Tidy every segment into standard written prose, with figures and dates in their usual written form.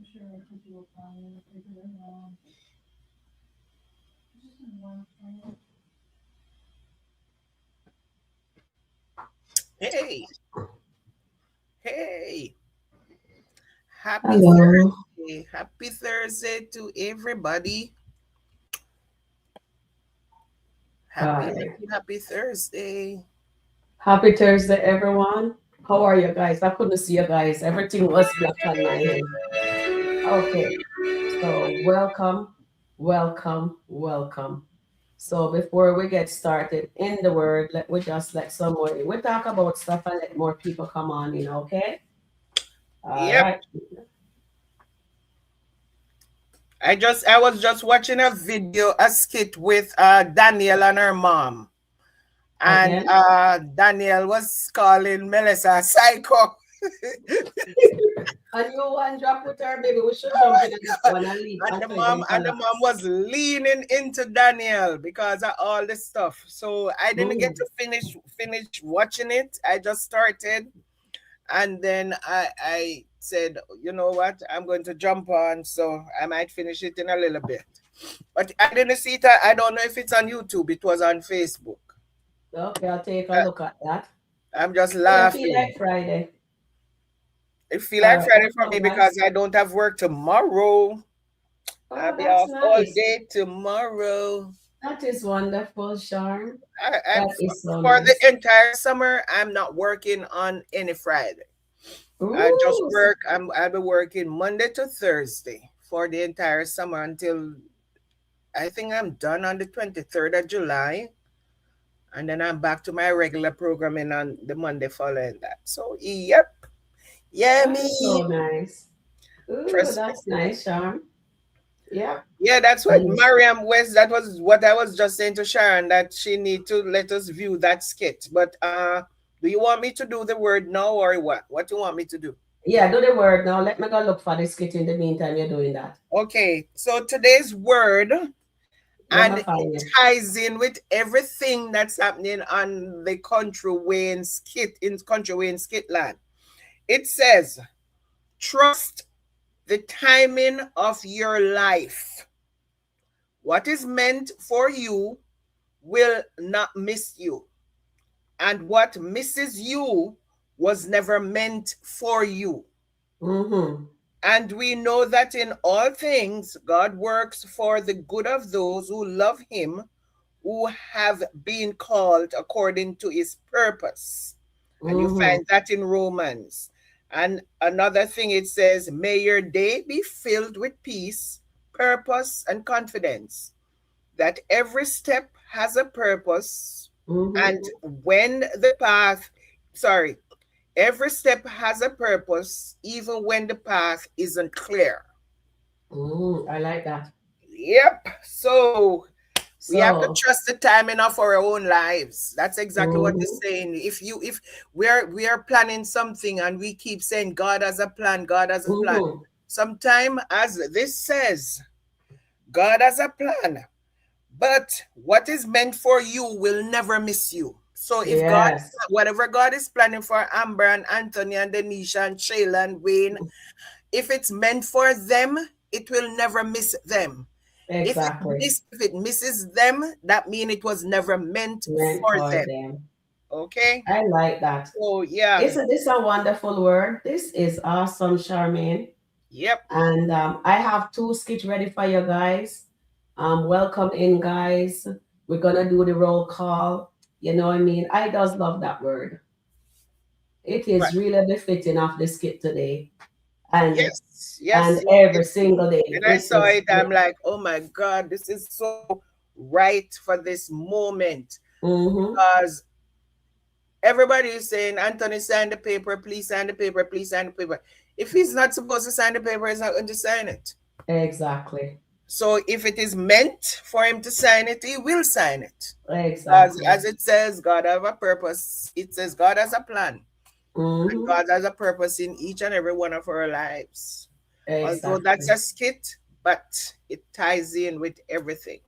Hey, hey, happy Hello. Thursday. Happy Thursday to everybody. Happy, Hi. happy, happy Thursday. Happy Thursday, everyone. How are you guys? I couldn't see you guys. Everything was black on my end. Okay. So, welcome. So, before we get started in the word, we just let some more. We talk about stuff and let more people come on in, okay? All Yep, right. I was just watching a video, a skit with Danielle and her mom. And Again. Danielle was calling Melissa a psycho. And you want to put her, maybe we should jump in on that one and leave and the until mom them and the mom collapse. was leaning into Danielle because of all this stuff. So I didn't get Mm. to finish watching it. I just started, and then I said, you know what, I'm going to jump on, so I might finish it in a little bit. But I didn't see it. I don't know if it's on YouTube. It was on Facebook. Okay, I'll take a Uh, look at that. I'm just So you feel laughing. like Friday. It feel All like right, Friday that's for so me nice. because I don't have work tomorrow. I'll Oh, be that's off all nice. day tomorrow. That is wonderful, Sharon. I That is so for the nice. entire summer, I'm not working on any Friday. I just Ooh, work. I'll be working Monday to Thursday for the entire summer until I think I'm done on the 23rd of July, and then I'm back to my regular programming on the Monday following that. So yep, yeah, that me. is so nice. Ooh, Trust me. that's nice, Sharon. Yep. Yeah, that's what And Mariam West. That was what I was just saying to Sharon, that she need to let us view that skit. But do you want me to do the word now or what? What do you want me to do? yeah, do the word now. Let me go look for the skit in the meantime you're doing that. Okay, so today's word, Let and me it find it. ties in with everything that's happening on the Country Wayne skit in Country Wayne skitland. It says, "Trust the timing of your life. What is meant for you will not miss you, and what misses you was never meant for you. Mm-hmm. And we know that in all things, God works for the good of those who love Him, who have been called according to His purpose." And you Mm-hmm. find that in Romans. And another thing it says, "May your day be filled with peace, purpose, and confidence, that every step has a purpose, Mm-hmm. and when the path, sorry, every step has a purpose, even when the path isn't clear." Mm, I like that. Yep. So we have to So, trust the timing of our own lives. That's exactly what it's mm-hmm. saying. If we are planning something and we keep saying God has a plan, God has a plan. Mm-hmm. Sometime, as this says, God has a plan, but what is meant for you will never miss you. So if God, Yes. whatever God is planning for Amber and Anthony and Denisha and Shayla and Wayne, if it's meant for them, it will never miss them. Exactly. If it misses them, that means it was never meant Meant for for them. them. Okay? I like that. So yeah. Isn't this a wonderful word? This is awesome, Charmaine. Yep. And I have two skits ready for you guys. Welcome in, guys. We're gonna do the roll call. You know what I mean? I just love that word. It Right. is really befitting of the skit today, and Yes. and Yes. every single day. When I It saw is. it, I'm like, oh my God, this is so right for this moment. Mm-hmm. Because everybody is saying, Anthony, sign the paper, please sign the paper, please sign the paper. If he's not supposed to sign the paper, he's not going to sign it. Exactly. So if it is meant for him to sign it, he will sign it. As Exactly. it says, God have a purpose. It says God has a plan. And Mm-hmm. God has a purpose in each and every one of our lives. Although that's Exactly. a skit, but it ties in with everything.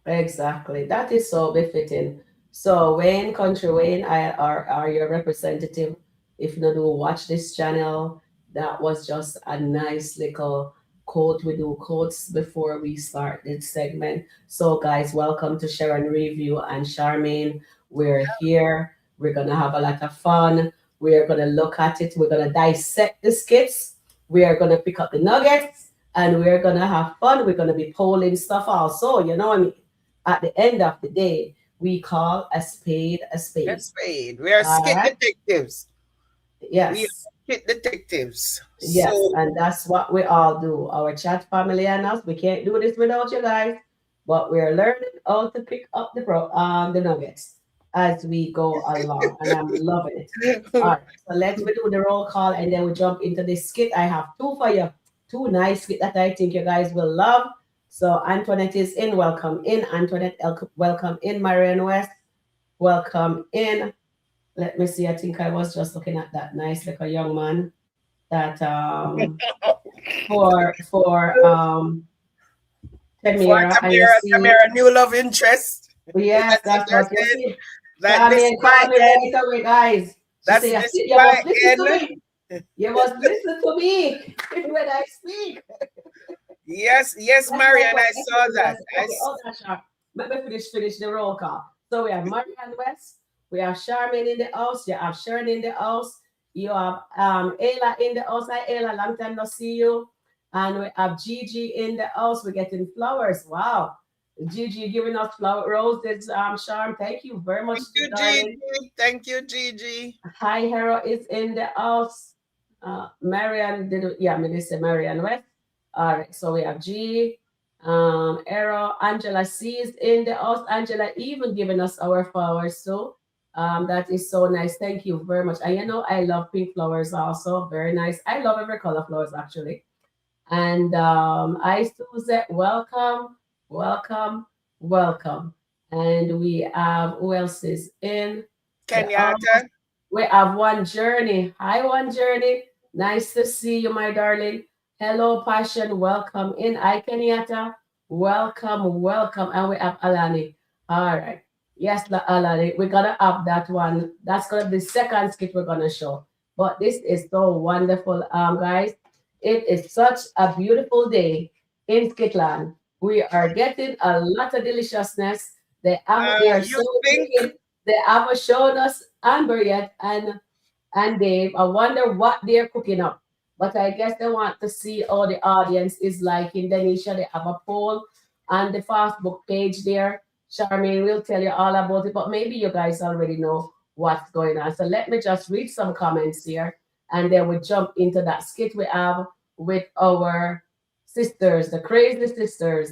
Exactly. That is so befitting. So Country Wayne, are your representative. If you do watch this channel, That was just a nice little quote. We do quotes before we start this segment. So, guys, welcome to Sharon Review and Charmaine. We're here. We're going to have a lot of fun. We're going to look at it. We're going to dissect the skits. We are going to pick up the nuggets and we're going to have fun. We're going to be polling stuff also. You know what I mean? At the end of the day, we call a spade a A spade. spade. We are All skit right? detectives. We are Yes. skit detectives. Yes, So and that's what we all do. Our chat family and us, we can't do this without you guys. But we're learning how to pick up the nuggets as we go along, and I'm loving it. All right, so let's we do the roll call, and then we jump into the skit. I have two for you, two nice skit that I think you guys will love. So Antoinette is in. Welcome in, Antoinette. Welcome in, Marianne West. Welcome in. Let me see. I think I was just looking at that nice little young man that for for Tamira, and you Tamara, see, Tamara, new love interest. Is yes, that what that's you're what you saying? see. That Charmaine called me despite right away, guys. She that's said, you must despite listen to me. You must listen to me when I speak. yes, yes, That's my Marian, point. I saw that. Okay, hold on, Sharp. Let me finish the roll call. So we have Marianne West, we have Charmaine in the house, you have Sharon in the house, you have Ayla in the house. Hi Ayla, long time no see you. And we have Gigi in the house. We're getting flowers. Wow. Gigi giving us flower roses, Charm. Thank you very much, Thank you, darling. Gigi. Thank you, Gigi. Hi, Hero is in the house. Marian did yeah, I mean, they say Marian West. All right, so we have G, Arrow, Angela C is in the house. Angela even giving us our flowers too. That is so nice. Thank you very much. And you know, I love pink flowers also. Very nice. I love every color flowers actually. And I Susan, welcome, welcome, welcome. And we have who else is in the Kenyatta. we have One Journey. Hi, One Journey. Nice to see you, my darling. Hello, Passion. Welcome in. Hi, Kenyatta. Welcome, welcome. And we have Alani. All right. Yes, Alani. We're going to have that one. That's going to be the second skit we're going to show. But this is so wonderful, guys. It is such a beautiful day in Skitland. We are getting a lot of deliciousness. They are You so think cooking. They haven't shown us Amber yet and Dave. I wonder what they're cooking up. But I guess they want to see how the audience is like in Denisha. They have a poll on the Facebook page there. Charmaine will tell you all about it, but maybe you guys already know what's going on. So let me just read some comments here, and then we jump into that skit we have with our sisters, the crazy sisters,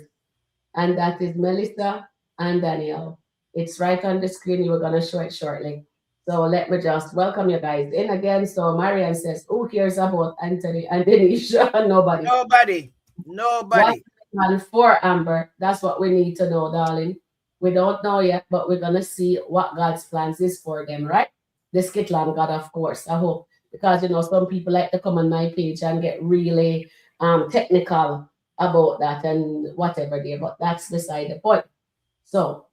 and that is Melissa and Danielle. It's right on the screen. You were going to show it shortly. So let me just welcome you guys in again. So Marian says, who cares about Anthony and Denisha? Nobody. nobody, What's nobody. going on for Amber? That's what we need to know, darling. We don't know yet, but we're going to see what God's plans is for them, right? The Skitland God, of course, I hope. Because, you know, some people like to come on my page and get really technical about that and whatever there, but that's beside the point. So,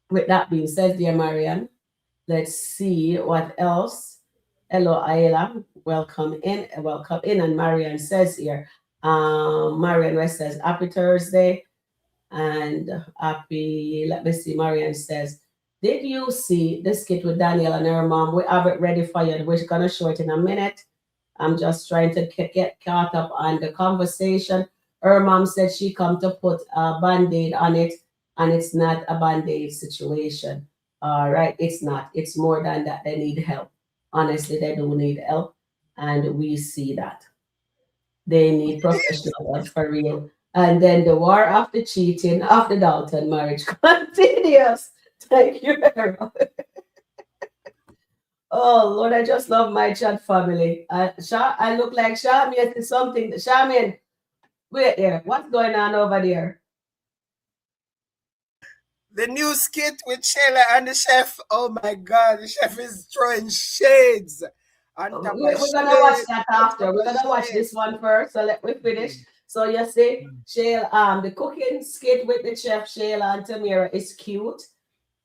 with that being said, dear Marian, let's see what else. Hello, Ayla. Welcome in. Welcome in. And Marian says here, Marian West says, happy Thursday and happy, let me see, Marian says, did you see the skit with Danielle and her mom? We have it ready for you. We're going to show it in a minute. I'm just trying to get caught up on the conversation. Her mom said she come to put a band-aid on it, and it's not a band-aid situation. All right, it's not. It's more than that. They need help. Honestly, they do need help, and we see that. They need professional help for real. And then the war after cheating, after Dalton marriage continues. Thank you, Errol. Oh Lord, I just love my chat family. I look like Shamian is something. Shamian, wait there. What's going on over there? The new skit with Sheila and the chef. Oh my God, the chef is throwing shades on top of We're gonna watch shades that on after. top We're of gonna watch shades. this one first. So let me finish. So you see, Shayla, the cooking skit with the chef Shayla and Tamira is cute.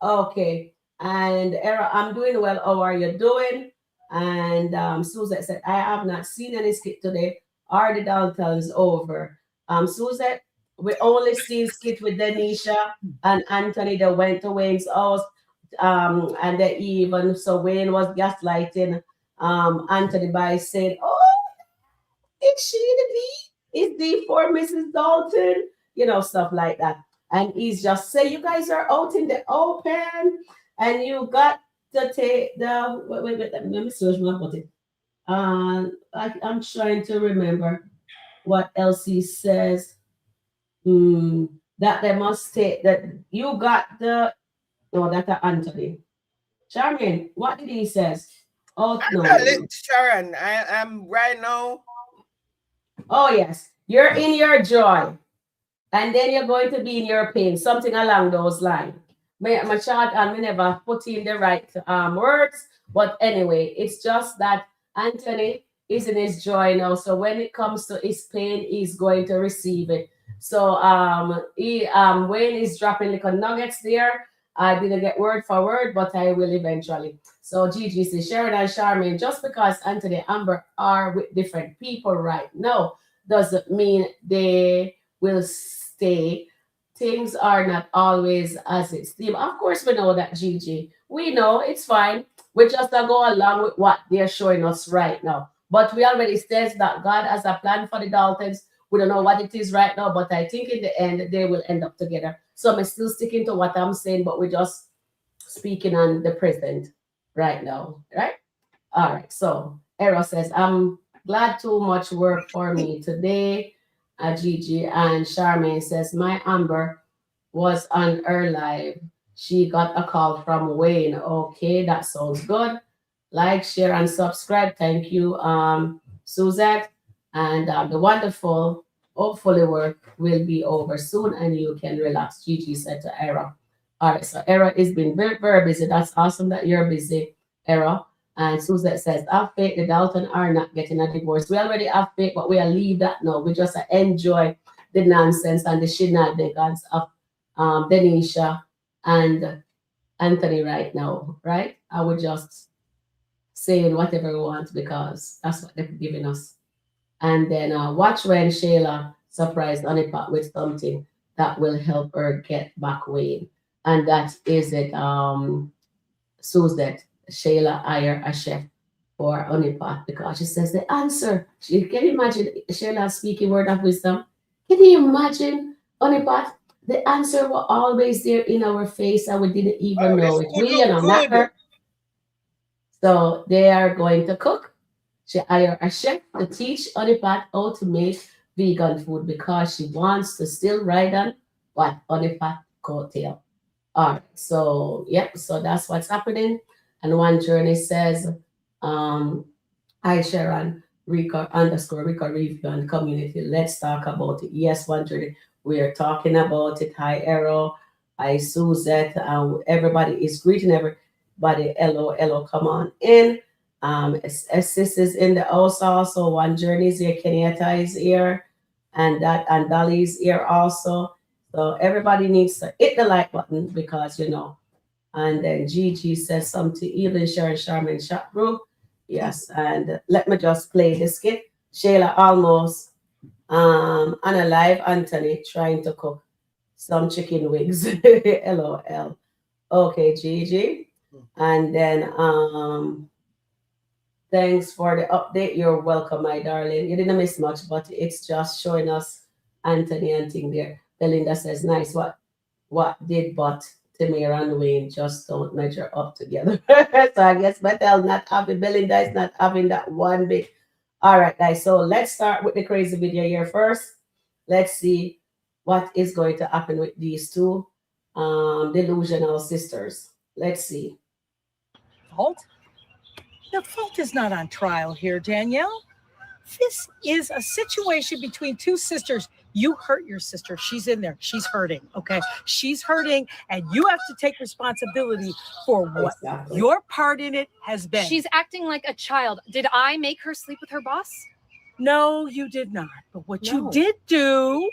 Okay. And Era, I'm doing well. How are you doing? And Suzette said, I have not seen any skit today. Are the Daltons over? Suzette, we only seen skit with Denisha and Anthony. They went to Wayne's house. And they even, so Wayne was gaslighting Anthony by saying, oh, is she the D? Is D for Mrs. Dalton? You know, stuff like that. And he's just say, you guys are out in the open and you got to take the, wait, let me search my button. I'm trying to remember what else he says. That they must take, that you got the, no, that's Anthony. Charmin, what did he says? Oh, I'm no, not no, no. Sharon. I'm right now. Oh, yes. You're in your joy. And then you're going to be in your pain, something along those lines. My child and we never put in the right words, but anyway, it's just that Anthony is in his joy now. So when it comes to his pain, he's going to receive it. So he Wayne is dropping little nuggets there. I didn't get word for word, but I will eventually. So Gigi says Sharon and Charmaine, just because Anthony and Amber are with different people right now, doesn't mean they will stay. Things are not always as it seems. Of course, we know that, Gigi. We know it's fine. We just go along with what they're showing us right now. But we already says that God has a plan for the Daltons. We don't know what it is right now, but I think in the end they will end up together. So I'm still sticking to what I'm saying, but we're just speaking on the present right now, right? All right. So Era says, I'm glad too much work for me today. Gigi and Charmaine says, my Amber was on her live. She got a call from Wayne. Okay, that sounds good. Like, share, and subscribe. Thank you, Suzette. And the wonderful, hopefully, work will be over soon and you can relax. Gigi said to Era. All right, so Era is being very, very busy. That's awesome that you're busy, Era. And Suzette says, have faith, the Dalton are not getting a divorce. We already have faith, but we'll leave that now. We just enjoy the nonsense and the shenanigans of Denisha and Anthony right now, right? I would just saying whatever we want because that's what they're giving us. And then watch when Shayla surprised Honeypot with something that will help her get back Wayne. And that is it. Suzette, Shayla hire a chef for Honeypot because she says the answer. She can you imagine Shayla speaking word of wisdom. Can you imagine Honeypot? The answer was always there in our face and we didn't even Oh, know this it. food We, look not good. her. So they are going to cook. She hired a chef to teach Honeypot how to make vegan food because she wants to still ride on what Honeypot coattail. All right, so yep, so that's what's happening. And one journey says, um, hi Sharon, Rika underscore Rika review and community. Let's talk about it. Yes, one journey. We are talking about it. Hi Arrow, hi Suzette. Everybody is greeting everybody. Hello, hello, come on in. Sis is in the house also. One journey is here. Kenyatta is here, and that and Dolly's here also. So everybody needs to hit the like button because you know. And then Gigi says something. Even Sharon Sharman shop group. Yes, and let me just play the skit. Shayla almost unalive Anthony trying to cook some chicken wings. LOL. Okay, Gigi. And then thanks for the update. You're welcome, my darling. You didn't miss much, but it's just showing us Anthony and thing there. Belinda says, nice. What did but Tamira and Wayne just don't measure up together? So I guess Bethel not having Belinda is not having that one bit. All right, guys. So let's start with the crazy video here first. Let's see what is going to happen with these two delusional sisters. Let's see. Fault? The fault is not on trial here, Danielle. This is a situation between two sisters. You hurt your sister. She's in there. She's hurting. Okay. She's hurting, and you have to take responsibility for what your part in it has been. She's acting like a child. Did I make her sleep with her boss? No, you did not. But what you did do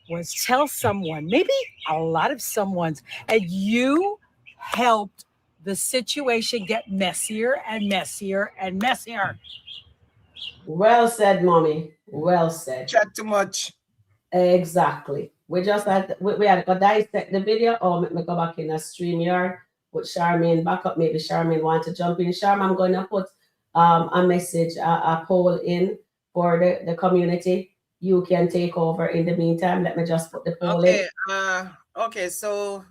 was tell someone, maybe a lot of someone's, and you helped the situation get messier and messier and messier. Well said, mommy. Well said. Chat too much. Exactly. We just had we had to dissect the video or make me go back in a stream yard with Charmaine back up. Maybe Charmaine want to jump in. Charmaine, I'm gonna put a message, a poll in for the community. You can take over in the meantime. Let me just put the poll in. Okay. Okay. So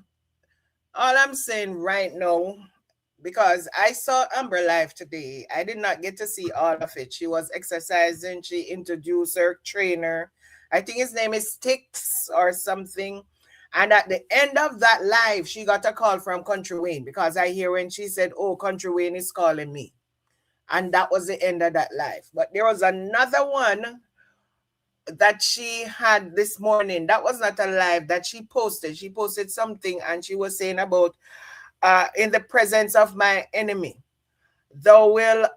all I'm saying right now, because I saw Amber live today, I did not get to see all of it. She was exercising. She introduced her trainer. I think his name is Sticks or something. And at the end of that live, she got a call from Kountry Wayne because I hear when she said, "Oh, Kountry Wayne is calling me." And that was the end of that live. But there was another one that she had this morning. That was not a live that she posted. She posted something and she was saying about in the presence of my enemy, thou will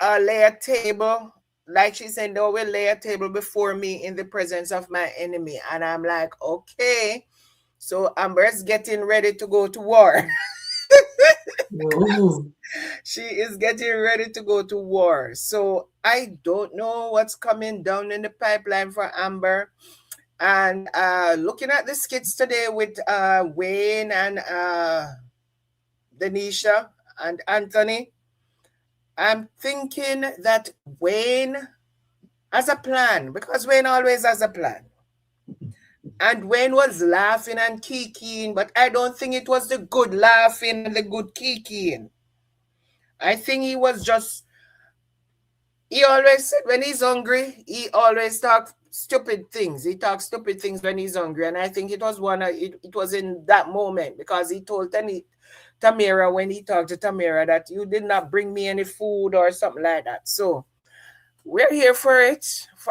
lay a table, like she said, thou will lay a table before me in the presence of my enemy. And I'm like, okay, so Amber's getting ready to go to war. She is getting ready to go to war. So I don't know what's coming down in the pipeline for Amber. And looking at the skits today with Wayne and Denisha and Anthony, I'm thinking that Wayne has a plan, because Wayne always has a plan. And Wayne was laughing and kikiing, but I don't think it was the good laughing and the good kikiing. I think he was just, he always said when he's hungry, he always talks stupid things. He talks stupid things when he's hungry. And I think it was it was in that moment, because he told Tamira, when he talked to Tamira, that you did not bring me any food or something like that. So we're here for it.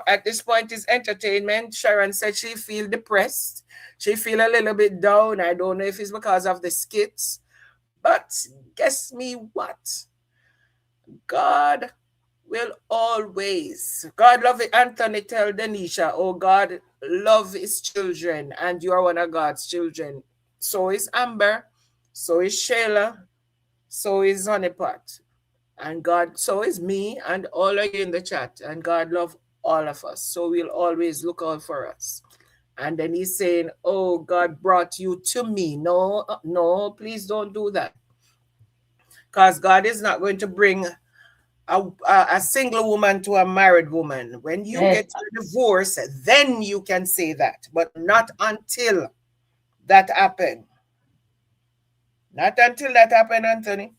At this point, it's entertainment. Sharon said she feel depressed. She feel a little bit down. I don't know if it's because of the skits. But guess me what? God will always. God love it. Anthony tell Denisha, oh, God love his children, and you are one of God's children. So is Amber. So is Shayla. So is Honeypot. And God, so is me and all of you in the chat. And God love all of us. So we'll always look out for us. And then he's saying, oh, God brought you to me. No, no, please don't do that. Because God is not going to bring a single woman to a married woman. When you get a divorce, then you can say that. But not until that happens. Not until that happens, Anthony.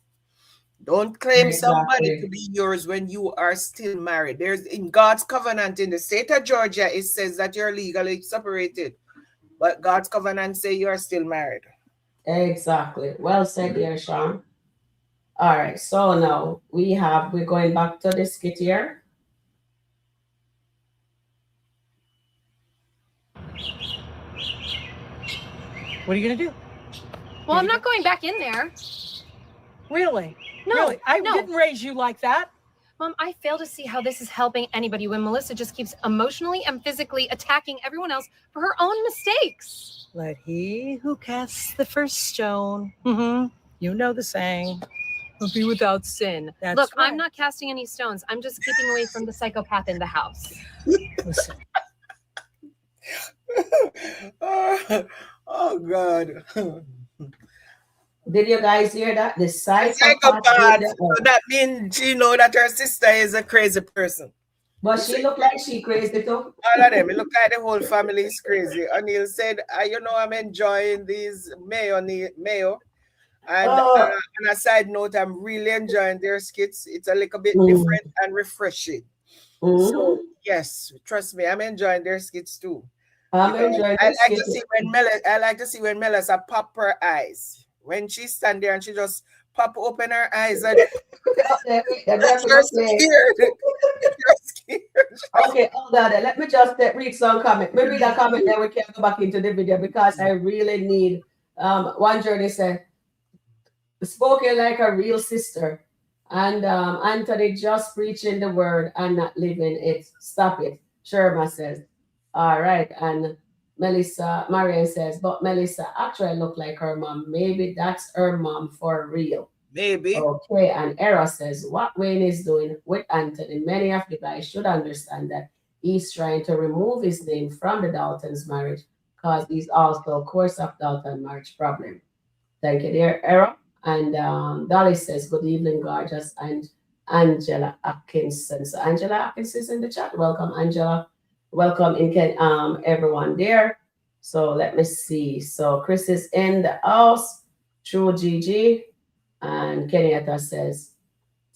Don't claim somebody to be yours when you are still married. There's in God's covenant in the state of Georgia, it says that you're legally separated. But God's covenant say you're still married. Exactly. Well said, dear Sean. All right. So now we're going back to the skit here. What are you going to do? Well, I'm not going back in there. Really? No. Really? I no. didn't raise you like that. Mom, I fail to see how this is helping anybody when Melissa just keeps emotionally and physically attacking everyone else for her own mistakes. Let he who casts the first stone, you know the saying, will be without sin. That's Look, right. I'm not casting any stones. I'm just keeping away from the psychopath in the house. Listen. Oh, God. Did you guys hear that? The psychopath. So that means she know that her sister is a crazy person. But she look like she crazy too. All of them. It look like the whole family is crazy. O'Neill said, you know, I'm enjoying these mayo. And on a side note, I'm really enjoying their skits. It's a little bit different and refreshing. So, yes, trust me, I'm enjoying their skits too. I like to see when Melissa pop her eyes. When she stand there and she just pop open her eyes and you're scared. Okay, hold on. Let me just read some comment. Maybe that comment, then we can go back into the video, because I really need one journey said, spoken like a real sister. And Anthony just preaching the word and not living it. Stop it. Sherma says. All right. And Marianne says, but Melissa actually looked like her mom. Maybe that's her mom for real. Maybe. Okay, and Era says, what Wayne is doing with Anthony, many of the guys should understand that he's trying to remove his name from the Dalton's marriage because he's also a course of Dalton marriage problem. Thank you, dear Era. And Dolly says, good evening, gorgeous, and Angela Atkinson. So Angela Atkinson is in the chat. Welcome, Angela. Welcome in everyone there. So let me see. So Chris is in the house. True Gigi. And Kenyatta says,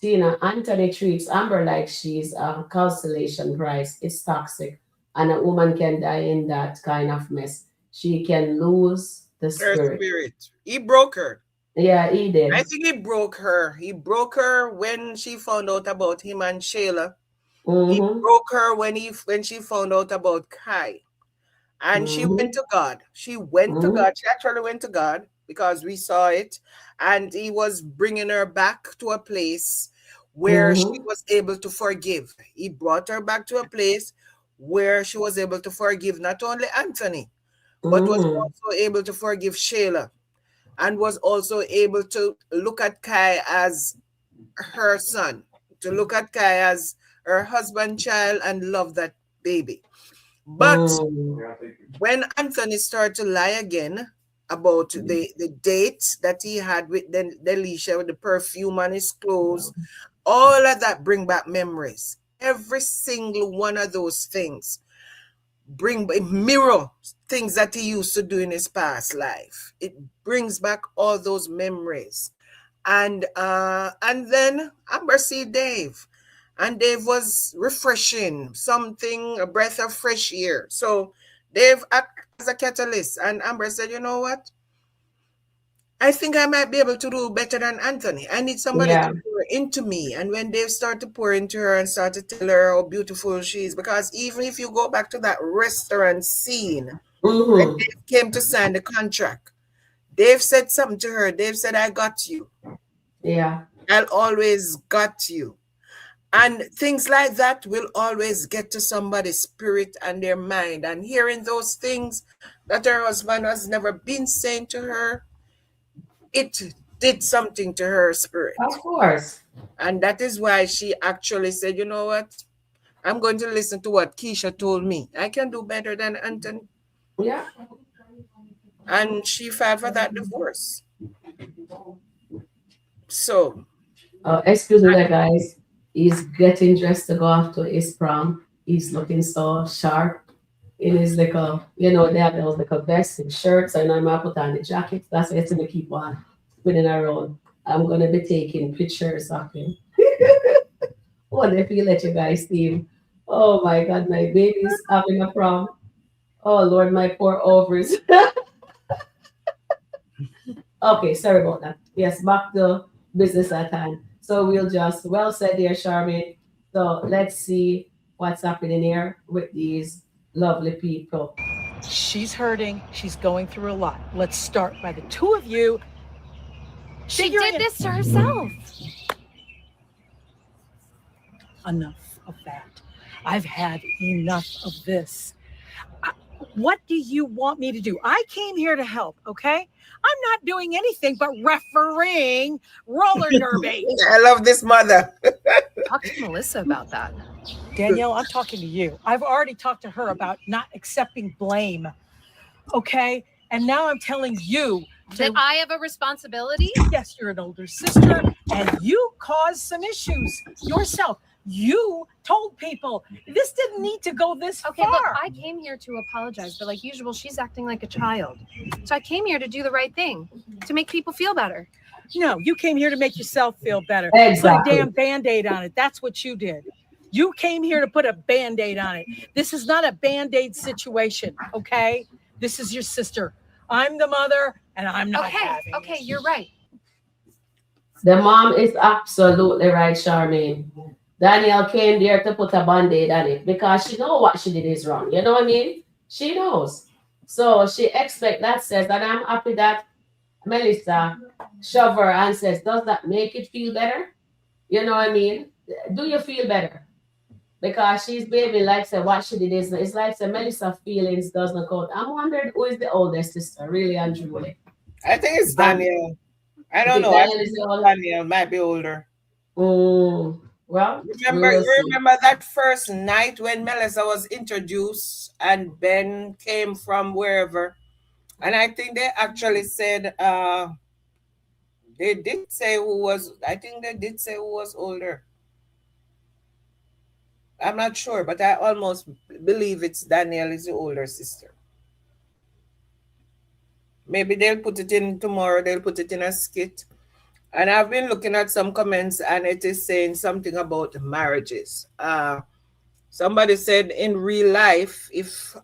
Tina, Anthony treats Amber like she's a consolation prize. It's toxic. And a woman can die in that kind of mess. She can lose the Her spirit. spirit. He broke her. Yeah, he I did. think he broke her. He broke her when she found out about him and Shayla. He Mm-hmm. broke her when she found out about Kai. And she Mm-hmm. went to God. She went to Mm-hmm. God. She actually went to God because we saw it. And he was bringing her back to a place where she Mm-hmm. was able to forgive. He brought her back to a place where she was able to forgive not only Anthony, but was Mm-hmm. also able to forgive Shayla and was also able to look at Kai as her son, to look at Kai as her husband, child, and love that baby. But when Anthony started to lie again about the date that he had with Delisha, with the perfume on his clothes, all of that bring back memories. Every single one of those things bring mirror things that he used to do in his past life. It brings back all those memories. And then Amber see Dave. And Dave was refreshing, something, a breath of fresh air. So Dave act as a catalyst. And Amber said, you know what? I think I might be able to do better than Anthony. I need somebody Yeah. to pour into me. And when Dave started to pour into her and started to tell her how beautiful she is, because even if you go back to that restaurant scene when Mm-hmm. Dave came to sign the contract, Dave said something to her. Dave said, I got you. Yeah. I'll always got you. And things like that will always get to somebody's spirit and their mind. And hearing those things that her husband has never been saying to her, it did something to her spirit. Of course. And that is why she actually said, you know what? I'm going to listen to what Keisha told me. I can do better than Anthony. Yeah. And she filed for that divorce. So, Excuse me there, guys. He's getting dressed to go off to his prom. He's looking so sharp in his little, they have those little vests and shirts, and I'm gonna put on the jacket. That's why it's gonna keep on spinning around. I'm gonna be taking pictures of him. Wonder if you let you guys see him. Oh my god, my baby's having a prom. Oh Lord, my poor ovaries. Okay, sorry about that. Yes, back to business at hand. So we'll just, well said there, Charmaine. So let's see what's happening here with these lovely people. She's hurting. She's going through a lot. Let's start by the two of you. She did this to herself. Enough of that. I've had enough of this. What do you want me to do? I came here to help, okay? I'm not doing anything but refereeing roller derby. I love this mother. Talk to Melissa about that. Danielle, I'm talking to you. I've already talked to her about not accepting blame, okay? And now I'm telling you that I have a responsibility? Yes, you're an older sister, and you caused some issues yourself. You told people this didn't need to go this far. Okay, look, I came here to apologize, but like usual, she's acting like a child. So I came here to do the right thing, to make people feel better. No, you came here to make yourself feel better. Exactly. Put a damn Band-Aid on it. That's what you did. You came here to put a Band-Aid on it. This is not a Band-Aid situation, okay? This is your sister. I'm the mother, and I'm not having Okay, it. you're right. The mom is absolutely right, Charmaine. Danielle came there to put a band-aid on it because she know what she did is wrong. You know what I mean? She knows. So she expect that says, and I'm happy that Melissa shove her and says, does that make it feel better? You know what I mean? Do you feel better? Because she's baby like say what she did is it's like say Melissa feelings doesn't count. I'm wondering who is the oldest sister, really and truly. I think it's Danielle. I You don't think know. I Daniel think is the older? Daniel might be older. Well, we Remember, will you see. remember that first night when Melissa was introduced and Ben came from wherever, and I think they actually said they did say who was. I think they did say who was older. I'm not sure, but I almost believe it's Danielle is the older sister. Maybe they'll put it in tomorrow. They'll put it in a skit. And I've been looking at some comments, and it is saying something about marriages. Somebody said in real life, if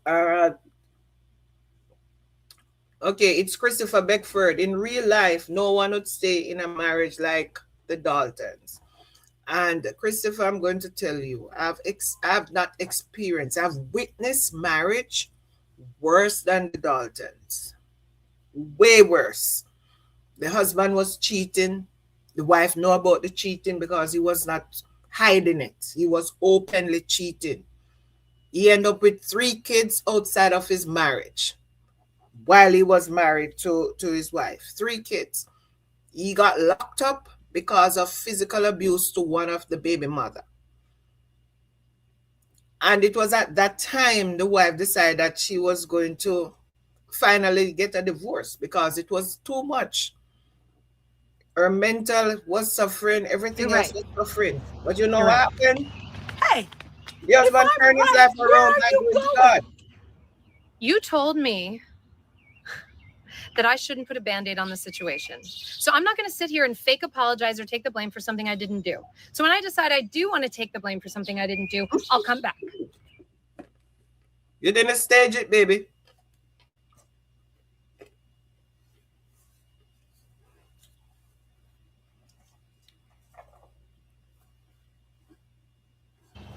okay, it's Christopher Beckford. In real life, no one would stay in a marriage like the Daltons. And Christopher, I'm going to tell you, I've not experienced, I've witnessed marriage worse than the Daltons. Way worse. The husband was cheating. The wife knew about the cheating because he was not hiding it. He was openly cheating. He ended up with 3 kids outside of his marriage while he was married to his wife. 3 kids. He got locked up because of physical abuse to one of the baby mother. And it was at that time the wife decided that she was going to finally get a divorce because it was too much. Her mental was suffering, everything You're else right. was suffering. But you know You're what right. happened? Hey, The if husband I'm turned his right, life where around are by you going to going? God. You told me that I shouldn't put a band-aid on the situation. So I'm not going to sit here and fake apologize or take the blame for something I didn't do. So when I decide I do want to take the blame for something I didn't do, I'll come back. You didn't stage it, baby.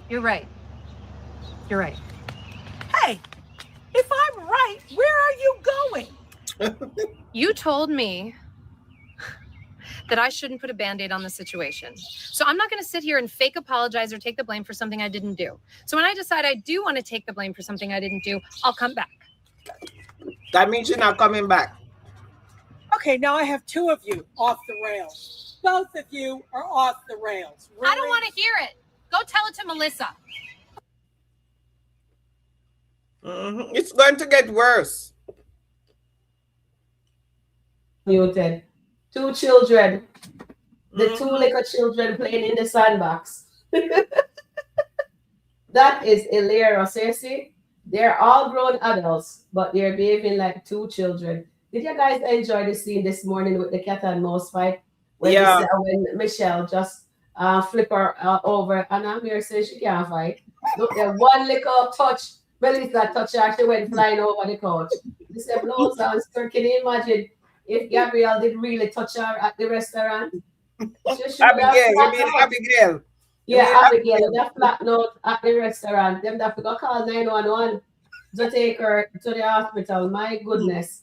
You're right. You're right. Hey, if I'm right, where are you going? You told me that I shouldn't put a band-aid on the situation. So I'm not going to sit here and fake apologize or take the blame for something I didn't do. So when I decide I do want to take the blame for something I didn't do, I'll come back. That means you're not coming back. Okay, now I have 2 of you off the rails. Both of you are off the rails. I don't want to hear it. Go tell it to Melissa. It's going to get worse. Muted. 2 children. The 2 little children playing in the sandbox. That is hilarious. You see, they're all grown adults, but they're behaving like 2 children. Did you guys enjoy the scene this morning with the cat and mouse fight? When Yeah. when Michelle just flip her over and Amir says she can't fight. Look, there one little touch. Melissa touched her, she went flying over the couch. They said, blows and sir, can you imagine if Gabrielle did really touch her at the restaurant? She should have Abigail, you flat mean out. Abigail? You Yeah, mean Abigail, that flat note at the restaurant. Them have to go call 911 to take her to the hospital. My goodness.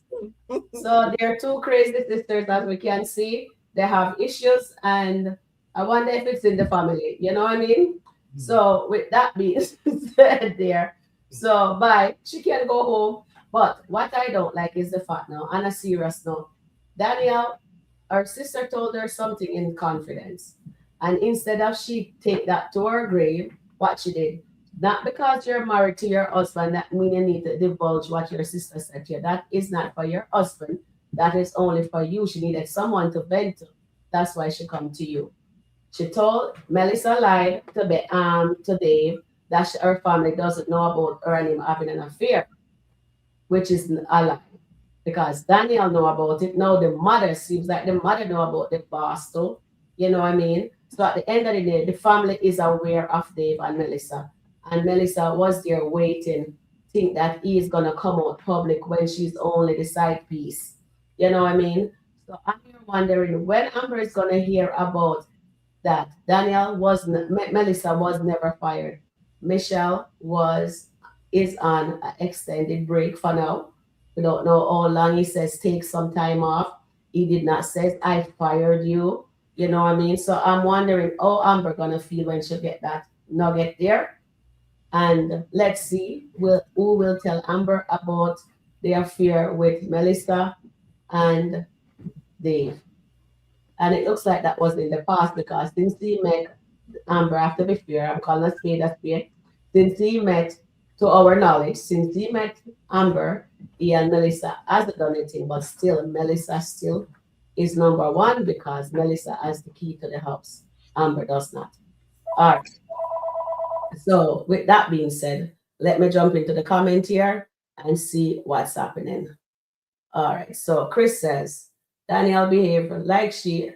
So they're 2 crazy sisters, as we can see. They have issues, and I wonder if it's in the family. You know what I mean? So with that being said there, so bye. She can go home. But what I don't like is the fact now, on a serious note, Danielle, her sister told her something in confidence. And instead of she take that to her grave, what she did, not because you're married to your husband, that mean you need to divulge what your sister said to you. That is not for your husband. That is only for you. She needed someone to vent to. That's why she come to you. She told Melissa lied to Dave that her family doesn't know about her and him having an affair, which is a lie. Because Daniel know about it. Now the mother seems like the mother know about the boss too. You know what I mean? So at the end of the day, the family is aware of Dave and Melissa. And Melissa was there waiting, think that he is gonna come out public when she's only the side piece. You know what I mean? So I'm wondering when Amber is gonna hear about that Melissa was never fired. Michelle is on an extended break for now. We don't know how long. He says take some time off. He did not say I fired you. You know what I mean? So I'm wondering how Amber gonna feel when she get that nugget there. And let's see who will tell Amber about the affair with Melissa and Dave. And it looks like that was in the past because since he met Amber, I have to be fair, I'm calling a spade. Since he met, to our knowledge, since he met Amber, he and Melissa hasn't done anything, but still, Melissa still is number one because Melissa has the key to the house. Amber does not. All right. So, with that being said, let me jump into the comment here and see what's happening. All right. So, Chris says, Danielle behaved like she's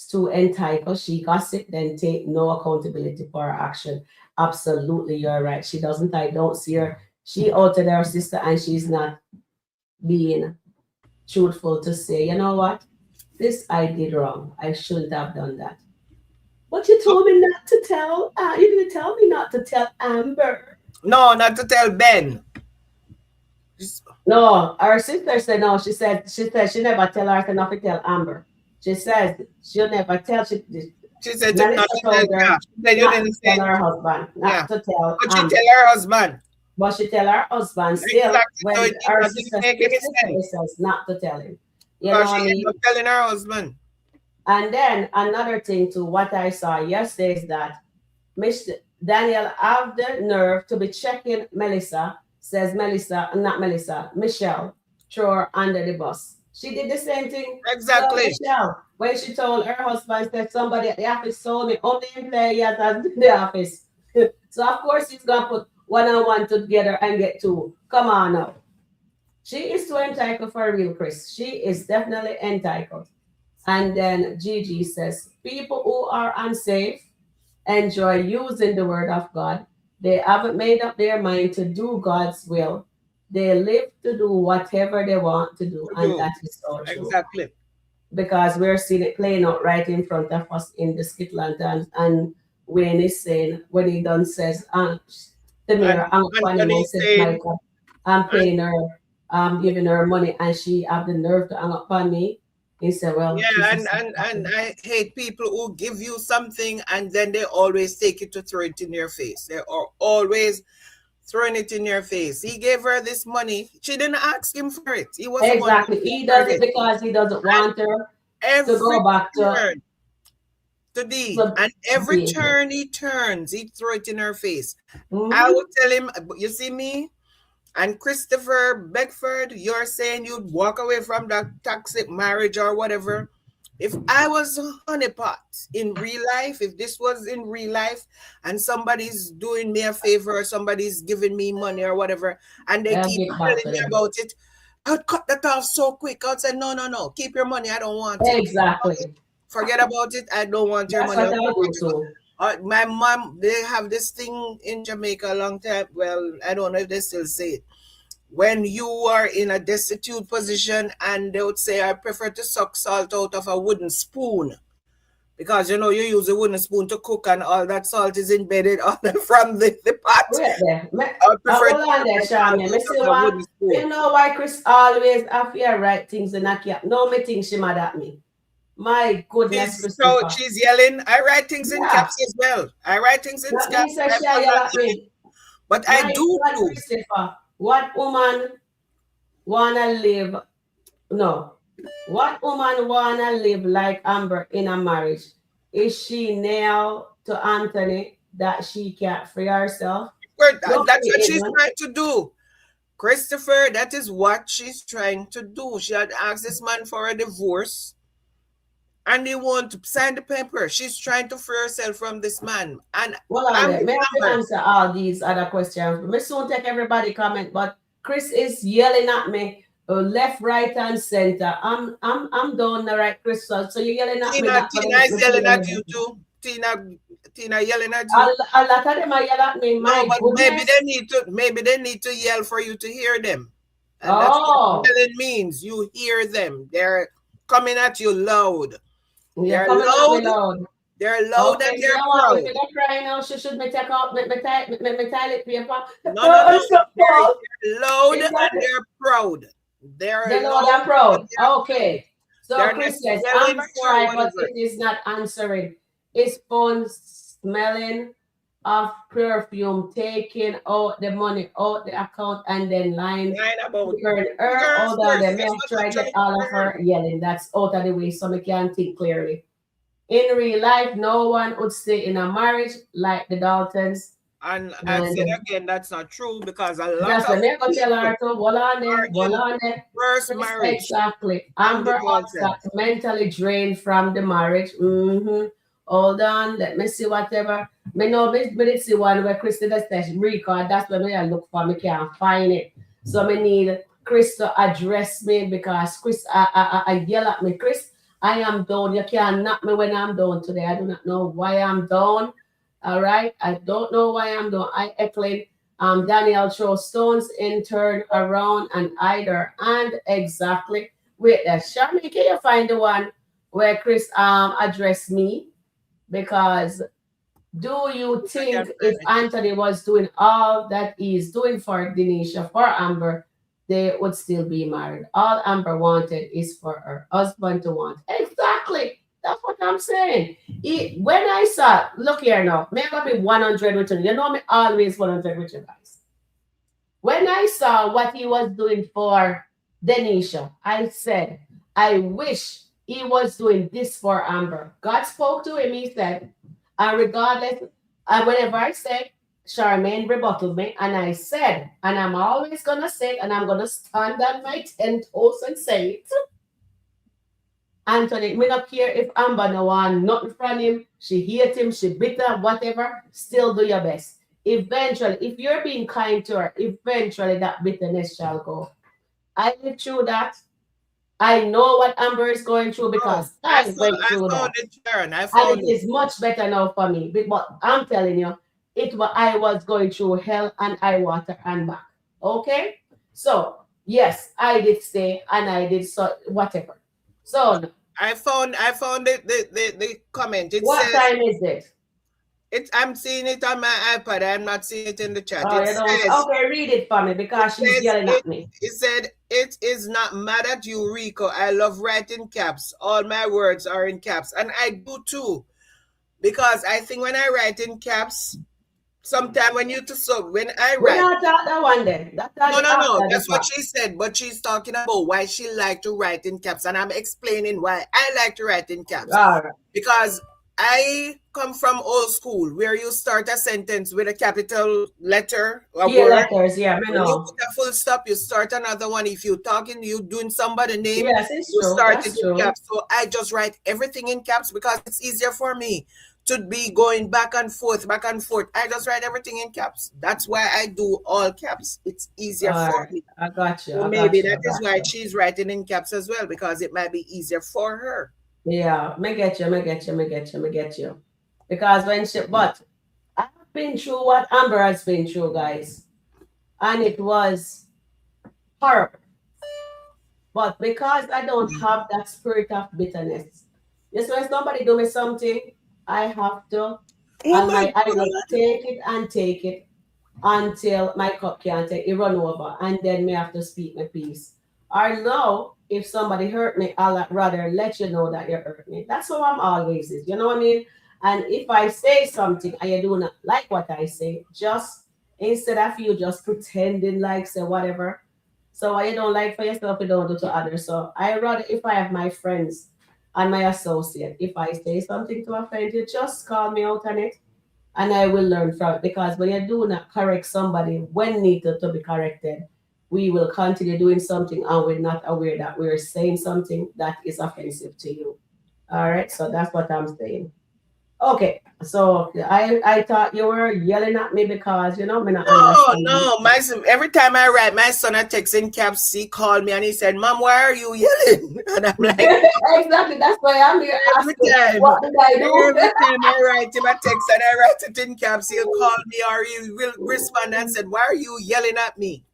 too entitled. She gossip, then take no accountability for her action. Absolutely, you're right. She doesn't. I don't see her. She outed her sister and she's not being truthful to say, you know what? This I did wrong. I shouldn't have done that. But you told me not to tell. You didn't tell me not to tell Amber. No, not to tell Ben. No, her sister said no. She said she never tell her to not to tell Amber. She says she'll never tell. She said Melissa told her yeah. Then you not didn't to say tell her husband, not to tell But she Amber. tell her husband. But she tell her husband still Exactly. when So it her doesn't sister make any specifically sense. says not to tell him. You Or know she what I mean? ended up telling her husband. And then another thing too, what I saw yesterday is that Mr. Daniel have the nerve to be checking Melissa, says Melissa, not Melissa, Michelle, throw her under the bus. She did the same thing. Exactly. To Michelle, when she told her husband that somebody at the office told me only employees at the office. So of course he's gonna put one and one together and get two. Come on now. She is too entitled for real, Chris. She is definitely entitled. And then Gigi says, people who are unsafe enjoy using the word of God. They haven't made up their mind to do God's will. They live to do whatever they want to do. And that is so true. Exactly. Because we're seeing it playing out right in front of us in the SkitLanta. And Wayne is saying, when he done says, the mirror, I'm paying her, I'm giving her money, and she have the nerve to hang up on me. He said, well, yeah, and I hate people who give you something and then they always take it to throw it in your face. They are always throwing it in your face. He gave her this money. She didn't ask him for it. He was exactly. He does it because he doesn't want her to go back to D. And every turn he turns, he throw it in her face. I would tell him, you see me? And Christopher Beckford, you're saying you'd walk away from that toxic marriage or whatever. If I was a honeypot in real life, if this was in real life and somebody's doing me a favor or somebody's giving me money or whatever, and they keep telling me about it, I'd cut that off so quick. I'd say, no, keep your money. I don't want it. Exactly. Forget about it. I don't want your money. My mom, they have this thing in Jamaica a long time. Well, I don't know if they still say it. When you are in a destitute position and they would say, I prefer to suck salt out of a wooden spoon. Because, you use a wooden spoon to cook and all that salt is embedded from the pot. I prefer Sharon. You know why Chris always have to write things in a cap? No, me think she mad at me. My goodness, so she's yelling. I write things in caps as well. I write things in caps. But I do. What woman wanna live? No. What woman wanna live like Amber in a marriage? Is she nailed to Anthony that she can't free herself? That's what she's trying to do. Christopher, that is what she's trying to do. She had asked this man for a divorce. And they want to sign the paper. She's trying to free herself from this man. And may I answer all these other questions? Me soon take everybody comment, but Chris is yelling at me left, right, and center. I'm down the right, Chris. So you're yelling at me. Tina is yelling at you too. Tina yelling at you. A lot of them are yelling at me. No, but maybe they need to yell for you to hear them. And that's what yelling means. You hear them. They're coming at you loud. They're loud. They're loud and they're proud. If you're crying now, should me take out my toilet paper? No. They're loud and they're proud. They're loud and proud. Okay. So Chris says, I'm sorry, but it is not answering. Is phone smelling of perfume, taking out the money out the account and then lying Lying about figuring her figures out on first. them. May That's I what try I'm get trying to all of learn. her yelling. That's out of the way so I can think clearly. In real life, no one would stay in a marriage like the Daltons. And I said And again, that's not true because a lot that's of when they go tell people her to hold on are there, hold in on there. first Chris, marriage exactly. from the Amber also got Daltons. mentally drained from the marriage. Hold on, let me see whatever. Me know me did see one where Chris did a session record. That's when I look for. Me can't find it. So me need Chris to address me because Chris I yell at me. Chris, I am down. You can't knock me when I'm down today. I do not know why I'm down. All right. I don't know why I'm down. I echoed Daniel throw stones in turn around and either and exactly. Wait there. Sharon, can you find the one where Chris addressed me? Because do you I can think if find it. Anthony was doing all that he's doing for Denisha, for Amber, they would still be married? All Amber wanted is for her husband to want. Exactly. That's what I'm saying. When I saw, look here now, me gonna be 100 with you. You know me always 100 with you guys. When I saw what he was doing for Denisha, I said, I wish he was doing this for Amber. God spoke to him, he said, and regardless, whenever I said, Charmaine rebutted me, and I said, and I'm always gonna say it, and I'm gonna stand on my 10 toes and say it. Anthony, me not care if Amber no want nothing from him, she hate him, she bitter, whatever, still do your best. Eventually, if you're being kind to her, eventually that bitterness shall go. I went through that. I know what Amber is going through Oh, because I went I through found that. it, Sharon. I And found it it. is much better now for me. But I'm telling you, I was going through hell and I water and back. Okay? So yes, I did stay and I did so whatever. So I found the comment. It what says time is it? I'm seeing it on my iPad. I'm not seeing it in the chat. Oh, you don't. Okay, read it for me It because she's says yelling at me. it said it is not mad at you, Rico. I love writing caps. All my words are in caps. And I do too. Because I think when I write in caps, sometime when I We're write. not at that one then. That's No, the no, no. after the That's what fact. she said. But she's talking about why she like to write in caps. And I'm explaining why I like to write in caps. All right. Because I come from old school where you start a sentence with a capital letter, a Yeah, word. letters. Yeah, I When you know. put a full stop, you start another one. If you're talking, you doing somebody name, Yes, it's you true. start it That's in true. caps. So I just write everything in caps because it's easier for me to be going back and forth, back and forth. I just write everything in caps. That's why I do all caps. It's All easier for right. me. I got you. So I got maybe you. that I is got why you. she's writing in caps as well, because it might be easier for her. Yeah, me get you. Me get you. Me get you. Me get you. Because but I've been through what Amber has been through, guys, and it was horrible. But because I don't have that spirit of bitterness, yes, when somebody do me something, I have to, Oh and my I will God. take it until my cup can't take it run over, and then me have to speak my piece. Or no, if somebody hurt me, I'll rather let you know that you hurt me. That's how I'm always is. You know what I mean? And if I say something and you do not like what I say, just instead of you just pretending like say whatever. So what you don't like for yourself, you don't do to others. So I rather if I have my friends and my associate, if I say something to offend you, just call me out on it and I will learn from it. Because when you do not correct somebody when needed to be corrected, we will continue doing something and we're not aware that we're saying something that is offensive to you. All right, so that's what I'm saying. Okay, so I thought you were yelling at me because me not No, understand. no. Every time I write, my son a text in caps. He called me and he said, "Mom, why are you yelling?" And I'm like, Exactly, that's why I'm here every asking, time, what did I do? every time I write him a text and I write it in caps, he'll call me or he will respond and said, "Why are you yelling at me?"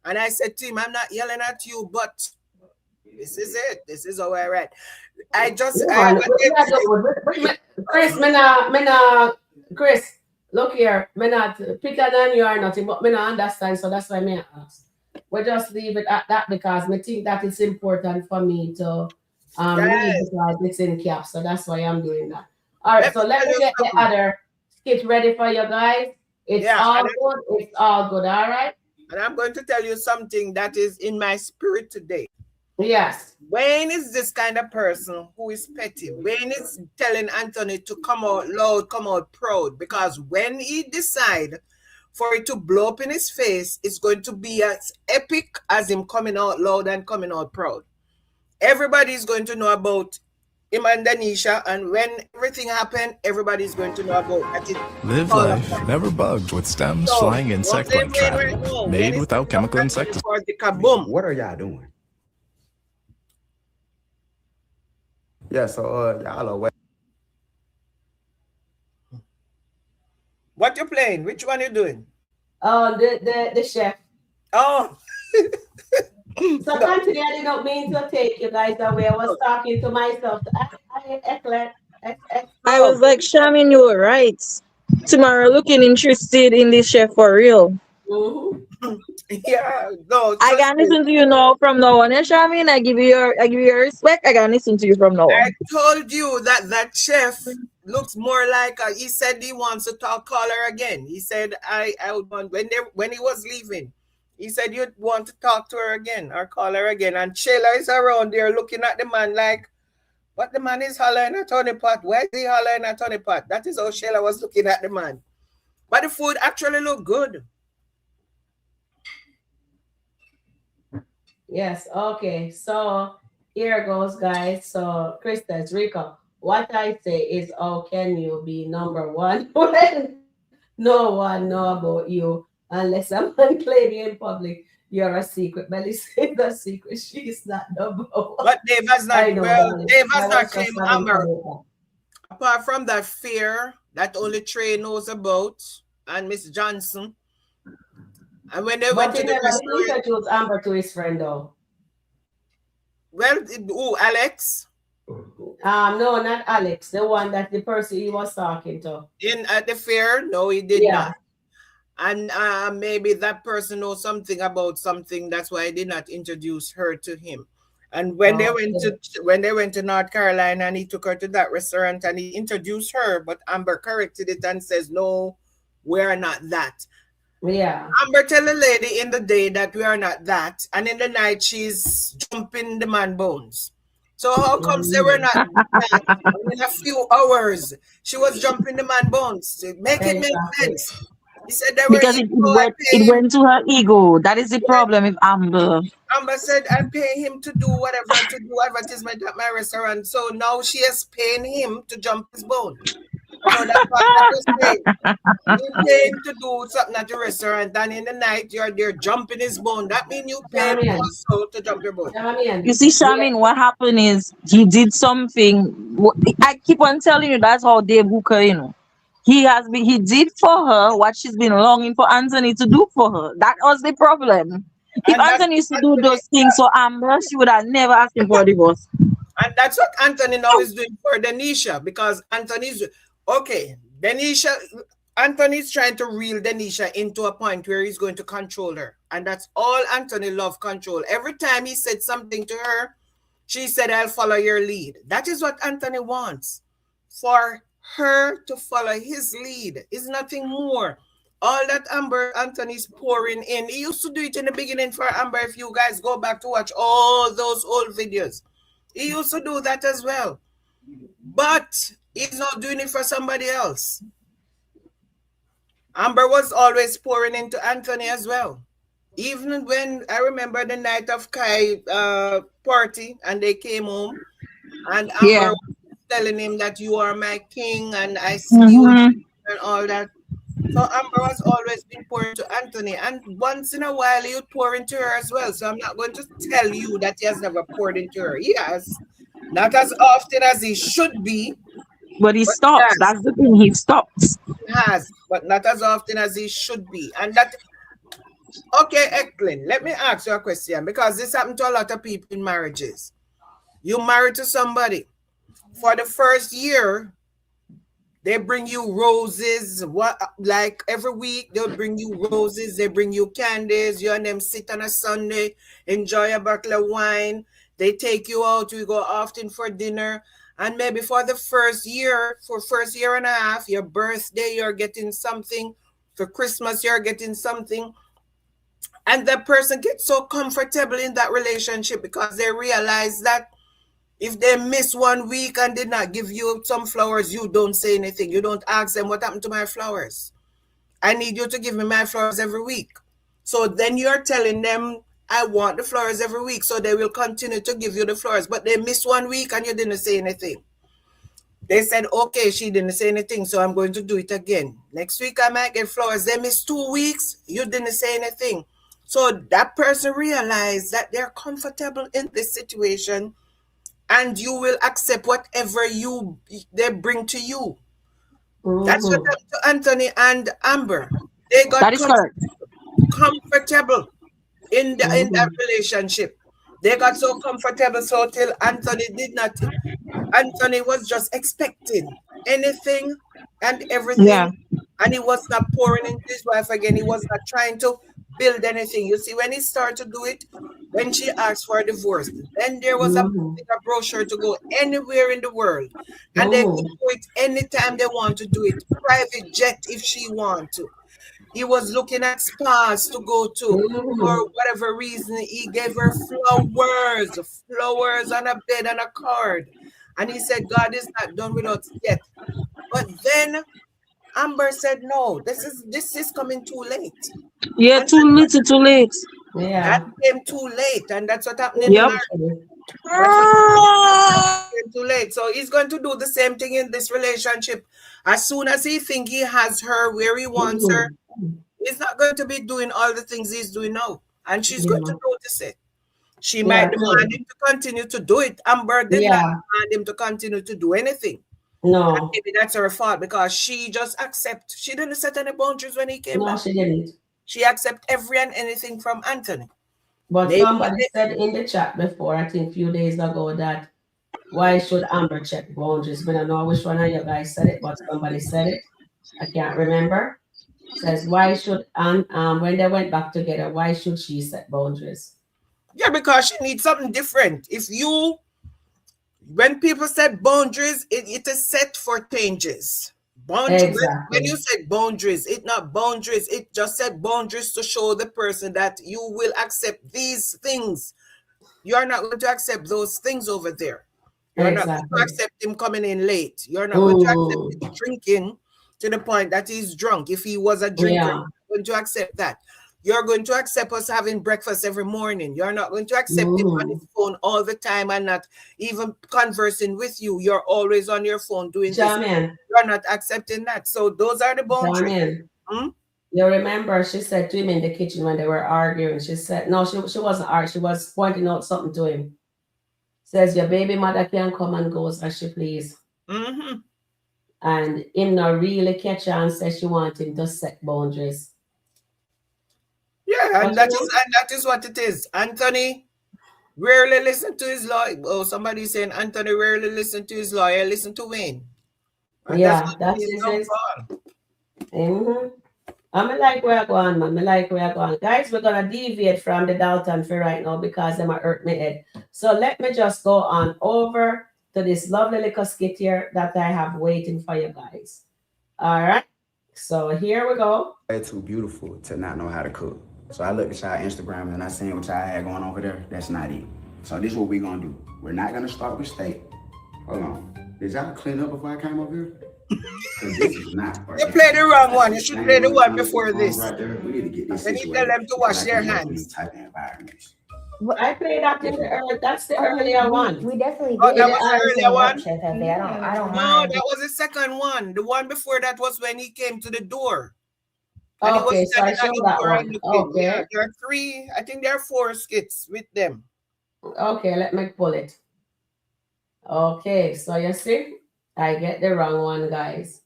And I said to him, "I'm not yelling at you, but this is it. This is how I write." Woman, Chris, Chris, look here, me not picker than you or nothing, but me not understand, so that's why me ask. We just leave it at that because me think that it's important for me to read guys, because it's in caps, so that's why I'm doing that. All right, let so me let tell me you get the something. other skit ready for you guys. It's Yeah, all good. It's all good. All right. and I'm going to tell you something that is in my spirit today. Yes. Wayne is this kind of person who is petty. Wayne is telling Anthony to come out loud, come out proud, because when he decide for it to blow up in his face, it's going to be as epic as him coming out loud and coming out proud. Everybody is going to know about him and Danisha, and when everything happened, everybody's going to know about that. Live life never bugged with stems, So, flying insect like trap, made without chemical insecticides. Kaboom. What are y'all doing? Yeah, so y'all are wait. What you playing? Which one you doing? Oh, the chef. Oh. Sometimes today I did not mean to take you guys away. I was talking to myself. I was like, Shamin, you were right. Tomorrow looking interested in this chef for real. Mm-hmm. Yeah, no. I can listen to you now from now on. Shamin, I give you your respect. I can listen to you from now on. I told you that chef looks more like he said he wants to call her again. He said I would want when he was leaving. He said you'd want to talk to her again or call her again. And Sheila is around there looking at the man like, what the man is hollering at Tony Pot? Why is he hollering at Tony Pot? That is how Sheila was looking at the man. But the food actually looked good. Yes, okay. So here goes, guys. So Krista, Rico, what I say is, how can you be number one when no one know about you unless a man claim you in public? You're a secret. Melly said the secret. She's not number one. But Dave has not, Dave has not claimed Amber. About Apart from that fear that only Trey knows about and Miss Johnson. And when they went to the restaurant, introduced Amber to his friend though. Well, who, Alex? No, not Alex. The one that the person he was talking to. At the fair? No, he did not. And maybe that person knows something about something. That's why I did not introduce her to him. And when they went to North Carolina and he took her to that restaurant and he introduced her, but Amber corrected it and says, no, we are not that. Yeah. Amber tell the lady in the day that we are not that, and in the night she's jumping the man bones. So how comes they were not that? In a few hours she was jumping the man bones? Make it make sense. He said they because it went to her ego. That is the problem with Amber. Amber said I'm paying him to do whatever, to do advertisement at my restaurant. So now she is paying him to jump his bone. So that's what I was saying. You pay him to do something at the restaurant, and in the night you're there jumping his bone. That means you pay him also to jump your bone. You see, Shamin, what happened is he did something. I keep on telling you that's how Dave Hooker, you know. He did for her what she's been longing for Anthony to do for her. That was the problem. If Anthony used to do those things for Amber, she would have never asked him for a divorce. And that's what Anthony now is doing for Danisha, because Anthony's okay. Anthony's trying to reel Danisha into a point where he's going to control her. And that's all Anthony loves, control. Every time he said something to her, she said, I'll follow your lead. That is what Anthony wants. For her to follow his lead is nothing more. All that Anthony's pouring in. He used to do it in the beginning for Amber. If you guys go back to watch all those old videos, he used to do that as well. But he's not doing it for somebody else. Amber was always pouring into Anthony as well. Even when I remember the night of Kai party and they came home and Amber was telling him that you are my king and I see you and all that. So Amber was always been pouring to Anthony, and once in a while he would pour into her as well. So I'm not going to tell you that he has never poured into her. He has, not as often as he should be. But he stops. That's the thing. He stops. He has, but not as often as he should be. And that, okay, Eklund, let me ask you a question, because this happened to a lot of people in marriages. You married to somebody. For the first year, they bring you roses. Like every week, they'll bring you roses. They bring you candies. You and them sit on a Sunday, enjoy a bottle of wine. They take you out. We go often for dinner. And maybe for the first year and a half, your birthday, you're getting something. For Christmas, you're getting something. And that person gets so comfortable in that relationship because they realize that if they miss 1 week and did not give you some flowers, you don't say anything. You don't ask them, what happened to my flowers? I need you to give me my flowers every week. So then you're telling them, I want the flowers every week. So they will continue to give you the flowers. But they missed 1 week and you didn't say anything. They said, okay, she didn't say anything, so I'm going to do it again. Next week I might get flowers. They missed 2 weeks. You didn't say anything. So that person realized that they're comfortable in this situation and you will accept whatever they bring to you. That's what happened to Anthony and Amber. They got comfortable in that relationship. They got so comfortable so till Anthony was just expecting anything and everything. Yeah. And he was not pouring into his wife again. He was not trying to build anything. You see, when he started to do it, when she asked for a divorce, then there was a brochure to go anywhere in the world. And they could do it anytime they want to do it. Private jet if she want to. He was looking at spas to go to. For whatever reason, he gave her flowers on a bed and a card. And he said, God is not done with us yet. But then Amber said, no, this is coming too late. Yeah, too late. Yeah. That came too late. And that's what happened in the marriage. Came too late. So he's going to do the same thing in this relationship. As soon as he thinks he has her where he wants her, he's not going to be doing all the things he's doing now. And she's going to notice it. She might demand him to continue to do it. Amber did not demand him to continue to do anything. No. And maybe that's her fault because she just accepted. She didn't set any boundaries when he came back. No, she didn't. She accepted every and anything from Anthony. But somebody said in the chat before, I think a few days ago, that why should Amber check boundaries? But I don't know which one of you guys said it, but somebody said it. I can't remember. Says, why should when they went back together, why should she set boundaries? Yeah, because she needs something different. When people set boundaries, it is set for changes. Boundaries. Exactly. When you set boundaries, it's not boundaries. It just set boundaries to show the person that you will accept these things. You are not going to accept those things over there. You're not going to accept him coming in late. You're not going to accept him drinking to the point that he's drunk. If he was a drinker, you're not going to accept that. You're going to accept us having breakfast every morning. You're not going to accept him on his phone all the time and not even conversing with you. You're always on your phone doing this. You're not accepting that. So those are the boundaries. You remember she said to him in the kitchen when they were arguing, she said, no, she wasn't arguing. She was pointing out something to him. Says, your baby mother can come and goes as she please. And him not really catch her and say she wants him to set boundaries. Yeah, and that is what it is. Anthony rarely listen to his lawyer. Oh, somebody saying Anthony rarely listen to his lawyer. Listen to Wayne. And that's his. I'm like where I go on, man. I like where I go on. Guys, we're gonna deviate from the Dalton for right now because they might hurt my head. So let me just go on over to this lovely little skit here that I have waiting for you guys. All right. So here we go. It's too beautiful to not know how to cook. So I looked at y'all Instagram and I seen what y'all had going over there. That's not it. So this is what we're gonna do. We're not gonna start with steak. Hold on. Did y'all clean up before I came over here? This is not. You played the wrong one. You should play the one before this. Right there. We need to get this. You need to tell them to wash their hands. Type of environments. I played that in that's the earlier one. We definitely did. Oh, that was the earlier one? I don't No, mind. that was the second one. The one before that was when he came to the door. Okay, so I showed that one. Okay. Yeah, there are 3, I think there are 4 skits with them. Okay, let me pull it. Okay, so you see, I get the wrong one, guys.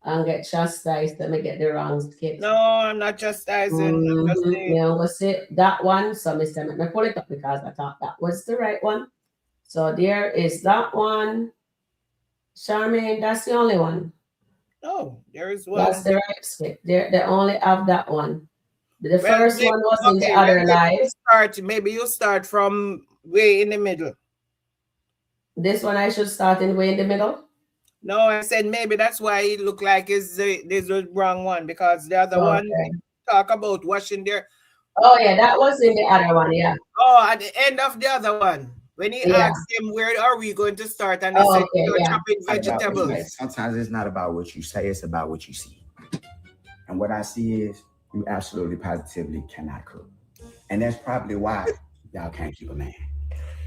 And get chastised, let me get the wrong skit. No, I'm not chastising. I'm just saying. Yeah, I'm gonna say that one. So Mr. Let me pull it up because I thought that was the right one. So there is that one. Charmaine, that's the only one. No, there is one. That's the right skit. They only have that one. The first one was in the other live. Maybe you start from way in the middle. This one I should start in way in the middle. No, I said maybe that's why it looked like it's the wrong one, because the other one Okay. talk about washing their. Oh yeah, that was in the other one. Yeah. Oh, at the end of the other one, when he Yeah. asked him where are we going to start, and he Oh, said okay, you're yeah. chopping vegetables. Sometimes it's not about what you say, it's about what you see. And what I see is you absolutely positively cannot cook. And that's probably why y'all can't keep a man.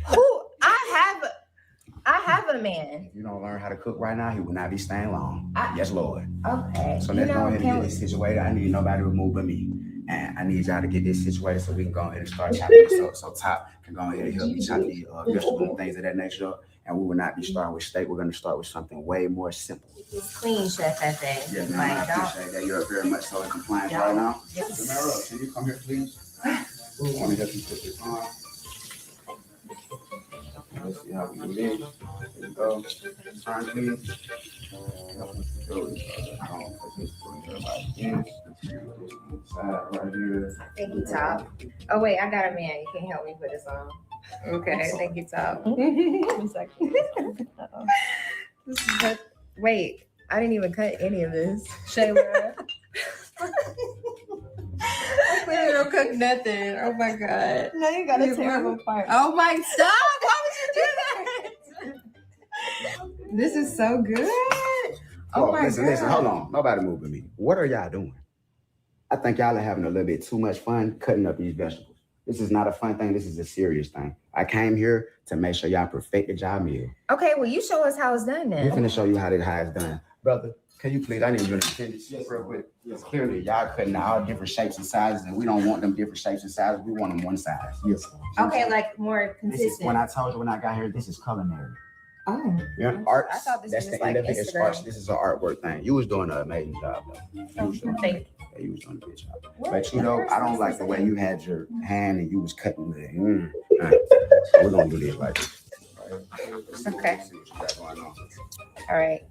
Who I have a man. If you don't learn how to cook right now, he will not be staying long. Yes, Lord. Okay. So let's go ahead and get this situated. I need nobody to move but me. And I need y'all to get this situated so we can go ahead and start chopping. So Top can go ahead and help me chop the vegetables and things of that nature. And we will not be starting with steak. We're going to start with something way more simple. It's clean, Chef, I think. Yeah, man, I appreciate that. You're very much so in compliance right now. Samara, can you come here, please? I want to help you put this on. Let's see how we do this. Here we go. Turn, please. Thank you, Top. Oh, wait, I got a man. You can't help me put this on. Okay, thank you, Top. One second. Wait, I didn't even cut any of this. Shayla. I clearly don't cook nothing. Oh my God. No, you got a terrible part. Oh my, stop. Why would you do that? This is so good. Oh my listen, God. listen, hold on. Nobody moving me. What are y'all doing? I think y'all are having a little bit too much fun cutting up these vegetables. This is not a fun thing. This is a serious thing. I came here to make sure y'all perfected y'all meal. Okay, well, you show us how it's done then. We're finna show you how it's done. Brother, can you please, I need you to attend this real quick. Yes. Clearly, y'all cutting all different shapes and sizes, and we don't want them different shapes and sizes. We want them one size. Yes. Okay, like more This is consistent. when I told you when I got here, this is culinary. Oh. Yeah, art. I thought this That's was the like end of it. It's Instagram. art. This is an artwork thing. You was doing an amazing job, though. You was doing Thank you. Yeah, you was doing a good job. But you know, I don't like the way you had your hand and you was cutting the. So we're gonna do this like this. Okay. See what you got going on. All right.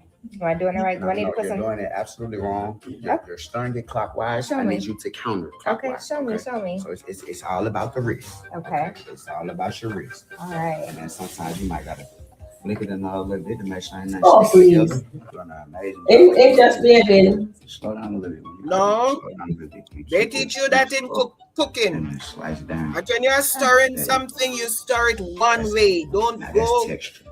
Am I doing it right? Do I need to put You're some? doing it absolutely wrong. You're stirring it clockwise. Show I me. need you to counter Okay, clockwise. show me. So it's all about the wrist. Okay. It's all about your wrist. All right. And then sometimes you might gotta flick it in a little bit to make sure it's not Oh, sticking please. together. You're doing an amazing It just being. Slow down a little bit. No. Slow down a little bit. They teach you that in cooking. And then slice down. But when you're stirring something, you stir it one way. Don't Now go. that's texture.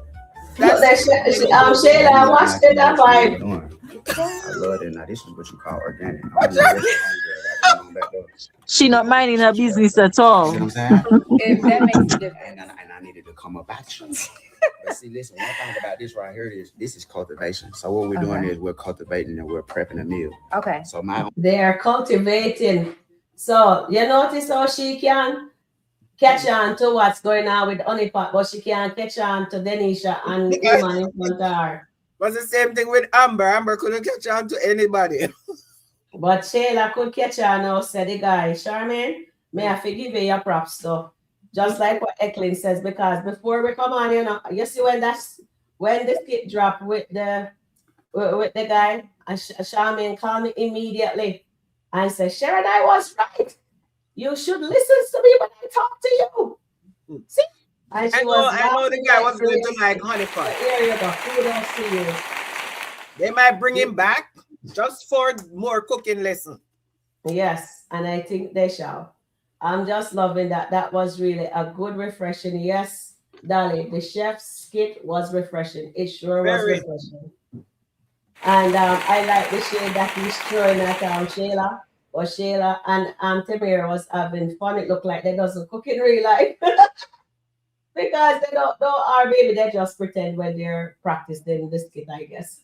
Look, Shayla, watch the vibe. I love it. Now this is what you call organic. I don't know what's wrong with that. She not minding her business at all. You know what I'm saying? If that makes a difference. And I needed to come up at you. But see, listen, one thing about this right here is this is cultivation. So what we're doing is we're cultivating and we're prepping a meal. Okay. So my They're cultivating. So you notice how she can catch on to what's going on with Honey Pot, but she can't catch on to Denisha and Iman in front of her. Was the same thing with Amber. Amber couldn't catch on to anybody. But Shayla could catch on now, said the guy. Charmaine, may I forgive you your props though. Just like what Eklund says, because before we come on, you know, you see when the skit drop with the guy, and Charmaine called me immediately and said, Sharon, I was right. You should listen to me when I talk to you. See? And I know the guy was going to like Honey Pot. Here you go. Kudos to you. They might bring him back just for more cooking lesson. Yes, and I think they shall. I'm just loving that. That was really a good refreshing. Yes, Dolly, the chef's skit was refreshing. It sure was Very. refreshing. And I like the shade that he's throwing at Shayla. Or Shayla and Tamira was having fun. It looked like they doesn't cook in real life. Because they don't or maybe they just pretend when they're practicing the skit, I guess.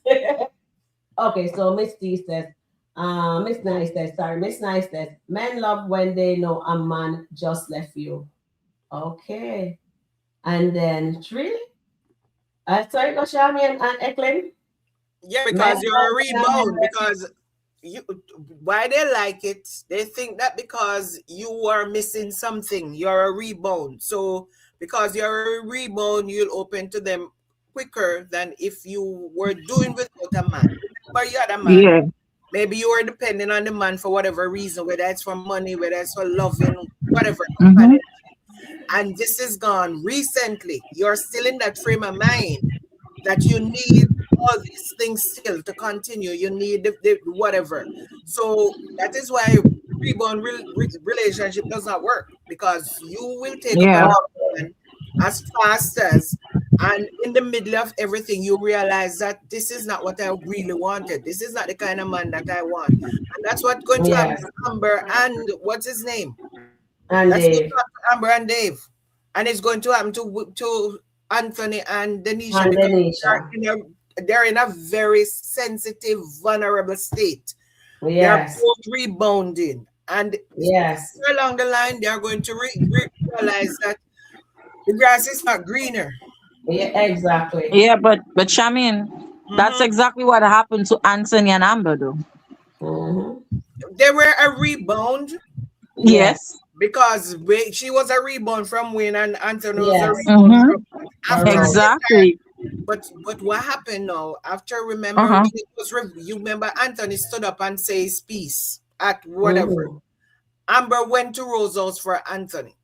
Okay, so Miss D says, Miss Nice says, men love when they know a man just left you. Okay. And then really? Sorry, go Shami and Eklund. Yeah, because you're a rebound. Because why they like it, they think that because you are missing something, you're a rebound. So because you're a rebound, you'll open to them quicker than if you were doing without a man. But you're the man. Yeah. Maybe you are depending on the man for whatever reason, whether it's for money, whether it's for loving, whatever. Mhm. and this is gone recently, you're still in that frame of mind that you need all these things still to continue. You need the whatever. So that is why rebound relationship does not work, because you will take up Yeah. a man as fast as, and in the middle of everything, you realize that this is not what I really wanted. This is not the kind of man that I want. And that's what's going to happen Yes. to Amber and what's his name? And That's going to Dave. happen to Amber and Dave. And it's going to happen to Anthony and Denisha, And because Denisha. they're in a very sensitive, vulnerable state. They're Yes. both rebounding. And Yes. along the line, they're going to realize that the grass is not greener. Yeah, exactly. Yeah, but Shamin, that's exactly what happened to Anthony and Amber, though. They were a rebound Yes. because she was a rebound from Wayne and Anthony was a Yes. rebound from after Exactly. But what happened now? After, remember when it was you remember Anthony stood up and said his piece at whatever. Amber went to Rose House for Anthony.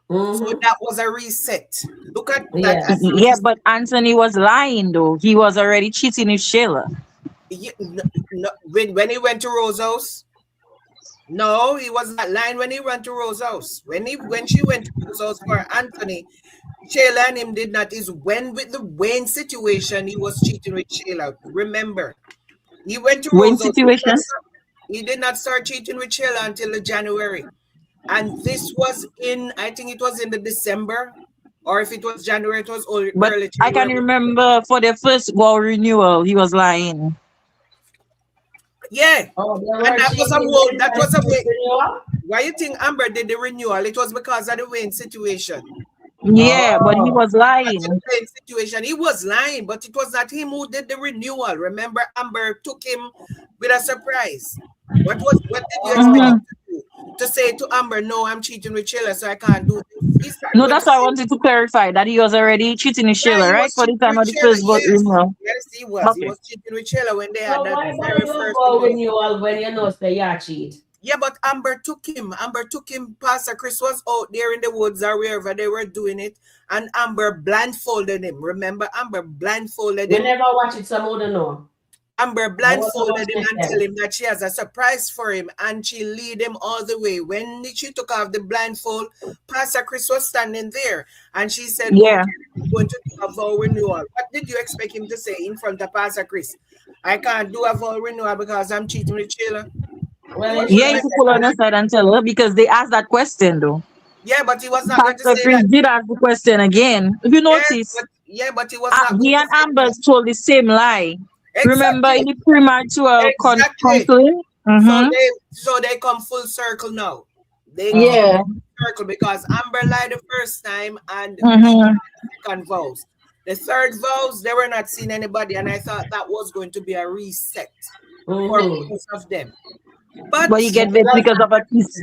So that was a reset. Look at that. Yes. Yeah, but Anthony was lying, though. He was already cheating with Sheila. When he went to Rose House, no, he was not lying when he went to Rose House. When she went to Rose House for Anthony, Sheila and him did not. Is when with the Wayne situation, he was cheating with Sheila. Remember, he went to Wayne Rose House. situation? He did not start cheating with Sheila until the January. And this was in, I think it was in the December, or if it was January, it was early January. I can remember for the first war renewal, he was lying. Yeah. Oh, and that was a way. Why you think Amber did the renewal? It was because of the Wayne situation. Yeah, but he was lying. The Wayne situation. He was lying, but it was not him who did the renewal. Remember, Amber took him with a surprise. What did you expect him to do? To say to Amber, no, I'm cheating with Sheila, so I can't do this. No, that's why I wanted to clarify that he was already cheating with Sheila, right? For the time of the first vote renewal. Yes, he was. Okay. He was cheating with Sheila when they had that why very don't first go renewal when you know say you cheat? Yeah, but Amber took him. Pastor Chris was out there in the woods or wherever they were doing it, and Amber blindfolded him. Remember, Amber blindfolded him. We never watch it, some wouldn't know. Amber blindfolded him and tell him that she has a surprise for him, and she lead him all the way. When she took off the blindfold, Pastor Chris was standing there, and she said, "Yeah, I'm going to do a vow renewal." What did you expect him to say in front of Pastor Chris? I can't do a vow renewal because I'm cheating with Sheila. Well, yeah, you could pull on the side and tell her because they asked that question though. Yeah, but he was not going to say Chris that. did ask the question again. If you notice, but he was not. He and Amber told the same lie. Exactly. Remember in the premature counseling? So they come full circle now. They come full circle because Amber lied the first time and second vows. The third vows, they were not seeing anybody, and I thought that was going to be a reset for both of them. But you get vexed because of a kiss.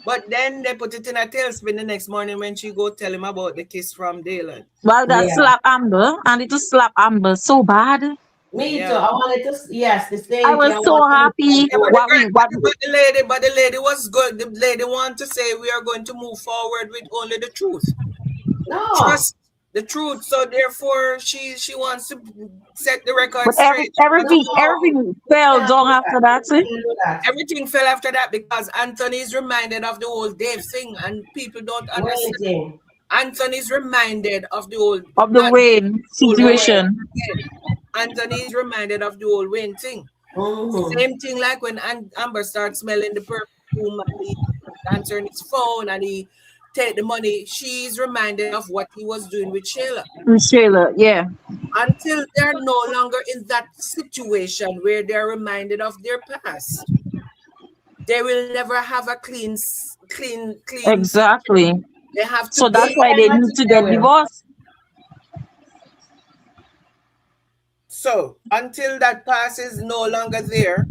But then they put it in a tailspin the next morning when she go tell him about the kiss from Daylan. Well, that slap Amber, and it just slap Amber so bad. Me too. I wanted to, the same. I was so happy. But the lady was good. The lady wanted to say we are going to move forward with only the truth. No. Trust the truth. So therefore, she wants to set the record but straight. Everything fell down after that. Everything fell after that because Anthony is reminded of the whole Dave thing, and people don't understand. Anthony's reminded of the Wayne situation. Anthony is reminded of the old Wayne thing. Same thing like when Amber starts smelling the perfume and he answering his phone and he take the money. She's reminded of what he was doing with Sheila. Yeah. Until they're no longer in that situation where they're reminded of their past, they will never have a clean. Exactly. They have to. So that's why they need to get divorced. So until that past is no longer there,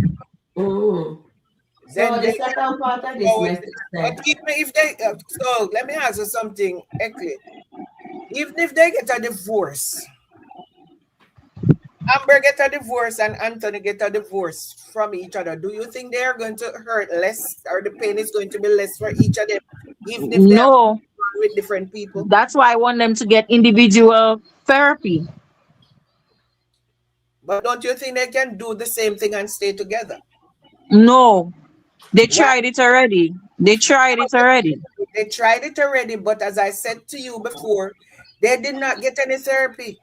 then the second part of this message. So let me ask you something, Ekli. Even if they get a divorce, Amber get a divorce and Anthony get a divorce from each other, do you think they are going to hurt less, or the pain is going to be less for each of them even if they have No, with different people. that's why I want them to get individual therapy. But don't you think they can do the same thing and stay together? No, they Why? tried it already. They tried it already. They tried it already, but as I said to you before, they did not get any therapy.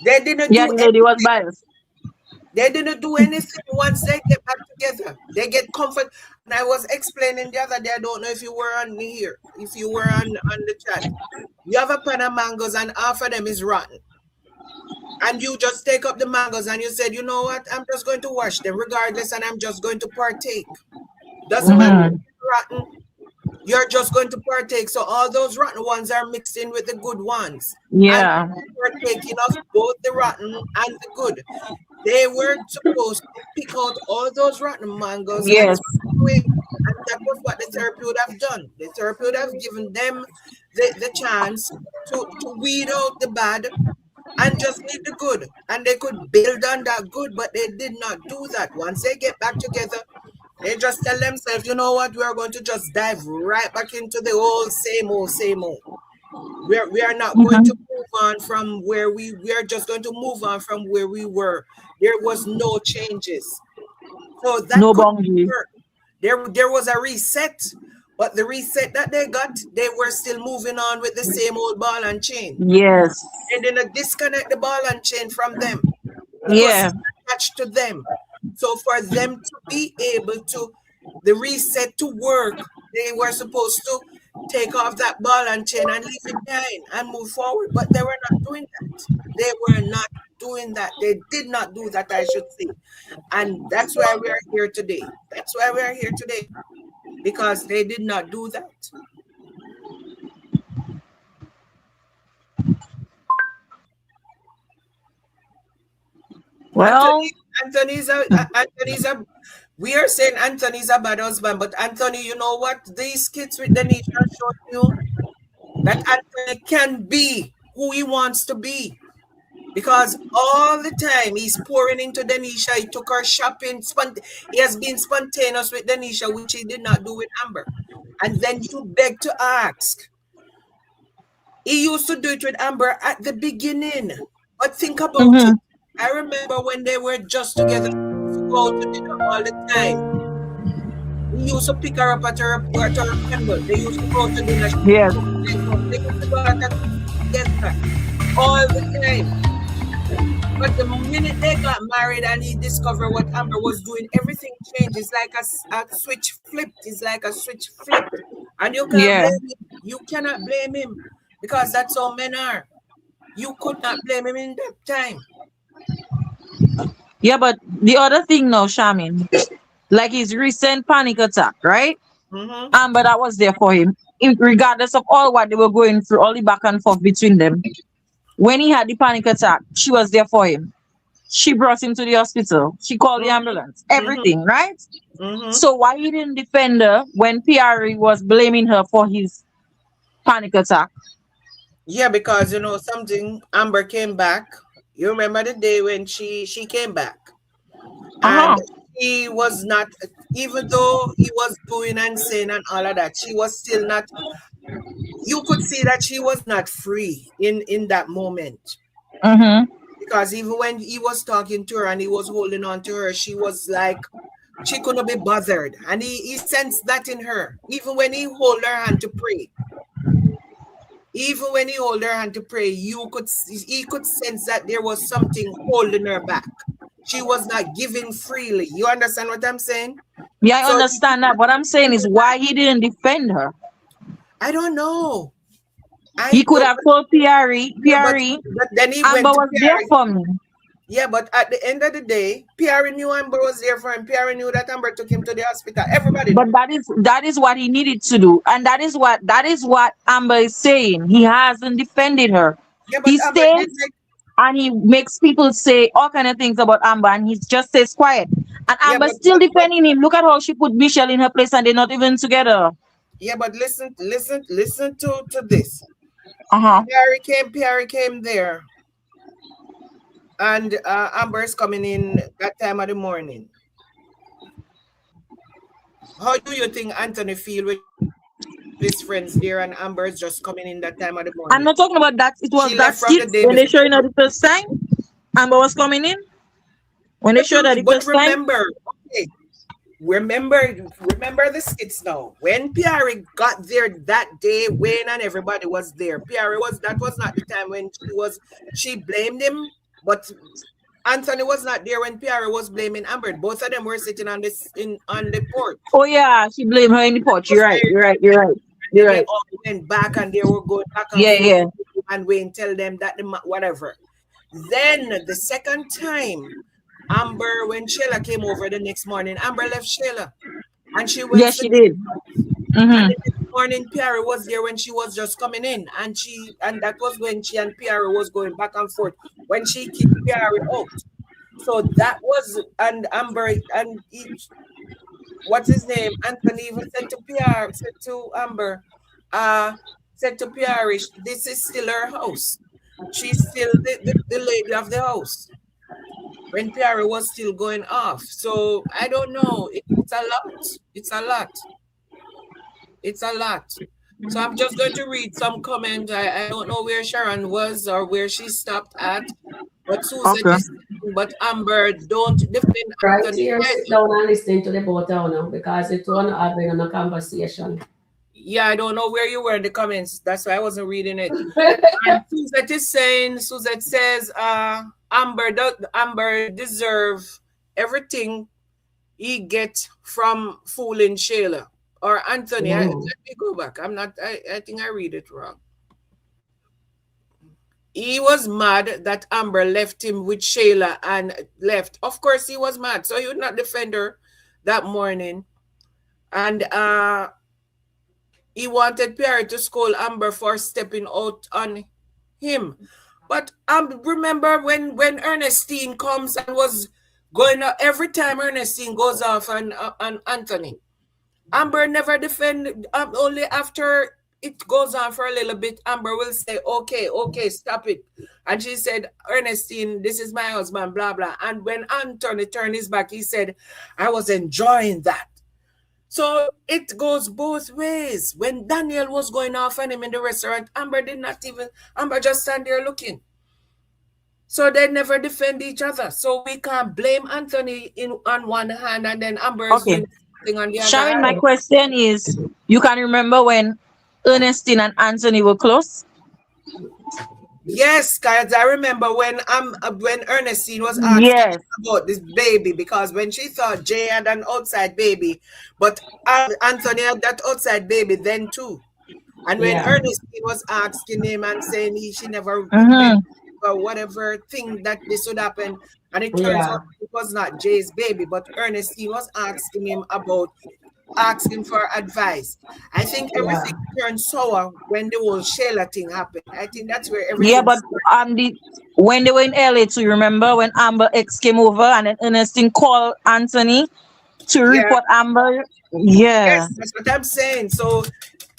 They didn't Yeah, do the lady was anything. biased. They didn't do anything once they get back together. They get comfort. And I was explaining the other day, I don't know if you were on here, if you were on the chat. You have a pan of mangoes and half of them is rotten. And you just take up the mangoes and you said, you know what, I'm just going to wash them regardless and I'm just going to partake. Doesn't matter if it's rotten, you're just going to partake. So all those rotten ones are mixed in with the good ones. And Yeah. you're taking of both the rotten and the good. They were supposed to pick out all those rotten mangoes and Yes. throw them away. And that was what the therapy would have done. The therapy would have given them the chance to weed out the bad and just leave the good. And they could build on that good, but they did not do that. Once they get back together, they just tell themselves, you know what, we are going to just dive right back into the old, same old, same old. We are not going to move on from where we are just going to move on from where we were. There was no changes. So that No could boundary. work. There was a reset, but the reset that they got, they were still moving on with the same old ball and chain. Yes. They didn't disconnect the ball and chain from them. It Yeah. was attached to them. So for them to be able to, the reset to work, they were supposed to take off that ball and chain and leave it behind and move forward. But they were not doing that. They were not doing that. They did not do that, I should say. And that's why we are here today. That's why we are here today. Because they did not do that. Well, Anthony's a we are saying Anthony's a bad husband, but Anthony, you know what? These kids with Denisha are showing you that Anthony can be who he wants to be. Because all the time he's pouring into Denisha. He took her shopping. He has been spontaneous with Denisha, which he did not do with Amber. And then you beg to ask. He used to do it with Amber at the beginning. But think about it. I remember when they were just together, to go to dinner all the time. He used to pick her up at her candle. They used to go to dinner. yes. They used to go out together all the time. But the minute they got married and he discovered what Amber was doing, everything changed. It's like a switch flipped. It's like a switch flipped. And you can't blame him. You cannot blame him because that's how men are. You could not blame him in that time. Yeah, but the other thing now, Shamin, like his recent panic attack, right? But that was there for him. Regardless of all what they were going through, all the back and forth between them. When he had the panic attack, she was there for him. She brought him to the hospital. She called the ambulance. Everything, right? So why he didn't defend her when PRE was blaming her for his panic attack? Yeah, because you know something, Amber came back. You remember the day when she came back. And he was not, even though he was doing and saying and all of that, she was still not, you could see that she was not free in that moment. Because even when he was talking to her and he was holding on to her, she was like, she couldn't be bothered. And he sensed that in her. Even when he held her hand to pray. Even when he held her hand to pray, he could sense that there was something holding her back. She was not giving freely. You understand what I'm saying? Yeah, I understand that. What I'm saying is why he didn't defend her. I don't know. He could have told PRE, but then he Amber went to was there PRE. for me. Yeah, but at the end of the day, PRE knew Amber was there for him. PRE knew that Amber took him to the hospital. Everybody But knew. that is what he needed to do. And that is what Amber is saying. He hasn't defended her. Yeah, but He Amber stays did and he makes people say all kind of things about Amber and he just stays quiet. And Amber still defending him. Look at how she put Michelle in her place and they're not even together. Yeah, but listen to this. PRE came there. And Amber is coming in that time of the morning. How do you think Anthony feel with his friends there, and Amber is just coming in that time of the I'm morning. not talking about that. It was She that left from skit the day when they before. showing her the first time. Amber was coming in when they showed her the But first time. remember, okay, remember the skits now. When Pierre got there that day, Wayne and everybody was there. Pierre that was not the time when she blamed him, but Anthony was not there when Pierre was blaming Amber. Both of them were sitting on the porch. Oh yeah, she blamed her in the porch. You're right. You're right. You're right. You're And they right. all went back and they were going back and Yeah, forth. yeah. And Wayne tell them that whatever. Then the second time, Amber, when Sheila came over the next morning, Amber left Sheila and she went Yeah, to she did. and Mm-hmm. the next morning Pierre was there when she was just coming in, and that was when she and Pierre was going back and forth when she kicked Pierre out. So that was, and Amber and each, what's his name? Anthony even said to Pierre, said to Amber, said to Pierre, this is still her house. She's still the lady of the house. When Pierre was still going off. So I don't know. It's a lot. It's a lot. It's a lot. So I'm just going to read some comment. I don't know where Sharon was or where she stopped at. But Susan Okay. is saying, but Amber, don't defend Right Anthony. here, sit down and listen to the both of now because it's one having a conversation. Yeah, I don't know where you were in the comments. That's why I wasn't reading it. And Suzette is saying, Suzette says, Amber deserve everything he get from fooling Shayla or Anthony. Let me go back. I think I read it wrong. He was mad that Amber left him with Shayla and left. Of course, he was mad. So he would not defend her that morning. And he wanted Pierre to scold Amber for stepping out on him. But remember when Ernestine comes and was going every time Ernestine goes off on Anthony, Amber never defend. Only after it goes on for a little bit, Amber will say, okay, stop it. And she said, Ernestine, this is my husband, blah, blah. And when Anthony turned his back, he said, I was enjoying that. So it goes both ways. When Daniel was going off on him in the restaurant, Amber just stand there looking. So they never defend each other. So we can't blame Anthony on one hand and then Amber is doing something on the other Sharon, hand. my question is, you can remember when Ernestine and Anthony were close? Yes, guys, I remember when Ernestine was asking about this baby, because when she thought Jay had an outside baby, but Anthony had that outside baby then too. And when Ernestine was asking him and saying she never or whatever thing that this would happen, and it turns out it was not Jay's baby, but Ernestine was asking him for advice. I think everything turned sour when the whole Shayla thing happened. I think that's where everything. Yeah, but when they were in LA too, remember when Amber X came over and then Ernestine called Anthony to report Amber? Yeah. Yes, that's what I'm saying. So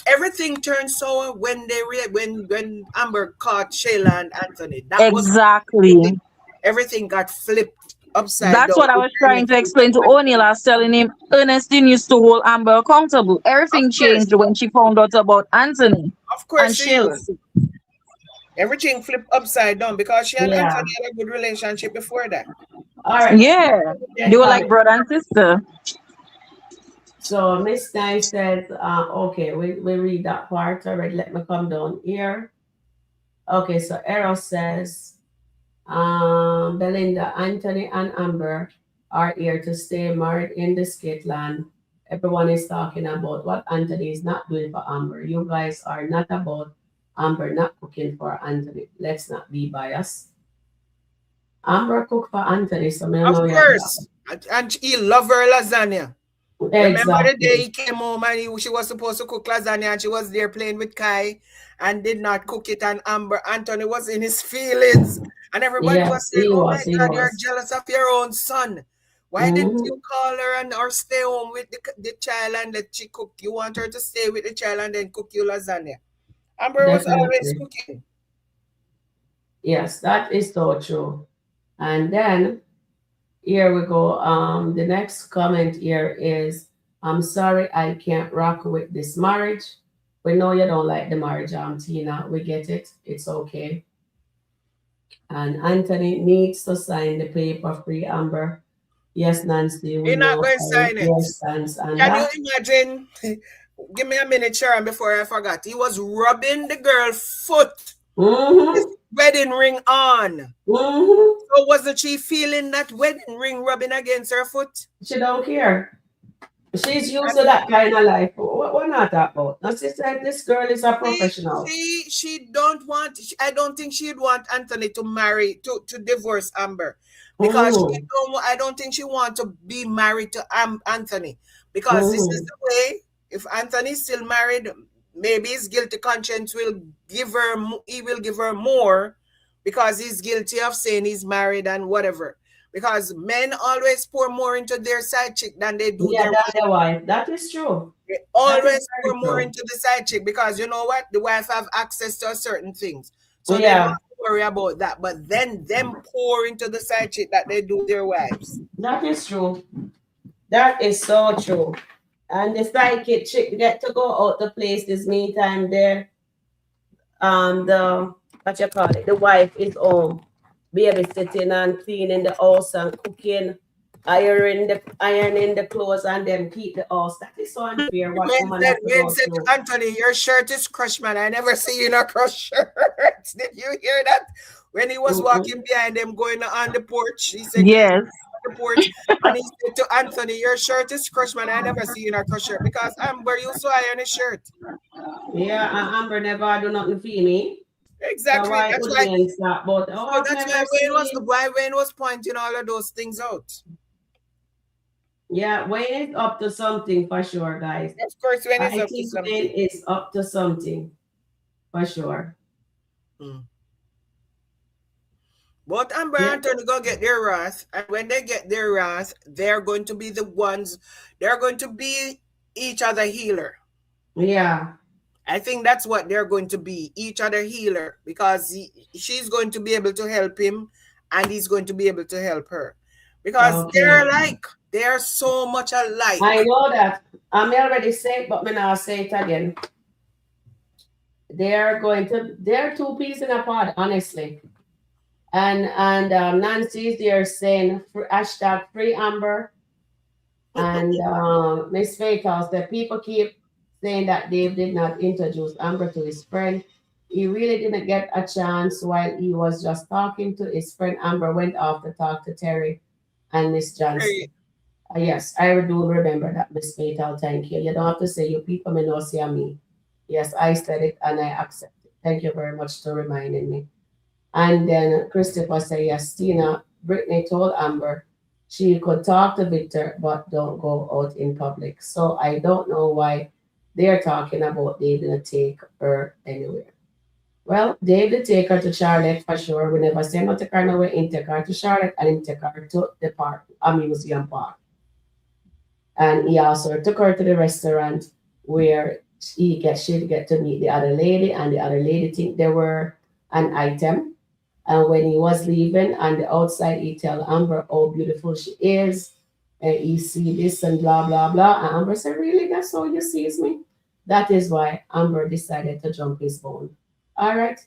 everything turned sour when when Amber caught Shayla and Anthony. That exactly. Everything got flipped upside down. That's what I was trying to explain to O'Neill. I was telling him Ernestine used to hold Amber accountable. Everything changed when she found out about Anthony. Of course, and Shayla. Everything flipped upside down because she and Anthony had a good relationship before that. All right. Yeah, they were like brother and sister. So Miss Nine says, okay, we read that part already. Let me come down here. Okay, so Errol says, Belinda, Anthony, and Amber are here to stay married in the SkitLand. Everyone is talking about what Anthony is not doing for Amber. You guys are not about Amber not cooking for Anthony. Let's not be biased. Amber cooked for Anthony, so of course, and he loved her lasagna. Exactly. Remember the day he came home and she was supposed to cook lasagna and she was there playing with Kai and did not cook it, and Anthony was in his feelings and everybody was saying, oh my God, you're jealous of your own son. Why didn't you call her or stay home with the child and let she cook? You want her to stay with the child and then cook you lasagna. Amber was always cooking. Yes, that is so true. And then here we go. The next comment here is, I'm sorry I can't rock with this marriage. We know you don't like the marriage, Tina. We get it. It's okay. And Anthony needs to sign the paper free Amber. Yes, Nancy, we You're not know going to how sign it. your stance and Can you that. imagine? Give me a minute, Sharon, before I forgot. He was rubbing the girl's foot. His wedding ring on. So wasn't she feeling that wedding ring rubbing against her foot? She don't care. She's used to that kind of life. What not that about? Now she said this girl is a professional. She don't want. I don't think she'd want Anthony to marry to divorce Amber because she don't. I don't think she want to be married to Anthony because this is the way. If Anthony's still married, maybe his guilty conscience will give her. He will give her more because he's guilty of saying he's married and whatever. Because men always pour more into their side chick than they do their wife. That is true. They always pour more into the side chick because you know what? The wife have access to certain things. So they don't have to worry about that. But then them pour into the side chick that they do their wives. That is true. That is so true. And the side chick get to go out the place this meantime there. The what you call it? The wife is home. Babysitting and cleaning the house and cooking, ironing the clothes and then keep the house. That is so unfair. What woman has to go said through. to Anthony, your shirt is crushed, man. I never see you in a crushed shirt. Did you hear that? When he was walking behind them going on the porch, he said, yes. On the porch, and he said to Anthony, your shirt is crushed, man. I never see you in a crushed shirt because Amber used to iron his shirt. Yeah, and Amber never do nothing for me. Exactly. So that's why Wayne was pointing all of those things out. Yeah, Wayne is up to something for sure, guys. Of course, Wayne is up to something. Wayne is up to something for sure. But Amber and Anthony go get their wrath, and when they get their wrath, they're going to be the ones. They're going to be each other healer. Yeah. I think that's what they're going to be, each other healer, because she's going to be able to help him and he's going to be able to help her. Because they're alike. They're so much alike. I know that. I may already say it, but I'm not say it again. They're two pieces in a pod, honestly. And Nancy's there saying hashtag free Amber. And Miss Fatal said people keep saying that Dave did not introduce Amber to his friend. He really didn't get a chance while he was just talking to his friend. Amber went off to talk to Terry and Miss Johnson. Yes, I do remember that, Miss Fatal. Thank you. You don't have to say you people may not see me. Yes, I said it and I accept it. Thank you very much for reminding me. And then Christopher said, yes, Tina, Brittany told Amber she could talk to Victor, but don't go out in public. So I don't know why they're talking about Dave didn't take her anywhere. Well, Dave did take her to Charlotte for sure. We never say not to her nowhere. He take her to Charlotte and he take her to the park, museum park. And he also took her to the restaurant where she'd get to meet the other lady, and the other lady think they were an item. And when he was leaving on the outside, he tell Amber how beautiful she is. And he see this and blah, blah, blah. And Amber said, really, that's how you sees me? That is why Amber decided to jump his bone. All right.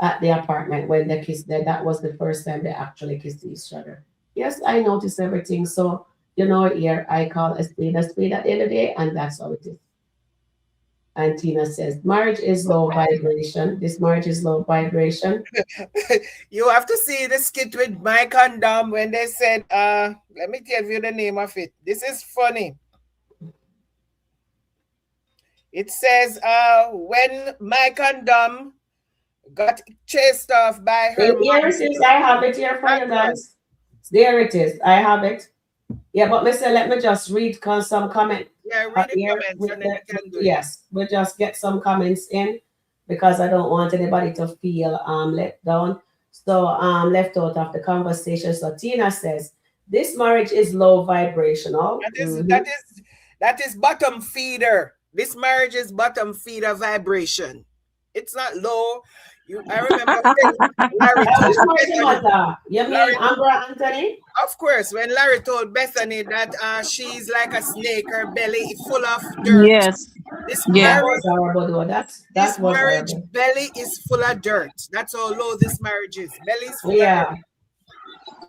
At the apartment when they kissed, that was the first time they actually kissed each other. Yes, I noticed everything. So, here I call a spade at the end of the day, and that's how it is. And Tina says, marriage is low vibration. This marriage is low vibration. You have to see the skit with Mike and Dom when they said, let me tell you the name of it. This is funny. It says, when Mike and Dom got chased off by her. Here it is. I have it here for you guys. There it is. I have it. Yeah, but let me just read some comment. Yeah, read the comments and then you can do it. Yes, we'll just get some comments in because I don't want anybody to feel let down. So left out of the conversation. So Tina says, this marriage is low vibrational. That is bottom feeder. This marriage is bottom feeder vibration. It's not low. I remember when Larry Which told person was Bethany. that? You mean Larry, Amber Anthony? of course, when Larry told Bethany that she's like a snake, her belly is full of dirt. Yes. This Yeah. That marriage, was horrible, though. That was horrible. belly is full of dirt. That's how low this marriage is. Belly is full of Yeah, dirt.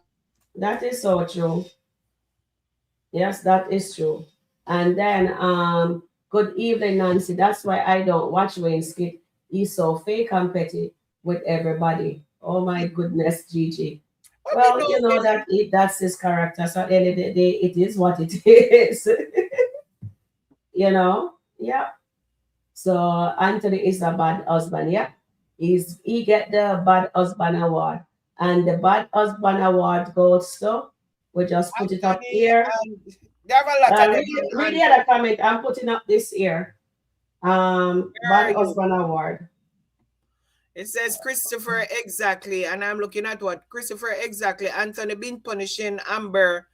that is so true. Yes, that is true. And then, good evening, Nancy. That's why I don't watch Wayne skit. He's so fake and petty with everybody. Oh my goodness, Gigi. But we Well, know you know him. that's his character. So at the end of the day, it is what it is. You know? Yeah. So Anthony is a bad husband. Yeah. He get the bad husband award. And the bad husband award goes to, we just put it up Anthony, here. there have a lot of them. Read the other comment. I'm putting up this here. Where are Bad you? husband award. It says Christopher exactly, and I'm looking at what Christopher exactly. Anthony been punishing Amber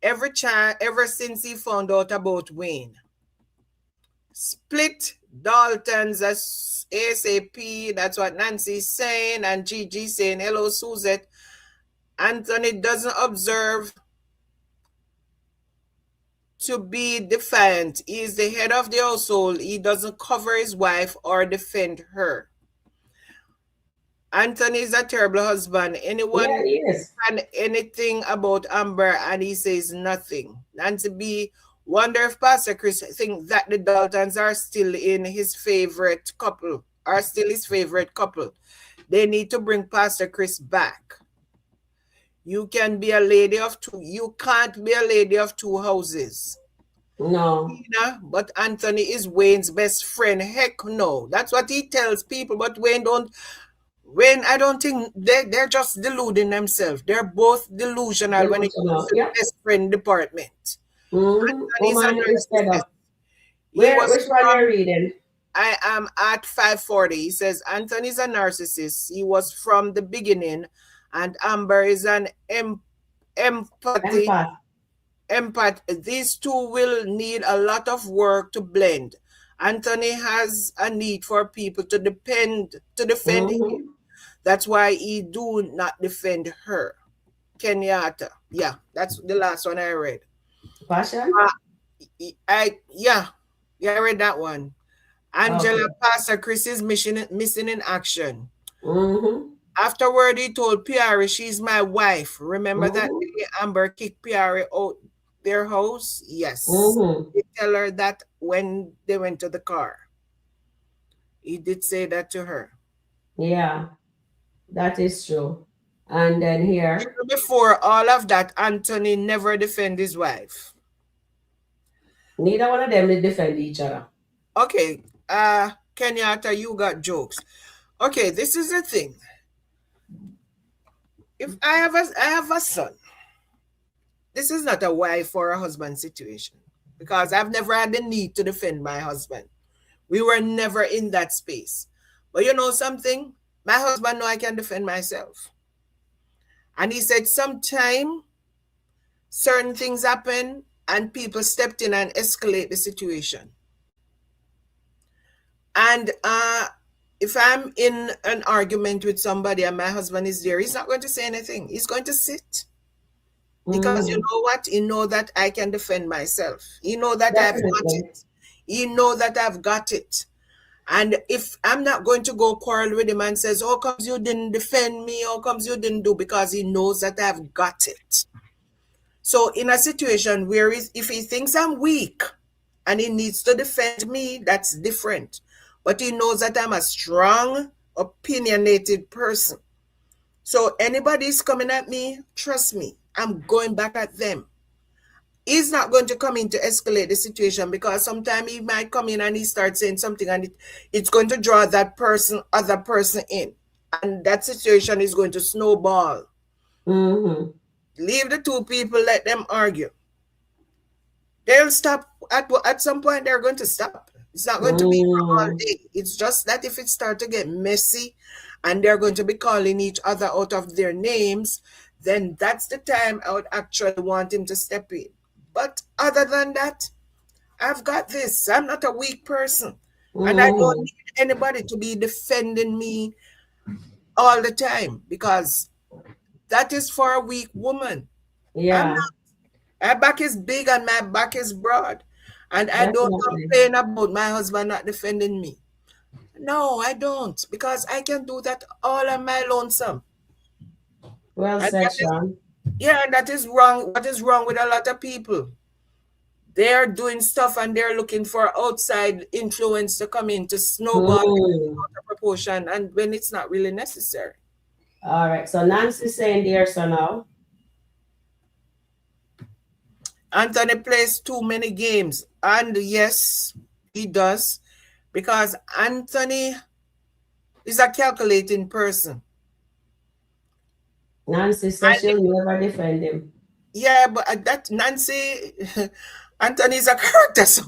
ever since he found out about Wayne. Split Dalton's as ASAP. That's what Nancy's saying, and Gigi saying hello, Suzette. Anthony doesn't observe to be defiant. He is the head of the household. He doesn't cover his wife or defend her. Anthony is a terrible husband. Anyone can anything about Amber and he says nothing. Nancy B. Wonder if Pastor Chris think that the Daltons are still in his favorite couple, are still his favorite couple. They need to bring Pastor Chris back. You can be a lady of two. You can't be a lady of two houses. No. But Anthony is Wayne's best friend. Heck no. That's what he tells people. But Wayne, I don't think they're just deluding themselves. They're both delusional when it comes to the best friend department. Which one are you reading? I am at 540. He says Anthony's a narcissist. He was from the beginning, and Amber is an empath. These two will need a lot of work to blend. Anthony has a need for people to defend him. That's why he do not defend her. Kenyatta. Yeah, that's the last one I read. Passion? I read that one. Angela, Pastor Chris is missing in action. Afterward, he told Piari, she's my wife. Remember that day Amber kicked Piari out their house? Yes. He tell her that when they went to the car. He did say that to her. Yeah, that is true. And then here. Before all of that, Anthony never defend his wife. Neither one of them will defend each other. Okay. Kenyatta, you got jokes. Okay, this is the thing. If I have a son, this is not a wife or a husband situation because I've never had the need to defend my husband. We were never in that space. But you know something? My husband know I can defend myself. And he said sometime certain things happen and people stepped in and escalate the situation. And if I'm in an argument with somebody and my husband is there, he's not going to say anything. He's going to sit. Because you know what? He know that I can defend myself. He know that I've got it. He know that I've got it. And if I'm not going to go quarrel with him and says, how comes you didn't defend me? How comes you didn't do? Because he knows that I've got it. So in a situation where if he thinks I'm weak and he needs to defend me, that's different. But he knows that I'm a strong, opinionated person. So anybody's coming at me, trust me, I'm going back at them. He's not going to come in to escalate the situation because sometimes he might come in and he starts saying something and it's going to draw that other person in. And that situation is going to snowball. Leave the two people, let them argue. They'll stop. At some point, they're going to stop. It's not going to be for all day. It's just that if it starts to get messy and they're going to be calling each other out of their names, then that's the time I would actually want him to step in. But other than that, I've got this. I'm not a weak person. And I don't need anybody to be defending me all the time because that is for a weak woman. Yeah. My back is big and my back is broad. And I don't Definitely. complain about my husband not defending me. No, I don't, because I can do that all on my lonesome. Well And said, Sharon. that is wrong. What is wrong with a lot of people? They're doing stuff and they're looking for outside influence to come in to snowball out of proportion, and when it's not really necessary. All right. So Nancy's saying there, so now. Anthony plays too many games. And yes, he does. Because Anthony is a calculating person. Nancy says she'll never defend him. Yeah, but that Nancy, Anthony is a character. So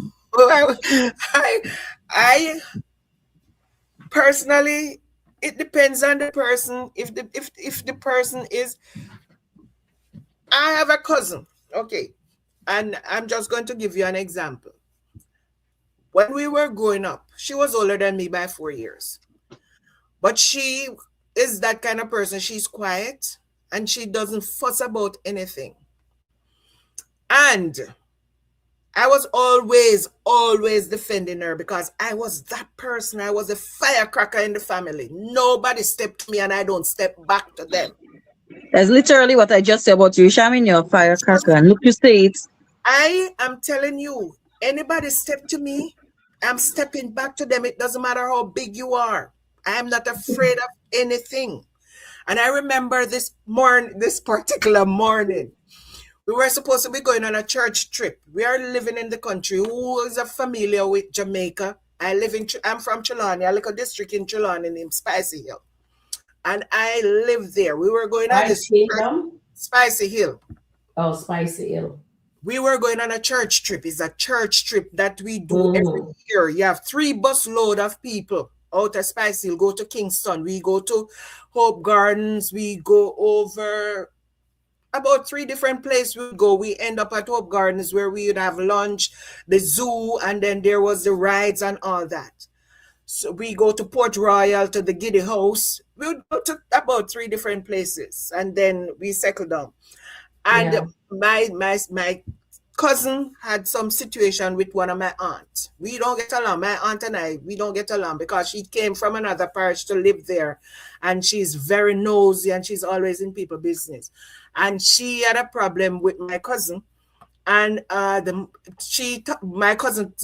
I personally, it depends on the person. If the person is, I have a cousin, okay, and I'm just going to give you an example. When we were growing up, she was older than me by 4 years, but she is that kind of person. She's quiet and she doesn't fuss about anything. And I was always defending her because I was that person. I was a firecracker in the family. Nobody stepped to me and I don't step back to them. That's literally what I just said about you. Sharon, you're a firecracker. And look, you say it. I am telling you, anybody step to me, I'm stepping back to them. It doesn't matter how big you are. I am not afraid of anything. And I remember this particular morning, we were supposed to be going on a church trip. We are living in the country. Who is familiar with Jamaica? I'm from Trelawney, a little district in Trelawney named Spicy Hill. And I live there. We were going on this Spicy Hill. Oh, Spicy Hill. We were going on a church trip. It's a church trip that we do every year. You have 3 bus load of people out of Spicy Hill, go to Kingston. We go to Hope Gardens. We go over about 3 different places we go. We end up at Hope Gardens where we would have lunch, the zoo, and then there was the rides and all that. So we go to Port Royal, to the Giddy House. We would go to about 3 different places and then we settle down. And my cousin had some situation with one of my aunts. We don't get along. My aunt and I, we don't get along because she came from another parish to live there. And she's very nosy and she's always in people's business. And she had a problem with my cousin. And she said my cousin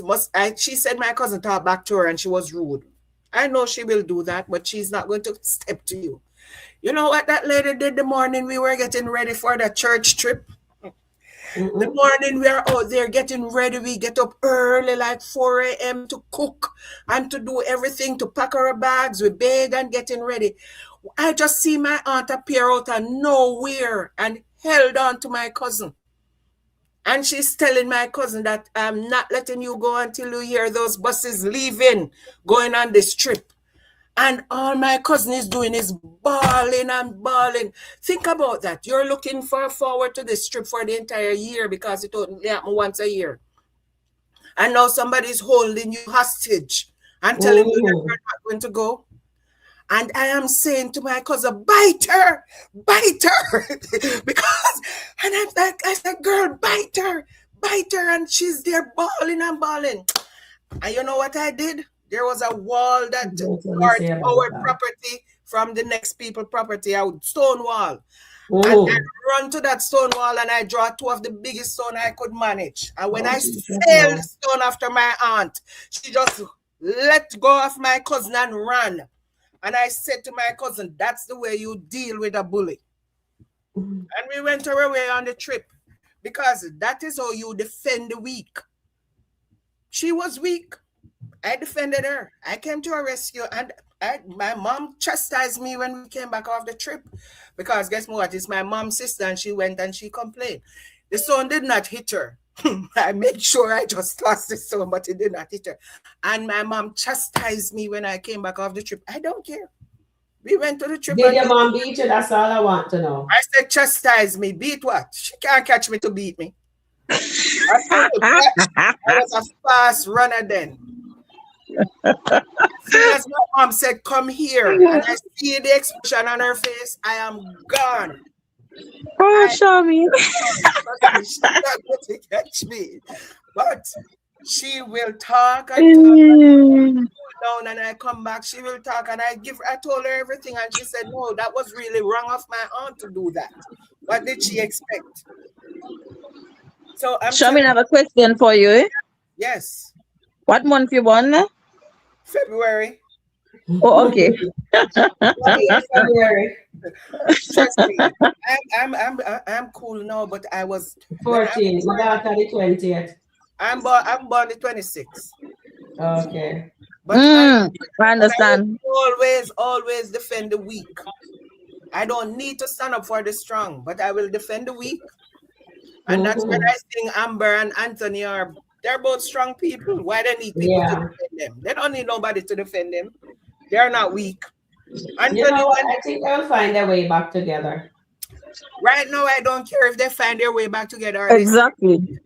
talked back to her and she was rude. I know she will do that, but she's not going to step to you. You know what that lady did the morning we were getting ready for the church trip? The morning we are out there getting ready, we get up early, like 4 a.m. to cook and to do everything, to pack our bags, we bathe and getting ready. I just see my aunt appear out of nowhere and held on to my cousin. And she's telling my cousin that I'm not letting you go until you hear those buses leaving, going on this trip. And all my cousin is doing is bawling and bawling. Think about that. You're looking forward to this trip for the entire year because it only happens once a year. And now somebody's holding you hostage and telling you that you're not going to go. And I am saying to my cousin, bite her. Because, and I'm like, I said, girl, bite her. And she's there bawling and bawling. And you know what I did? There was a wall that guarded our property from the next people's property, a stone wall. And I run to that stone wall and I draw 2 of the biggest stone I could manage. And when I sailed the stone after my aunt, she just let go of my cousin and ran. And I said to my cousin, that's the way you deal with a bully. And we went our way on the trip because that is how you defend the weak. She was weak. I defended her. I came to her rescue, and my mom chastised me when we came back off the trip because guess what? It's my mom's sister, and she went and she complained. The stone did not hit her. I made sure I just tossed the stone, but it did not hit her. And my mom chastised me when I came back off the trip. I don't care. We went to the trip. Did your mom beat you? That's all I want to know. I said, chastise me. Beat what? She can't catch me to beat me. I was a fast runner then. Soon as my mom said, "Come here," and I see the expression on her face, I am gone. Oh, I Shami. trust me, she's not going to catch me. But she will talk and talk down, and I come back. She will talk, and I told her everything, and she said, "No, that was really wrong of my aunt to do that. What did she expect?" So I'm Shami, I telling have you, a question for you. yes, What month you born? February. Oh, okay. In February Trust me, I'm cool now, but I was when I 14. My daughter the 20th. I'm born the 26th. Okay. But I I will understand. always defend the weak. I don't need to stand up for the strong, but I will defend the weak. And that's when I think Amber and Anthony they're both strong people. Why they need people to Yeah. defend them? They don't need nobody to defend them. They're not weak. You Anthony, know what? I think they'll find their way back together. right now I don't care if they find their way back together or they Exactly.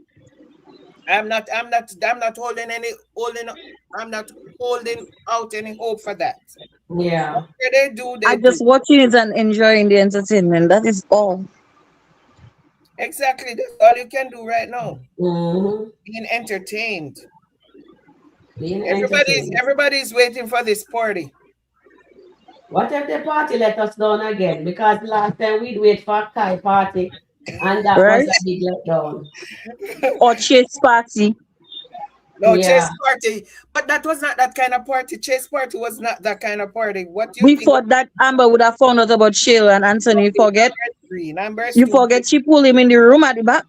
I'm not holding out any hope for that. Yeah. Whatever they do, I they do. just watching it and enjoying the entertainment. That is all. Exactly. That's all you can do right now. Mm-hmm. Being entertained. Being entertained. Everybody's waiting for this party. What if the party let us down again? Because last time we'd wait for a Kai party and that was Right? a big letdown. Or chase party. No, Yeah. chase party. But that was not that kind of party. Chase party was not that kind of party. What do you We think? thought that Amber would have found out about Sheila and Anthony. You forget? Green. Amber's You too forget green. she pulled him in the room at the back.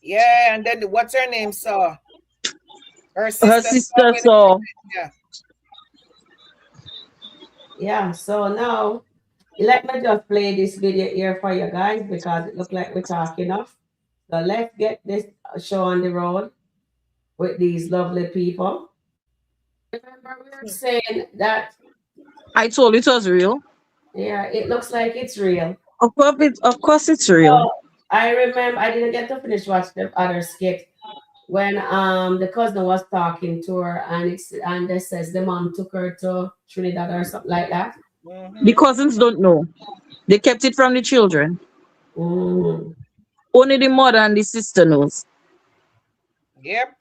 Yeah, and then what's her name saw? Her Her sister saw sister when saw. yeah. Yeah. So now let me just play this video here for you guys because it looks like we're talking enough. So let's get this show on the road with these lovely people. Remember, we were saying that, I told you it was real. yeah, it looks like it's real. Of course it's real. So I remember I didn't get to finish watching the other skit when the cousin was talking to her and they says the mom took her to Trinidad or something like that. The cousins don't know. They kept it from the children. Mm. Only the mother and the sister knows. Yep.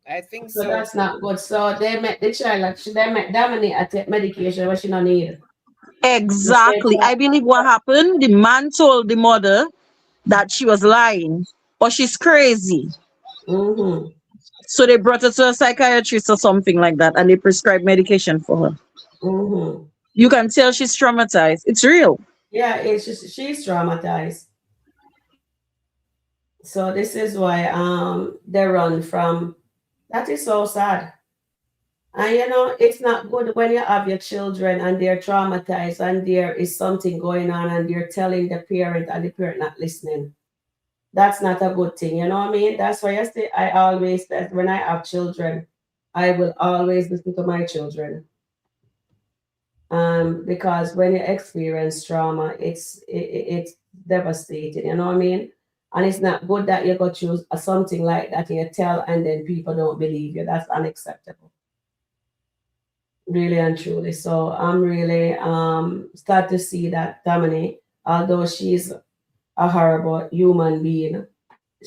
I think So so. that's not good. So they met the child like they met Dominic at take medication what she don't need. Exactly. I believe what happened, the man told the mother that she was lying or she's crazy. Mm-hmm. So they brought her to a psychiatrist or something like that and they prescribed medication for her. Mm-hmm. You can tell she's traumatized. It's real. Yeah, it's just she's traumatized. So this is why they run from that is so sad. And you know, it's not good when you have your children and they're traumatized and there is something going on and you're telling the parent and the parent not listening. That's not a good thing, you know what I mean? That's why I say I always that when I have children, I will always listen to my children. Because when you experience trauma, it's devastating, you know what I mean? And it's not good that you go choose something like that and you tell and then people don't believe you. That's unacceptable. Really and truly. So I'm really start to see that Dominique, although she's a horrible human being,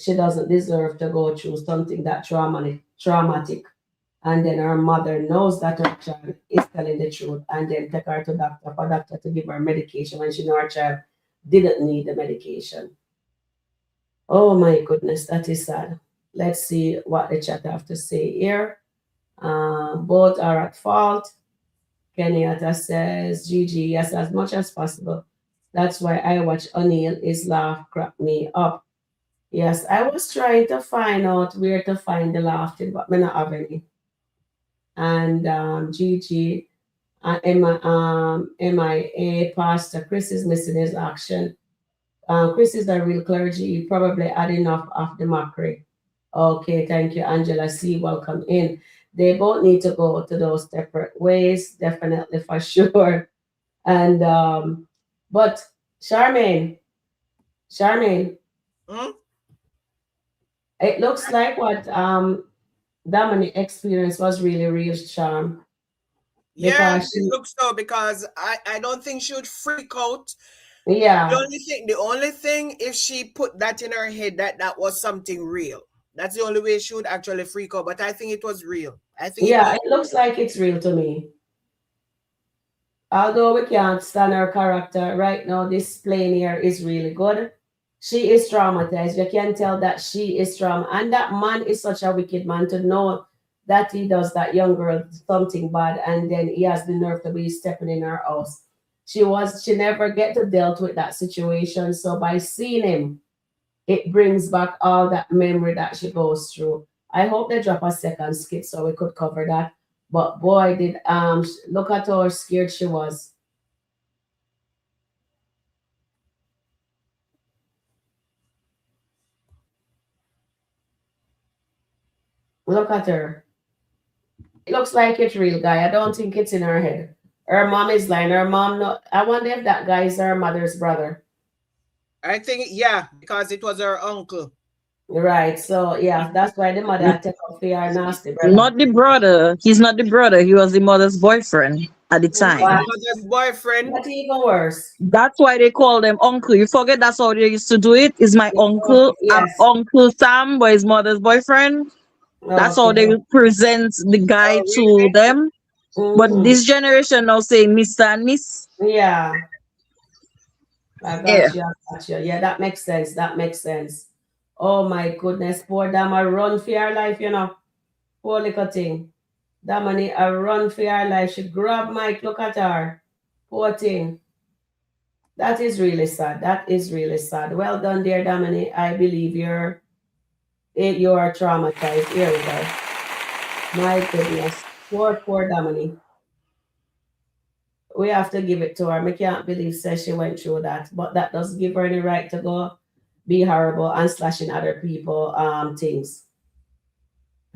she doesn't deserve to go through something that traumatic. And then her mother knows that her child is telling the truth and then take her to doctor for doctor to give her medication when she know her child didn't need the medication. Oh my goodness, that is sad. Let's see what the chat have to say here. Both are at fault. Kenyatta says, Gigi, yes, as much as possible. That's why I watch O'Neill. His laugh crack me up. Yes, I was trying to find out where to find the laughter, but I not have any. And Gigi, MIA Pastor Chris is missing his action. Chris is a real clergy. He probably had enough of the mockery. Okay, thank you, Angela C. Welcome in. They both need to go to those separate ways, definitely for sure. And but Charmaine, Hmm? it looks like what Dominic experience was really real, Charm. Yeah, Because it she, looks so because I don't think she would freak out. yeah, The only thing if she put that in her head that that was something real. That's the only way she would actually freak out. But I think it was real. I think it yeah, was it looks like it's real to me. Although we can't stand her character right now, this plane here is really good. She is traumatized. You can tell that she is trauma. And that man is such a wicked man to know that he does that young girl something bad and then he has the nerve to be stepping in her house. She never get to dealt with that situation. So by seeing him, it brings back all that memory that she goes through. I hope they drop a second skit so we could cover that. But boy, did look at how scared she was. Look at her. It looks like it's real, guy. I don't think it's in her head. Her mom is lying. Her mom no. I wonder if that guy is her mother's brother. I think yeah, because it was her uncle. Right. So yeah, that's why the mother take off for her nasty brother. Not the brother. He's not the brother. He was the mother's boyfriend at the Who was the time. What? mother's boyfriend? That's even worse. That's why they call them uncle. You forget that's how they used to do it. Is my Okay. uncle, Yes. Uncle Sam, but his mother's boyfriend. That's how Okay. they present the guy Oh to really? them. But Mm-hmm. this generation now say Mr. and Miss. Yeah. I Yeah. got you. I got you. Yeah, that makes sense. That makes sense. Oh my goodness. Poor Dama run for her life, you know. Poor little thing. Damani, I run for her life. She grabbed Mike. Look at her. Poor thing. That is really sad. That is really sad. Well done, dear Damani. I believe you are traumatized. Here we go. My goodness. Poor Damani. We have to give it to her. I can't believe says she went through that. But that doesn't give her the right to go be horrible and slashing other people things.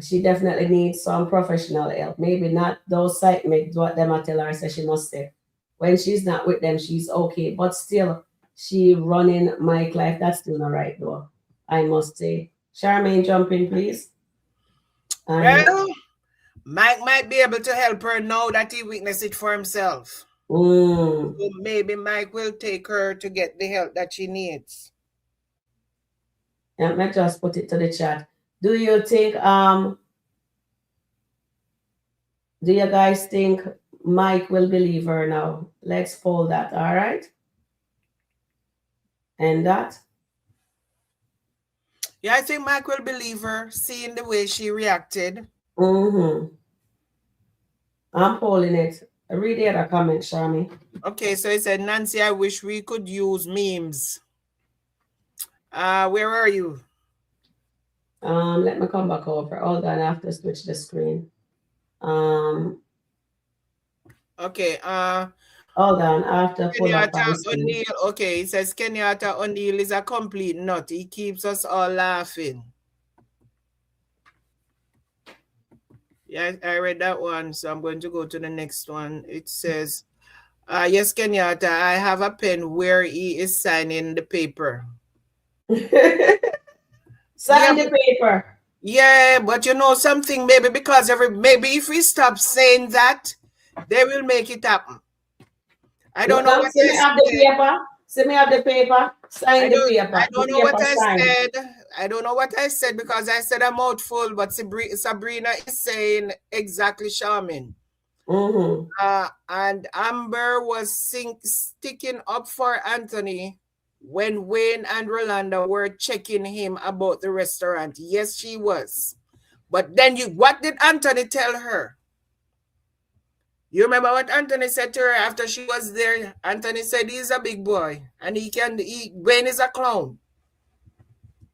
She definitely needs some professional help. Maybe not those site mates what them I tell her say she must stay. When she's not with them, she's okay. But still, she running Mike life. That's still not right though. I must say. Charmaine, jump in, please. Well, Mike might be able to help her now that he witnessed it for himself. Mm. So maybe Mike will take her to get the help that she needs. Let me just put it to the chat. Do you think do you guys think Mike will believe her now? Let's poll that, all right? And that? Yeah, I think Mike will believe her, seeing the way she reacted. Mm-hmm. I'm polling it. Read the other comment, Shami. Okay, so it said, Nancy, I wish we could use memes. Where are you? Let me come back over. Hold on, I have to switch the screen. Okay, Hold on, I have to pull up Kenyatta my screen. O'Neill. Okay, it says Kenyatta O'Neill is a complete nut. He keeps us all laughing. Yeah, I read that one, so I'm going to go to the next one. It says, yes, Kenyatta, I have a pen where he is signing the paper. Sign the paper. Yeah, but you know something, maybe because maybe if we stop saying that, they will make it happen. I don't know what See me have the paper. See me have the paper. Sign the paper. I don't know what I said. I don't know what I said because I said a mouthful, but Sabrina is saying exactly Charmin. Mm-hmm. And Amber was sticking up for Anthony when Wayne and Rolanda were checking him about the restaurant. Yes, she was. But then what did Anthony tell her? You remember what Anthony said to her after she was there? Anthony said he's a big boy and Wayne is a clown.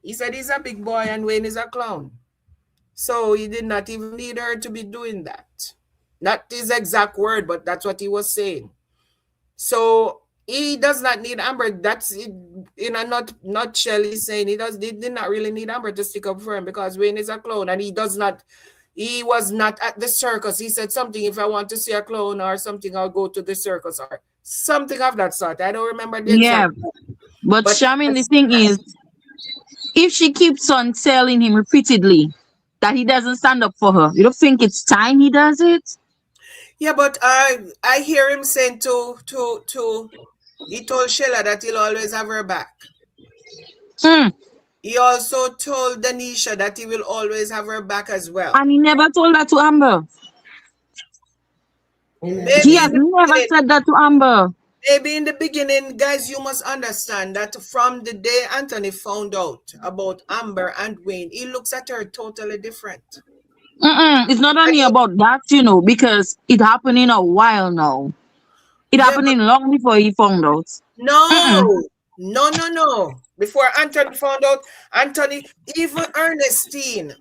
He said he's a big boy and Wayne is a clown. So he did not even need her to be doing that. Not his exact word, but that's what he was saying. So he does not need Amber. That's it, in a nutshell. He's saying he did not really need Amber to stick up for him because Wayne is a clown and he was not at the circus. He said something, if I want to see a clown or something, I'll go to the circus or something of that sort. I don't remember the exact. But Shamin, the thing is, if she keeps on telling him repeatedly that he doesn't stand up for her? You don't think it's time he does it? Yeah, but I hear him saying he told Sheila that he'll always have her back. Hmm. He also told Danisha that he will always have her back as well. And he never told that to Amber. Maybe He has never said that to Amber. Maybe in the beginning, guys, you must understand that from the day Anthony found out about Amber and Wayne, he looks at her totally different. It's not only about that, because it happened in a while now. It happened in long before he found out. No. Before Anthony found out, even Ernestine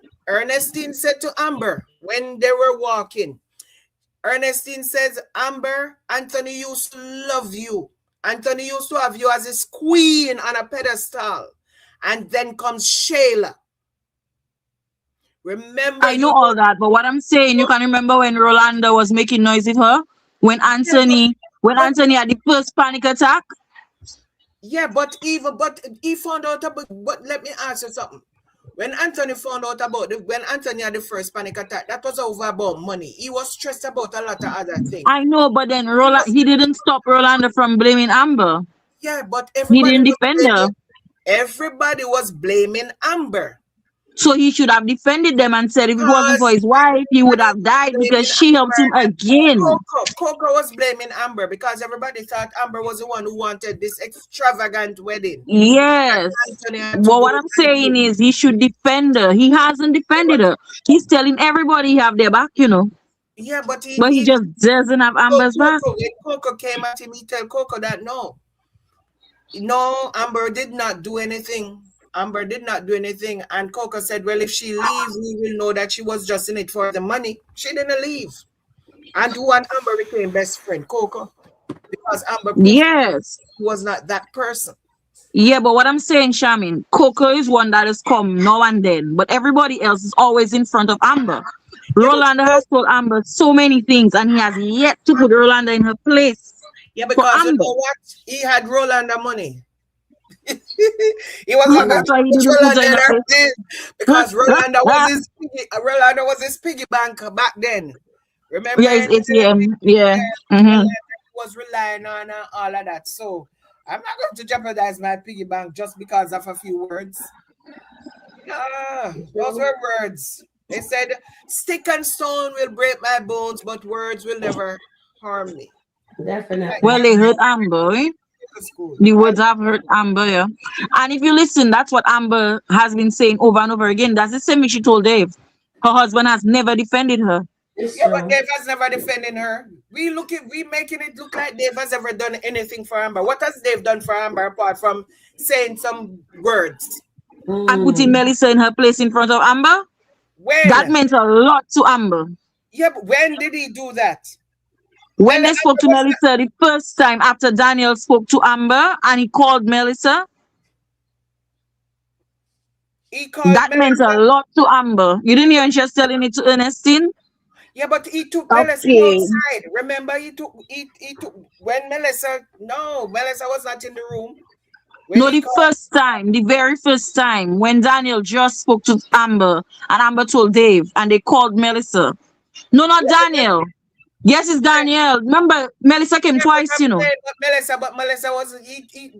said to Amber when they were walking, Ernestine says, Amber, Anthony used to love you. Anthony used to have you as his queen on a pedestal. And then comes Sheila. Remember, I know all that, but what I'm saying, you can remember when Rolanda was making noise with her? When Anthony had the first panic attack? Yeah, but he found out about, but let me ask you something. When Anthony found out about when Anthony had the first panic attack, that was over about money. He was stressed about a lot of other things. I know, but then he didn't stop Rolanda from blaming Amber. Yeah, but everybody he didn't defend her. Everybody was blaming Amber. So he should have defended them and said if it wasn't for his wife, he would have died because she helped him again. Coco was blaming Amber because everybody thought Amber was the one who wanted this extravagant wedding. Yes. Well, what I'm saying is he should defend her. He hasn't defended her. He's telling everybody he have their back, Yeah, but he just doesn't have Amber's back. When Coco came at him, he told Coco that no, Amber did not do anything. Amber did not do anything. And Coco said, well, if she leaves, we will know that she was just in it for the money. She didn't leave. And who and Amber became best friend? Coco. Because Amber was not that person. Yeah, but what I'm saying, Shamin, Coco is one that has come now and then. But everybody else is always in front of Amber. Rolanda has told Amber so many things, and he has yet to put Rolanda in her place. Yeah, because you know what? He had Rolanda money. He was not going to Rolanda because Rolanda was his piggy bank back then. Remember? Yeah, it's yeah. Was relying on all of that. So I'm not going to jeopardize my piggy bank just because of a few words. Those were words. They said, stick and stone will break my bones, but words will never harm me. Definitely. Well, they hurt Amber, eh? The words have hurt Amber, yeah. And if you listen, that's what Amber has been saying over and over again. That's the same thing she told Dave. Her husband has never defended her. Yeah, but Dave has never defended her. We making it look like Dave has ever done anything for Amber. What has Dave done for Amber apart from saying some words? And putting Melissa in her place in front of Amber? When? That meant a lot to Amber. Yeah, but when did he do that? When they spoke to Melissa the first time after Daniel spoke to Amber and he called Melissa. That meant a lot to Amber. You didn't hear when she was telling it to Ernestine? Yeah, but he took Melissa outside. Remember, he took when Melissa was not in the room. The very first time when Daniel just spoke to Amber and Amber told Dave and they called Melissa. No, not Daniel. Yes, it's Danielle. Remember, Melissa came twice, But Melissa was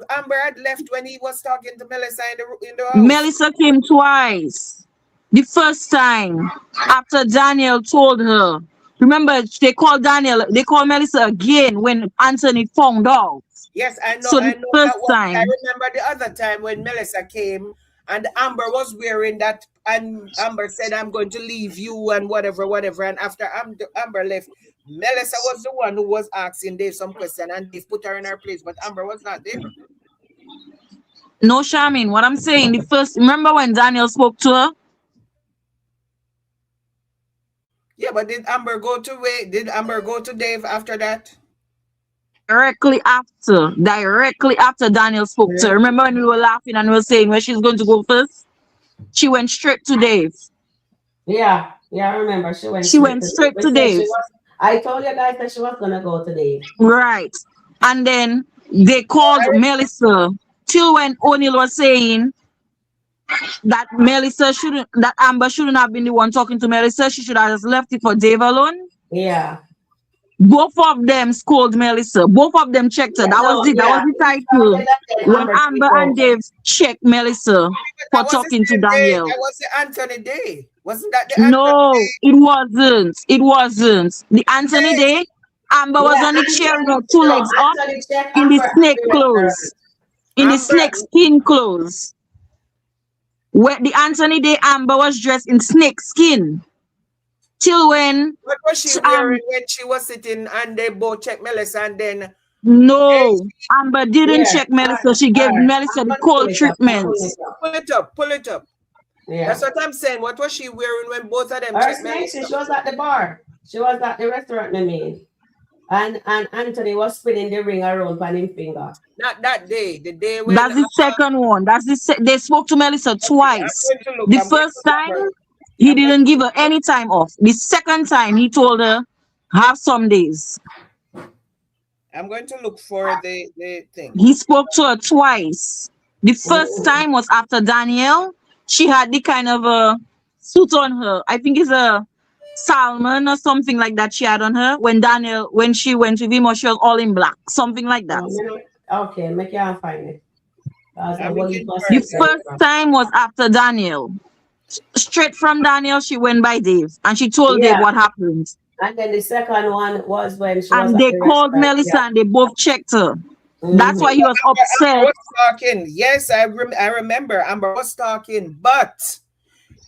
Amber had left when he was talking to Melissa in the house. Melissa came twice. The first time after Daniel told her. Remember, they called Melissa again when Anthony found out. Yes, I know. So I the first time. I remember the other time when Melissa came and Amber was wearing that, and Amber said, I'm going to leave you and whatever. And after Amber left, Melissa was the one who was asking Dave some question and Dave put her in her place, but Amber was not there. No, Shamin, what I'm saying, remember when Daniel spoke to her? Yeah, but did Amber go to Dave after that? Directly after Daniel spoke to her. Remember when we were laughing and we were saying where she's going to go first? She went straight to Dave. Yeah, I remember. She went straight to Dave. I told you guys that she was going to go to Dave. Right. And then they called Melissa till when O'Neill was saying that Amber shouldn't have been the one talking to Melissa. She should have just left it for Dave alone. Yeah. Both of them scolded Melissa. Both of them checked her. That was it. That was the title. When Amber and Dave checked Melissa for talking to Danielle. That was the Anthony Day. Wasn't that the Anthony No, Day? it wasn't. It wasn't. The Anthony Day, Amber was on the chair with her 2 legs up in the snake clothes. In the snake skin clothes. Where the Anthony Day, Amber was dressed in snake skin. Till when? What was she wearing when she was sitting and they both checked Melissa and then? No, Amber didn't check Melissa. She gave Melissa the cold treatment. Pull it up. Yeah. That's what I'm saying. What was she wearing when both of them checked Melissa? She was at the bar. She was at the restaurant, I mean. And Anthony was spinning the ring around on his finger. Not that day. The day when that's the second one. They spoke to Melissa twice. The first time he didn't give her any time off. The second time he told her have some days. I'm going to look for the thing. He spoke to her twice. The first time was after Danielle. She had the kind of a suit on her. I think it's a salmon or something like that she had on her when she went with him, or she was all in black, something like that. Okay, make you find it. The first time was after Danielle. Straight from Danielle, she went by Dave and she told Dave what happened. And then the second one was when she and they called Melissa and they both checked her. That's why he was upset. Amber was talking. Yes, I remember Amber was talking, but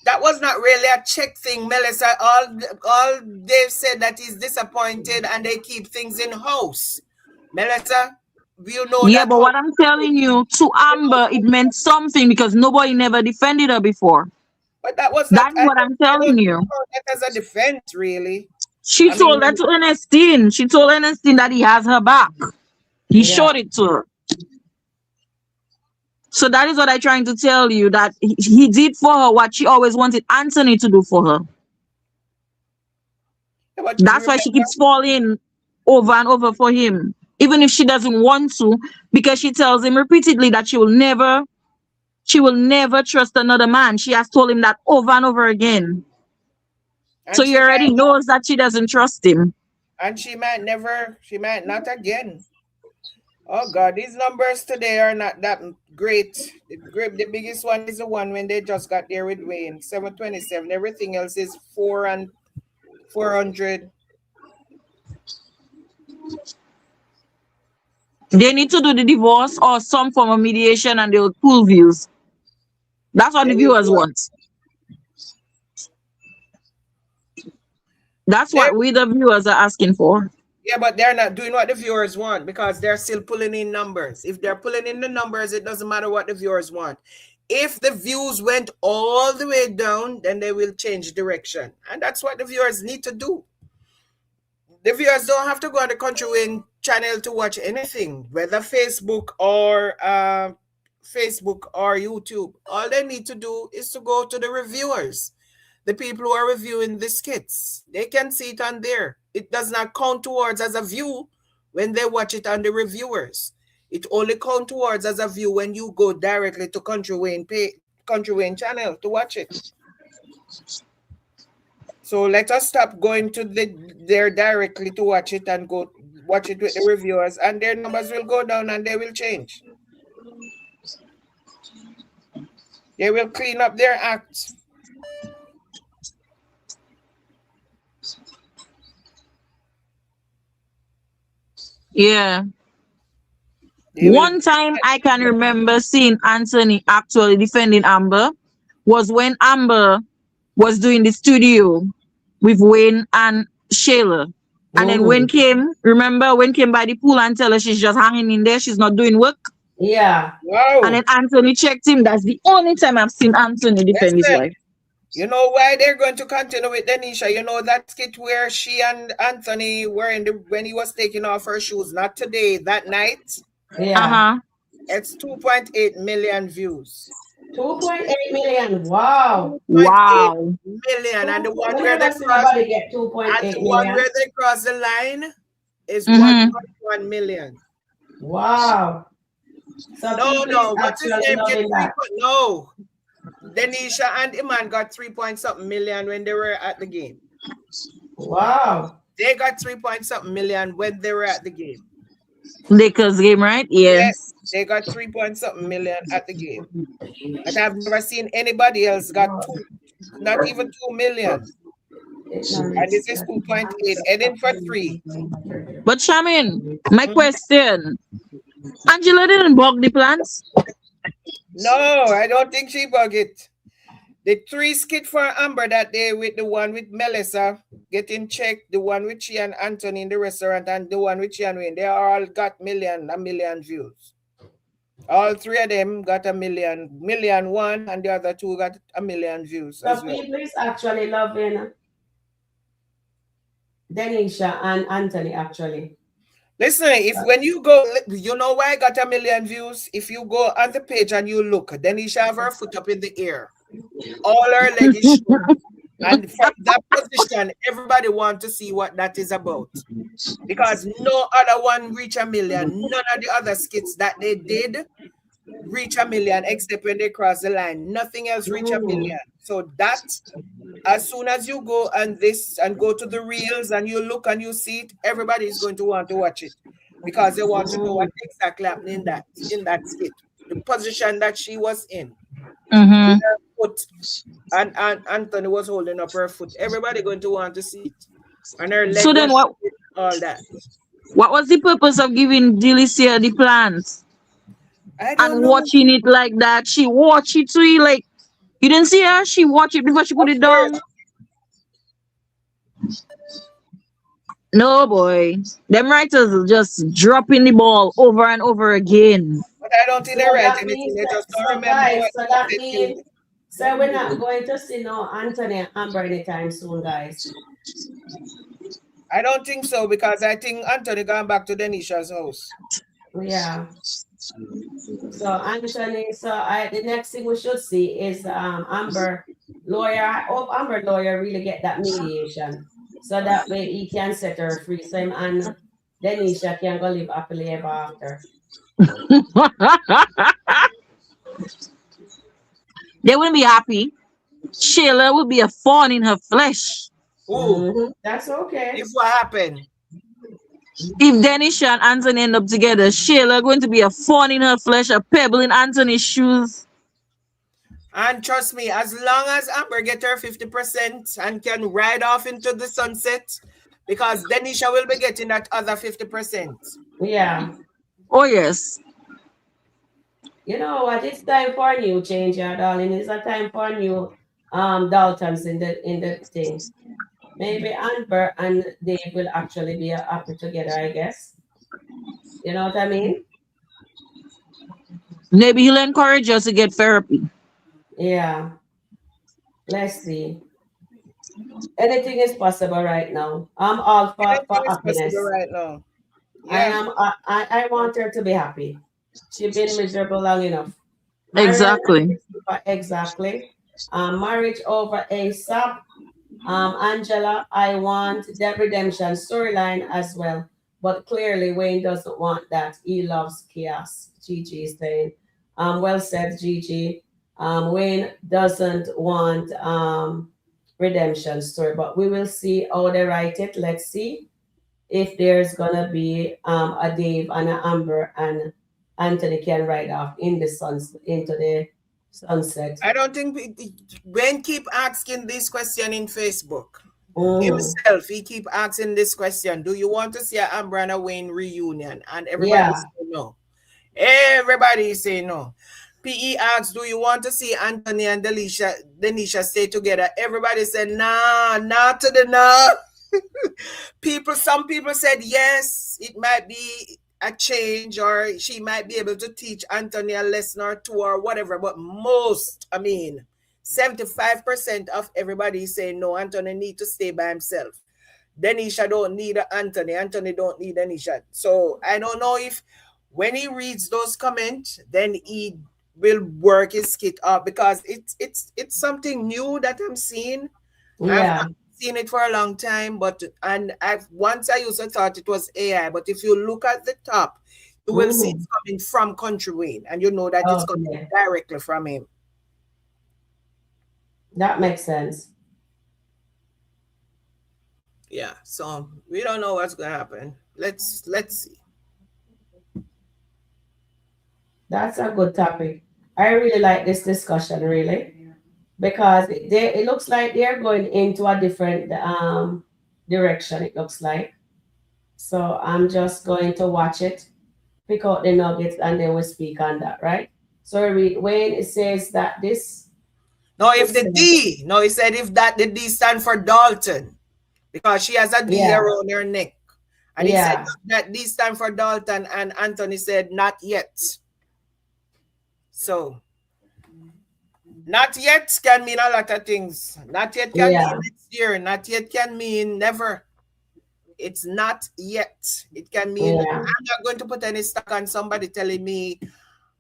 that was not really a check thing, Melissa. All Dave said that he's disappointed and they keep things in house. Melissa, you know. Yeah, but what I'm telling you, to Amber, it meant something because nobody never defended her before. But that's what I'm telling you. That as a defense, really. She told that to Ernestine. She told Ernestine that he has her back. He showed it to her. So that is what I'm trying to tell you, that he did for her what she always wanted Anthony to do for her. Yeah, that's why she keeps falling over and over for him, even if she doesn't want to, because she tells him repeatedly that she will never trust another man. She has told him that over and over again. And so he already knows that she doesn't trust him. And she might not again. Oh God, these numbers today are not that great. The biggest one is the one when they just got there with Wayne, 727. Everything else is 4 and 400. They need to do the divorce or some form of mediation and they'll pull views. That's what the viewers want. That's what we the viewers are asking for. Yeah, but they're not doing what the viewers want because they're still pulling in numbers. If they're pulling in the numbers, it doesn't matter what the viewers want. If the views went all the way down, then they will change direction. And that's what the viewers need to do. The viewers don't have to go on the Kountry Wayne channel to watch anything, whether Facebook or YouTube. All they need to do is to go to the reviewers. The people who are reviewing the skits, they can see it on there. It does not count towards as a view when they watch it on the reviewers. It only counts towards as a view when you go directly to Kountry Wayne channel to watch it. So let us stop going to there directly to watch it and go watch it with the reviewers, and their numbers will go down and they will change. They will clean up their acts. Yeah. One time I can remember seeing Anthony actually defending Amber was when Amber was doing the studio with Wayne and Shayla. And then Wayne came by the pool and tell her she's just hanging in there, she's not doing work. Yeah. Wow. And then Anthony checked him. That's the only time I've seen Anthony defend his wife. You know why they're going to continue with Denisha? You know that skit where she and Anthony were when he was taking off her shoes, not today, that night? Yeah. It's 2.8 million views. 2.8 million. Wow. Wow. Million. And the one where they cross the line is 1.1 million. Wow. So no. What's his name? No. Denisha and Iman got 3-point-something million when they were at the game. Wow. They got 3-point-something million when they were at the game. Lakers game, right? Yeah. Yes, they got 3-point-something million at the game. But I've never seen anybody else got not even 2 million. And this is 2.8, heading for 3. But Shamin, my question, Angela didn't bug the plans? No, I don't think she bug it. The 3 skit for Amber that day with the one with Melissa getting checked, the one with she and Anthony in the restaurant, and the one with she and Wayne, they all got a million views. All 3 of them got a million one, and the other 2 got a million views. So people is actually loving Denisha and Anthony actually. Listen, when you go, you know why I got a million views? If you go on the page and you look, Denisha have her foot up in the air. All her leg is showing. And from that position, everybody wants to see what that is about. Because no other one reach a million. None of the other skits that they did reach a million except when they cross the line. Nothing else reach a million. So that, as soon as you go and go to the reels and you look and you see it, everybody is going to want to watch it. Because they want to know what exactly happened in that skit. The position that she was in. Mm-hmm. Her foot, and Anthony was holding up her foot. Everybody going to want to see it. And her leg. So then what? All that. What was the purpose of giving Delicia the plans? I don't and know. Watching it like that? She watched it too. Like you didn't see her. She watched it before she put it down. No boy, them writers are just dropping the ball over and over again. But I don't think they write anything. They just don't remember. Guys, so that means so we're not going to see no Anthony and Amber anytime soon, guys. I don't think so, because I think Anthony gone back to Denisha's house. Yeah. So Anthony, the next thing we should see is Amber lawyer. I hope Amber lawyer really get that mediation, so that way he can set her free. So him and Denisha can go live happily ever after. They wouldn't be happy. Sheila would be a thorn in her flesh. That's okay. If what happened? If Denisha and Anthony end up together, Sheila going to be a thorn in her flesh, a pebble in Anthony's shoes. And trust me, as long as Amber get her 50% and can ride off into the sunset, because Denisha will be getting that other 50%. Yeah. Oh yes. You know what? It's time for a new change, darling. It's a time for a new Daltons in the thing. Maybe Amber and Dave will actually be happy together, I guess. You know what I mean? Maybe he'll encourage us to get therapy. Yeah. Let's see. Anything is possible right now. I'm all for happiness. Right now. Yeah. I want her to be happy. She's been miserable long enough. Exactly. Exactly. Marriage over ASAP. Angela, I want the redemption storyline as well. But clearly Wayne doesn't want that. He loves chaos. Gigi is saying. Well said, Gigi. Wayne doesn't want redemption story, but we will see how they write it. Let's see if there's gonna be a Dave and an Amber and Anthony can ride off into the sunset. I don't think Wayne keep asking this question in Facebook. Himself, he keep asking this question. Do you want to see an Amber and a Wayne reunion? And everybody say no. Everybody say no. PE asks, do you want to see Anthony and Denisha stay together? Everybody said, nah, not to the no. Some people said yes, it might be a change, or she might be able to teach Anthony a lesson or two or whatever. But 75% of everybody is saying no, Anthony need to stay by himself. Denisha don't need Anthony. Anthony don't need Denisha. So I don't know if when he reads those comments, then he will work his skit up, because it's something new that I'm seeing. Yeah. I've seen it for a long time, once I used to thought it was AI, but if you look at the top, you will see it's coming from Kountry Wayne, and you know that it's coming directly from him. That makes sense. Yeah, so we don't know what's gonna happen. Let's see. That's a good topic. I really like this discussion, really, because it looks like they're going into a different direction. It looks like. So I'm just going to watch it, pick out the nuggets, and then we'll speak on that, right? So I read Wayne. It says that this. No, if the D. No, he said if that the D stand for Dalton, because she has a D Yeah. around her neck. And he said Yeah. that D stand for Dalton, and Anthony said not yet. So not yet can mean a lot of things. Not yet can Yeah. mean next year. Not yet can mean never. It's not yet. It can mean Yeah. I'm not going to put any stock on somebody telling me.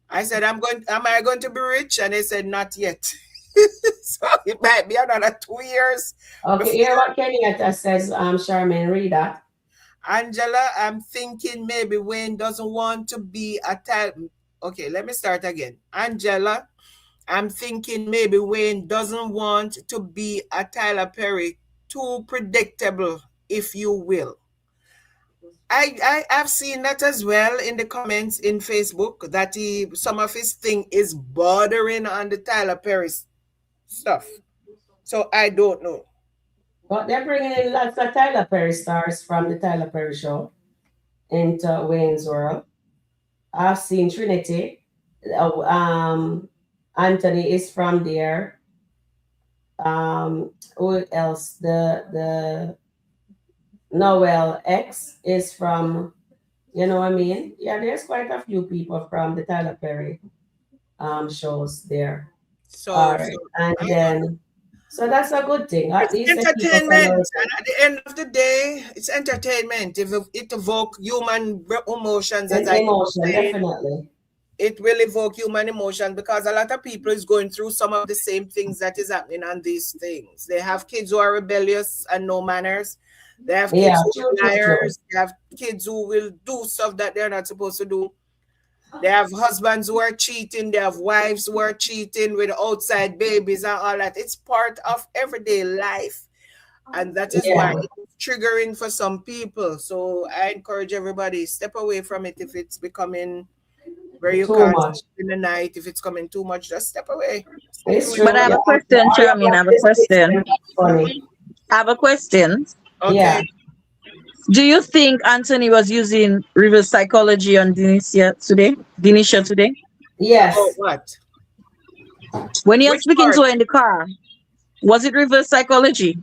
I said, am I going to be rich? And they said, not yet. So it might be another 2 years. Okay, hear what Kenyatta says, Charmaine, read that. Angela, I'm thinking maybe Wayne doesn't want to be a Tyler. Okay, let me start again. Angela, I'm thinking maybe Wayne doesn't want to be a Tyler Perry. Too predictable, if you will. I've seen that as well in the comments in Facebook, that some of his thing is bordering on the Tyler Perry stuff. So I don't know. But they're bringing in lots of Tyler Perry stars from the Tyler Perry show into Wayne's World. I've seen Trinity. Anthony is from there. Who else? The Noel X is from, you know what I mean? Yeah, there's quite a few people from the Tyler Perry shows there. So, all right. And then, so that's a good thing. At least entertainment. And at the end of the day, it's entertainment. If it evoke human emotions, as emotion, definitely. It will evoke human emotion, because a lot of people is going through some of the same things that is happening on these things. They have kids who are rebellious and no manners. They have kids who are liars. They have kids who will do stuff that they're not supposed to do. They have husbands who are cheating. They have wives who are cheating with outside babies and all that. It's part of everyday life. And that is why it's triggering for some people. So I encourage everybody, step away from it if it's becoming where you can't sleep in the night. If it's coming too much, just step away. But I have a question, Charmaine. I have a question. I have a question. Okay. Yeah. Do you think Anthony was using reverse psychology on Denisha today? Yes. Oh, what? When he was speaking to her in the car, was it reverse psychology?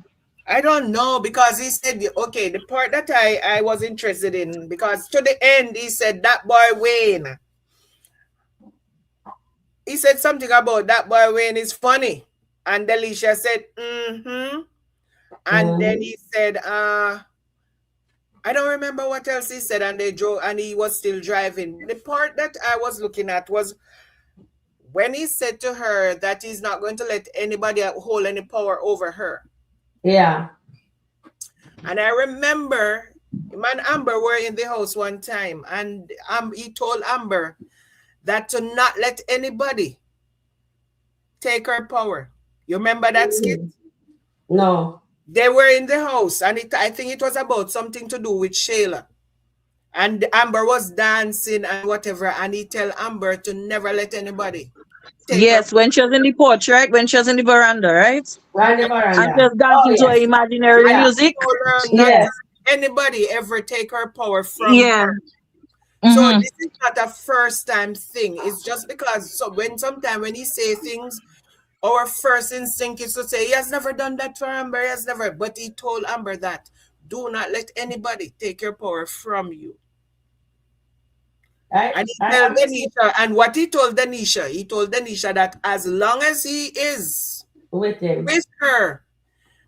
I don't know, because he said, okay, the part that I was interested in, because to the end, he said, that boy Wayne. He said something about that boy Wayne is funny. And Delisha said, mm-hmm. And then he said, I don't remember what else he said, and they drove, and he was still driving. The part that I was looking at was when he said to her that he's not going to let anybody hold any power over her. Yeah. And I remember him and Amber were in the house one time, and he told Amber that to not let anybody take her power. You remember that skit? No. They were in the house, and I think it was about something to do with Shayla. And Amber was dancing and whatever, and he tell Amber to never let anybody take her. When she was in the porch, right? When she was in the veranda, right? Right in the veranda. And just dancing to her imaginary music. He told her not to let anybody ever take her power from her. So this is not a first time thing. It's just because sometimes when he say things, our first instinct is to say, he has never done that for Amber, he has never. But he told Amber that, do not let anybody take your power from you. And he told Denisha, and what he told Denisha that as long as he is with her,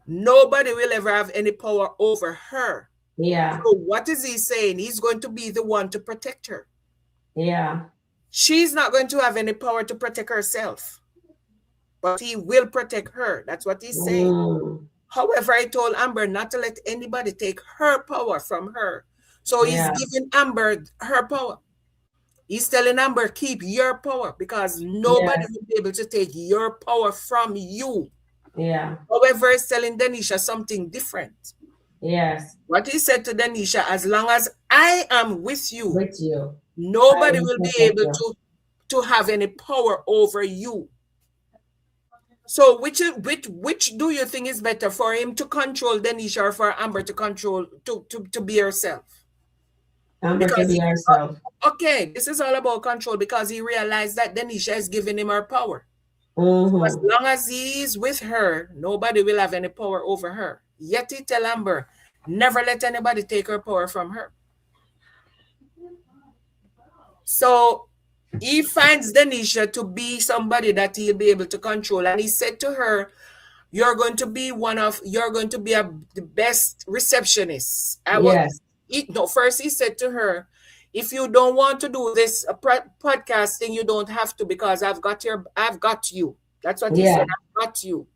nobody will ever have any power over her. Yeah. So what is he saying? He's going to be the one to protect her. Yeah. She's not going to have any power to protect herself, but he will protect her. That's what he's saying. However, I told Amber not to let anybody take her power from her. So he's giving Amber her power. He's telling Amber, keep your power, because nobody will be able to take your power from you. Yeah. However, he's telling Denisha something different. Yes. What he said to Denisha, as long as I am with you, I nobody will will be protect able you. to have any power over you. So which do you think is better, for him to control Denisha or for Amber to control to be herself? Amber to be herself. Okay, this is all about control because he realized that Denisha is giving him her power. So as long as he's with her, nobody will have any power over her. Yet he tell Amber, never let anybody take her power from her. So he finds Denisha to be somebody that he'll be able to control. And he said to her, you're going to be the best receptionist. First he said to her, if you don't want to do this podcasting, you don't have to, because I've got you. That's what he said. I've got you.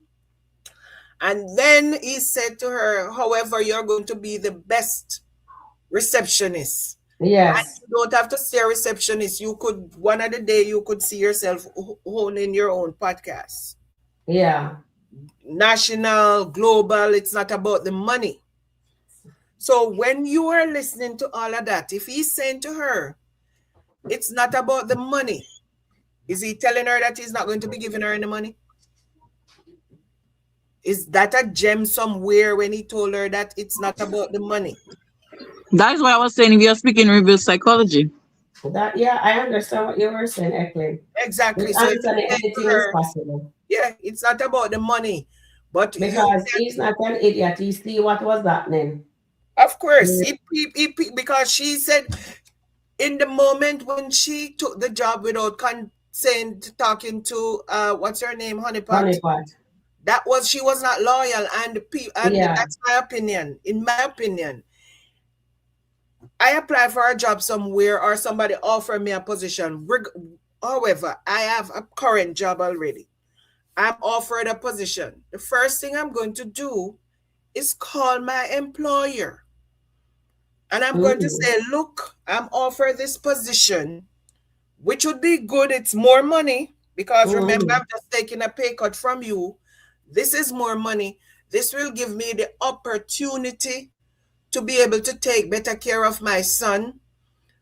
And then he said to her, however, you're going to be the best receptionist. Yes. And you don't have to stay a receptionist. You could, one of the day, you could see yourself owning your own podcast. Yeah. National, global, it's not about the money. So when you are listening to all of that, if he's saying to her, it's not about the money, is he telling her that he's not going to be giving her any money? Is that a gem somewhere when he told her that it's not about the money? That is why I was saying we are speaking reverse psychology. I understand what you were saying, Eklund. Exactly. So anything is possible. Yeah, it's not about the money. But because he's not an idiot. He see what was happening. Of course. Because she said in the moment when she took the job without consent, talking to what's her name, Honeypot. She was not loyal, and that's my opinion. In my opinion, I apply for a job somewhere or somebody offer me a position. However, I have a current job already. I'm offered a position. The first thing I'm going to do is call my employer. And I'm going to say, look, I'm offered this position, which would be good. It's more money because remember, I'm just taking a pay cut from you. This is more money. This will give me the opportunity to be able to take better care of my son.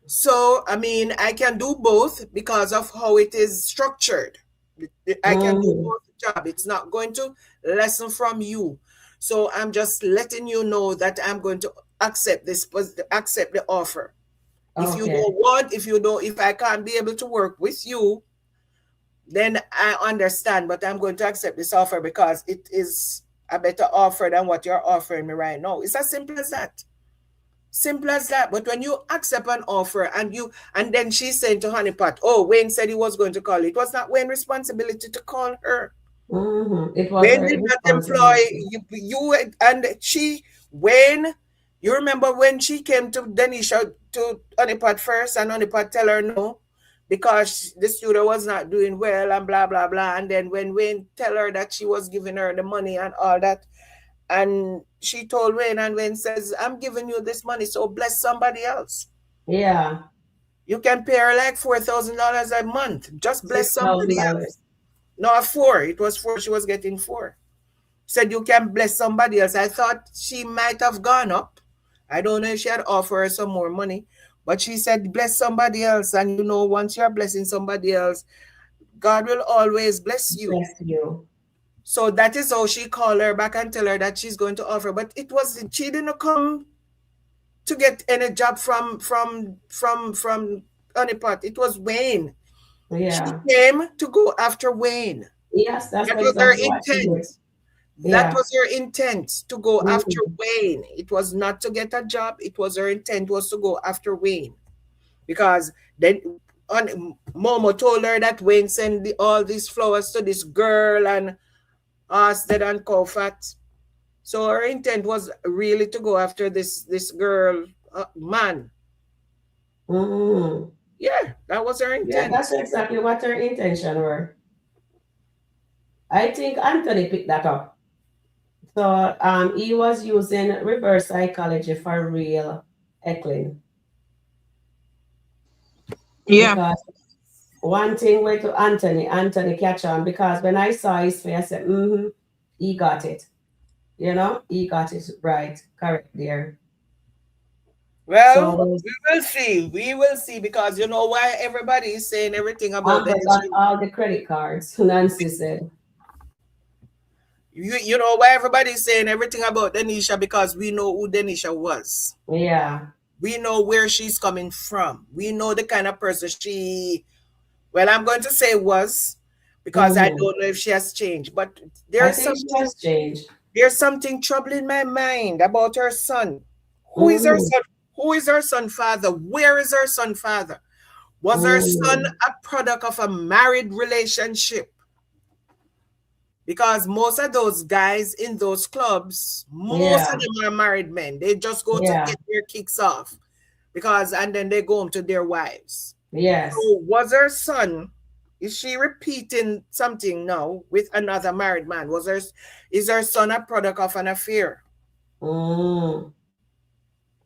So, I mean, I can do both because of how it is structured. I can do both job. It's not going to lessen from you. So I'm just letting you know that I'm going to accept the offer. If you don't want, if I can't be able to work with you, then I understand, but I'm going to accept this offer because it is a better offer than what you're offering me right now. It's as simple as that. Simple as that. But when you accept an offer and then she said to Honeypot, oh, Wayne said he was going to call. It was not Wayne's responsibility to call her. It was Wayne did not employ you and she. Wayne, you remember when she came to Denisha, to Honeypot first, and Honeypot tell her no, because the student was not doing well and blah, blah, blah. And then when Wayne tell her that she was giving her the money and all that, and she told Wayne, and Wayne says, I'm giving you this money, so bless somebody else. Yeah. You can pay her like $4,000 a month. Just bless somebody else. No, 4. It was 4. She was getting 4. Said you can bless somebody else. I thought she might have gone up. I don't know if she had offered her some more money. But she said, bless somebody else. And once you're blessing somebody else, God will always bless you. Bless you. So that is how she called her back and tell her that she's going to offer. But she didn't come to get any job from Honeypot. It was Wayne. Yeah. She came to go after Wayne. Yes, that was her intent. That was her intent, to go after Wayne. It was not to get a job. It was her intent was to go after Wayne. Because then Momo told her that Wayne sent all these flowers to this girl and Austed and Kofat. So her intent was really to go after this girl, man. Yeah, that was her intent. Yeah, that's exactly what her intention were. I think Anthony picked that up. So he was using reverse psychology for real, Eklund. Yeah. Because one thing with Anthony catch on, because when I saw his face, I said, he got it. You know, he got it right, correct there. Well, So we will see. We will see because you know why everybody is saying everything about Amber got Denisha. all the credit cards, Nancy said. You know why everybody is saying everything about Denisha because we know who Denisha was. Yeah. We know where she's coming from. We know the kind of person she, well, I'm going to say was because I Mm-hmm. don't know if she has changed, but I there's think she something has changed. there's something troubling my mind about her son. Who is her Mm-hmm. son? Who is her son father? Where is her son father? Was her son Mm-hmm. a product of a married relationship? Because most of those guys in those clubs, most of Yeah. them are married men. They just go to Yeah. get their kicks off because and then they go home to their wives. Yes. So was her son, is she repeating something now with another married man? Is her son a product of an affair? Mm. Is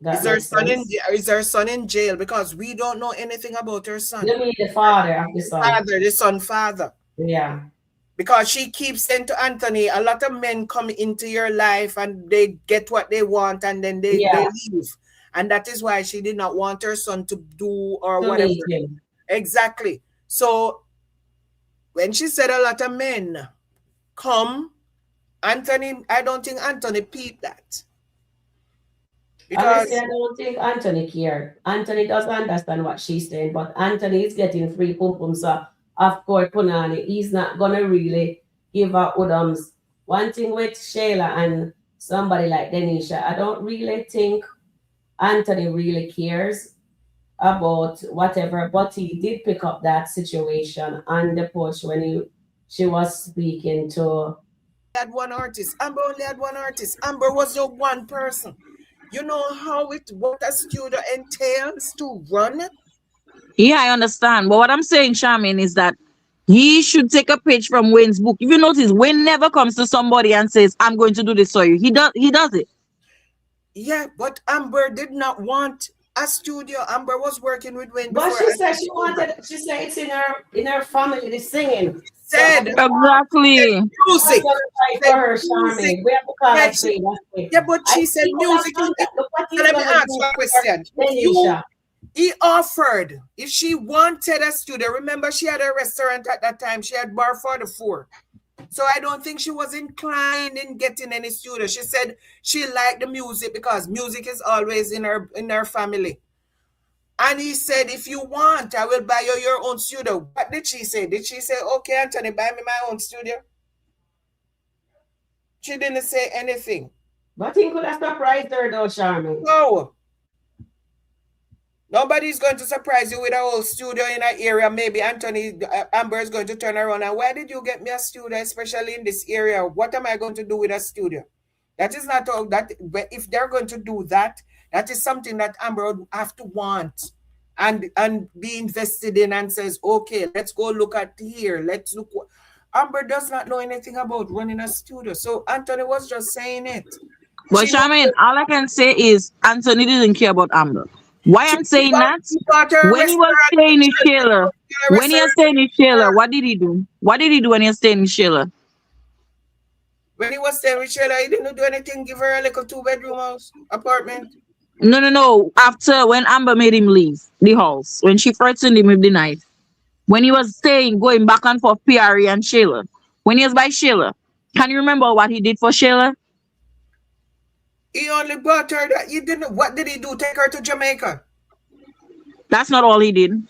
That her makes son in sense. is her son in jail? Because we don't know anything about her son. You mean the father of the son? The son father. Yeah. Because she keeps saying to Anthony, a lot of men come into your life and they get what they want and then they Yeah. leave. And that is why she did not want her son to do or To whatever. meet him. Exactly. So when she said a lot of men come, Anthony, I don't think Anthony peeped that. Honestly, Because I don't think Anthony cared. Anthony doesn't understand what she's saying, but Anthony is getting free pum pum. So, of course, Punani, he's not going to really give her Udams. One thing with Shayla and somebody like Denisha, I don't really think Anthony really cares about whatever, but he did pick up that situation on the porch when she was speaking to. had one artist. Amber only had one artist. Amber was your one person. You know what a studio entails to run? Yeah, I understand. But what I'm saying, Charmaine, is that he should take a page from Wayne's book. If you notice, Wayne never comes to somebody and says, I'm going to do this for you. He does it. Yeah, but Amber did not want a studio. Amber was working with Wayne But before. she said she wanted. She said it's in her family, the singing. So I Said just Exactly. I'm music. gonna fight Said for her, music. Charmaine. We have to call Yeah, her spade. That's it. yeah, but I she said he could have music. done that. Look what So he's let me gonna ask do you a for question. Denisha. He offered, if she wanted a studio, remember she had a restaurant at that time. She had bar 44. So I don't think she was inclined in getting any studio. She said she liked the music because music is always in her family. And he said, if you want, I will buy you your own studio. What did she say? Did she say, okay, Anthony, buy me my own studio? She didn't say anything. But he could have surprised her though, Charmaine. No. Nobody's going to surprise you with a whole studio in an area. Maybe Amber is going to turn around and why did you get me a studio, especially in this area? What am I going to do with a studio? That is not all that. If they're going to do that, that is something that Amber would have to want and be invested in and says, okay, let's go look at here. Let's look. Amber does not know anything about running a studio. So Anthony was just saying it. But She knows Charmaine, all I can say is Anthony didn't care about Amber. Why I'm saying that? she bought her a When he was restaurant. staying in Sheila, when he was staying in Sheila, Restaurant. what did he do? What did he do when he was staying in Sheila? When he was staying with Sheila, he didn't do anything, give her a little 2-bedroom house, apartment. No. After when Amber made him leave the house, when she threatened him with the knife, when he was staying, going back and forth, PRE and Sheila, when he was by Sheila, can you remember what he did for Sheila? He only bought her that. He didn't. What did he do? Take her to Jamaica. That's not all he did.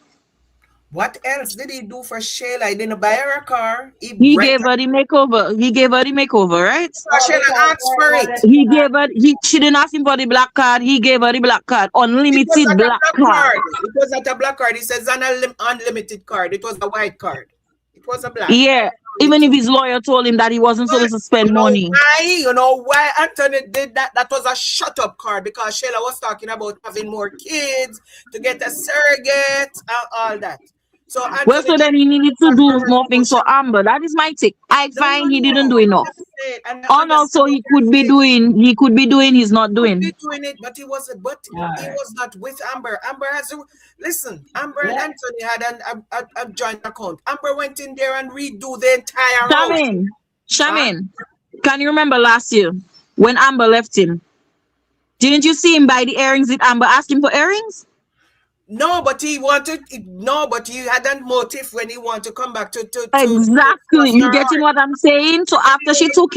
What else did he do for Sheila? He didn't buy her a car. He gave her the makeover. He gave her the makeover, right? Sheila asked for it. He gave her. She didn't ask him for the black card. He gave her the black card, It was unlimited not a black black card. card. It was not a black card. It says an unlimited card. It was a white card. It was a black. Yeah, even if his lawyer told him that he wasn't supposed to spend money. You know why Anthony did that? That was a shut up card because Sheila was talking about having more kids, to get a surrogate, and all that. So Anthony Well, so then he needed to do more things for Amber. That is my take. I find he didn't do enough. And also he could be doing. He's not doing. He doing it, but he was not with Amber. Amber has listen. Amber and Anthony had a joint account. Amber went in there and redo the entire house. Shaman, Can you remember last year when Amber left him? Didn't you see him buy the earrings? Did Amber ask him for earrings? No, but he wanted. No, but he had that motive when he wanted to come back to Exactly. cross You her getting heart. what I'm saying? So Okay. after she took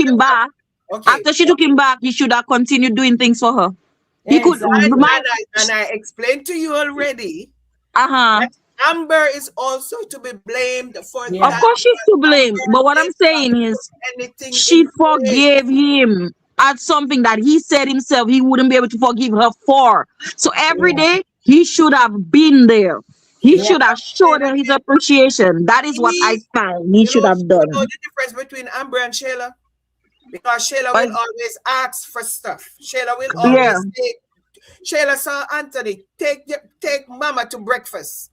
him back, he should have continued doing things for her. He could. Exactly. And I explained to you already Uh-huh. that Amber is also to be blamed for Yeah. Of that. course she's to blame. Amber But what I'm did not saying put is anything she in place. forgave him at something that he said himself he wouldn't be able to forgive her for. So every Yeah. day he should have been there. He Yeah. should have showed her his appreciation. That is what I find he should have You know done. the difference between Amber and Shayla? Because Shayla But will always ask for stuff. Shayla will yeah, always say, Shayla saw Anthony, take mama to breakfast.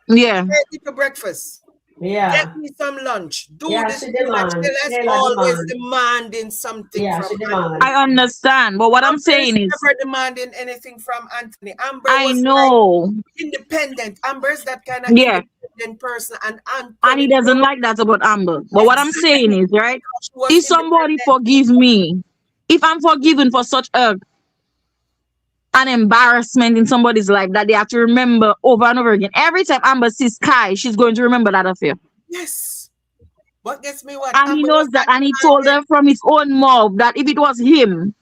yeah. Take me to breakfast. Yeah. Get me some lunch. Do Yeah, this, she do that. demand. Shayla is Shayla always demand. demanding something Yeah, from she Anthony. demand. I understand. But what I'm Amber is saying is never demanding anything from Anthony. Amber I was like know. independent. Amber is that kind of Yeah. independent person. And And he Anthony doesn't like that about Amber. But what I'm saying exactly is, right? she was If somebody independent. forgive me, if I'm forgiven for such an embarrassment in somebody's life that they have to remember over and over again. Every time Amber sees Kai, she's going to remember that affair. Yes. But guess me what? And he Amber was knows that, that and he told kind her from his own mouth that if it was him,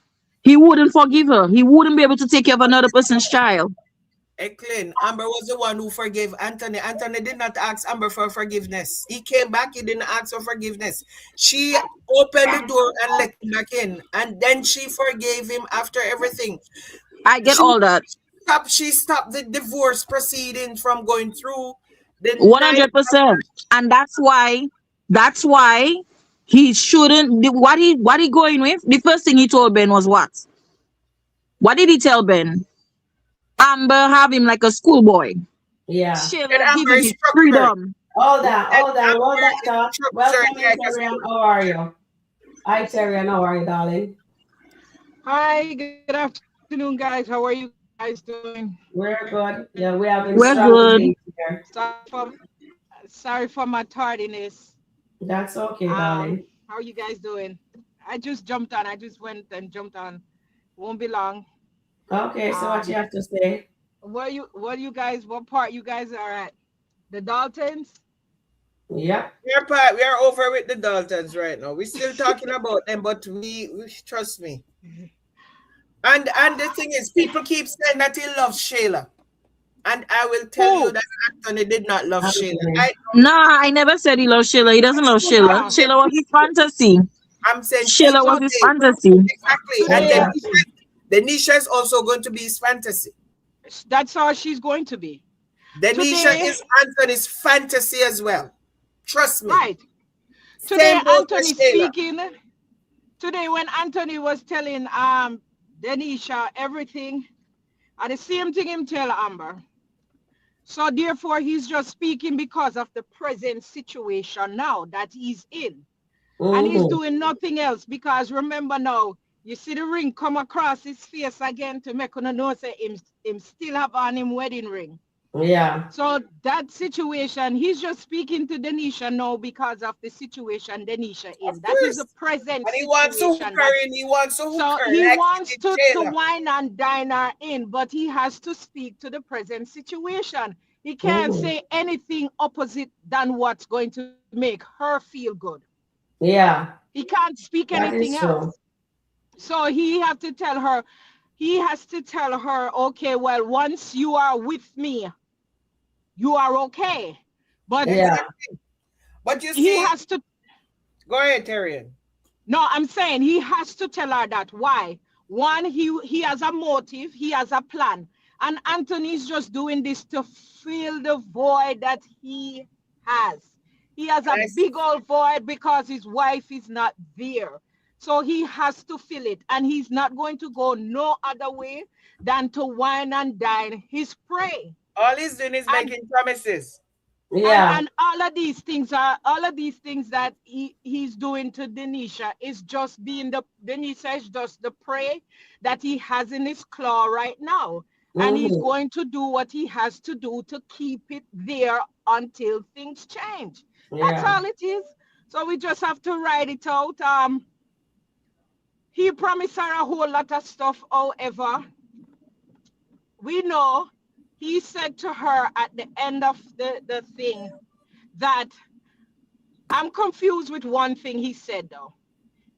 he wouldn't forgive her. He wouldn't be able to take care of another person's child. Clean. Amber was the one who forgave Anthony. Anthony did not ask Amber for forgiveness. He came back, he didn't ask for forgiveness. She opened the door and let him back in. And then she forgave him after everything. I get She all that. she stopped the divorce proceeding from going through the night. 100%. And that's why he shouldn't what he going with. The first thing he told Ben was what? What did he tell Ben? Amber have him like a schoolboy. Yeah. She'll give Amber him his structured. freedom. Hold on, talk. Welcome in, Like Sharon. How are you? Hi, Sharon. How are you, darling? Hi, good afternoon, guys. How are you guys doing? We're good. Yeah, we have been We're strong good. here. Sorry for my tardiness. That's okay, darling. How are you guys doing? I just jumped on. I just went and jumped on. Won't be long. Okay, so what you have to say? What part you guys are at? The Daltons? Yeah. We are over with the Daltons right now. We're still talking about them, but we trust me. And the thing is, people keep saying that he loves Shayla. And I will tell you that Anthony did not love Shayla. Nah, I never said he loves Sheila. He doesn't love Sheila. Sheila was his fantasy. I'm saying Sheila was his fantasy. Exactly. And then Denisha is also going to be his fantasy. That's how she's going to be. Denisha is Anthony's fantasy as well. Trust me. Right. Today, Anthony speaking. Today, when Anthony was telling Denisha everything, and the same thing him tell Amber. So therefore, he's just speaking because of the present situation now that he's in. And he's doing nothing else because remember now, you see the ring come across his face again to make him know say him still have on him wedding ring. Yeah. So that situation, he's just speaking to Denisha now because of the situation Denisha in. That is the present and he wants to hook her in. He wants to hook her. So he wants to wine and dine her in, but he has to speak to the present situation. He can't say anything opposite than what's going to make her feel good. Yeah. He can't speak anything else. So he has to tell her, okay, well, once you are with me, you are okay. But but you see, he has to go ahead, Terrian. No, I'm saying he has to tell her that. Why? One, he has a motive, he has a plan. And Anthony's just doing this to fill the void that he has. He has a big old void because his wife is not there. So he has to fill it. And he's not going to go no other way than to wine and dine his prey. All he's doing is making promises. Yeah. And all of these things that he's doing to Denisha is just Denisha is just the prey that he has in his claw right now. And he's going to do what he has to do to keep it there until things change. That's all it is. So we just have to ride it out. He promised her a whole lot of stuff. However, we know he said to her at the end of the thing that I'm confused with one thing he said though.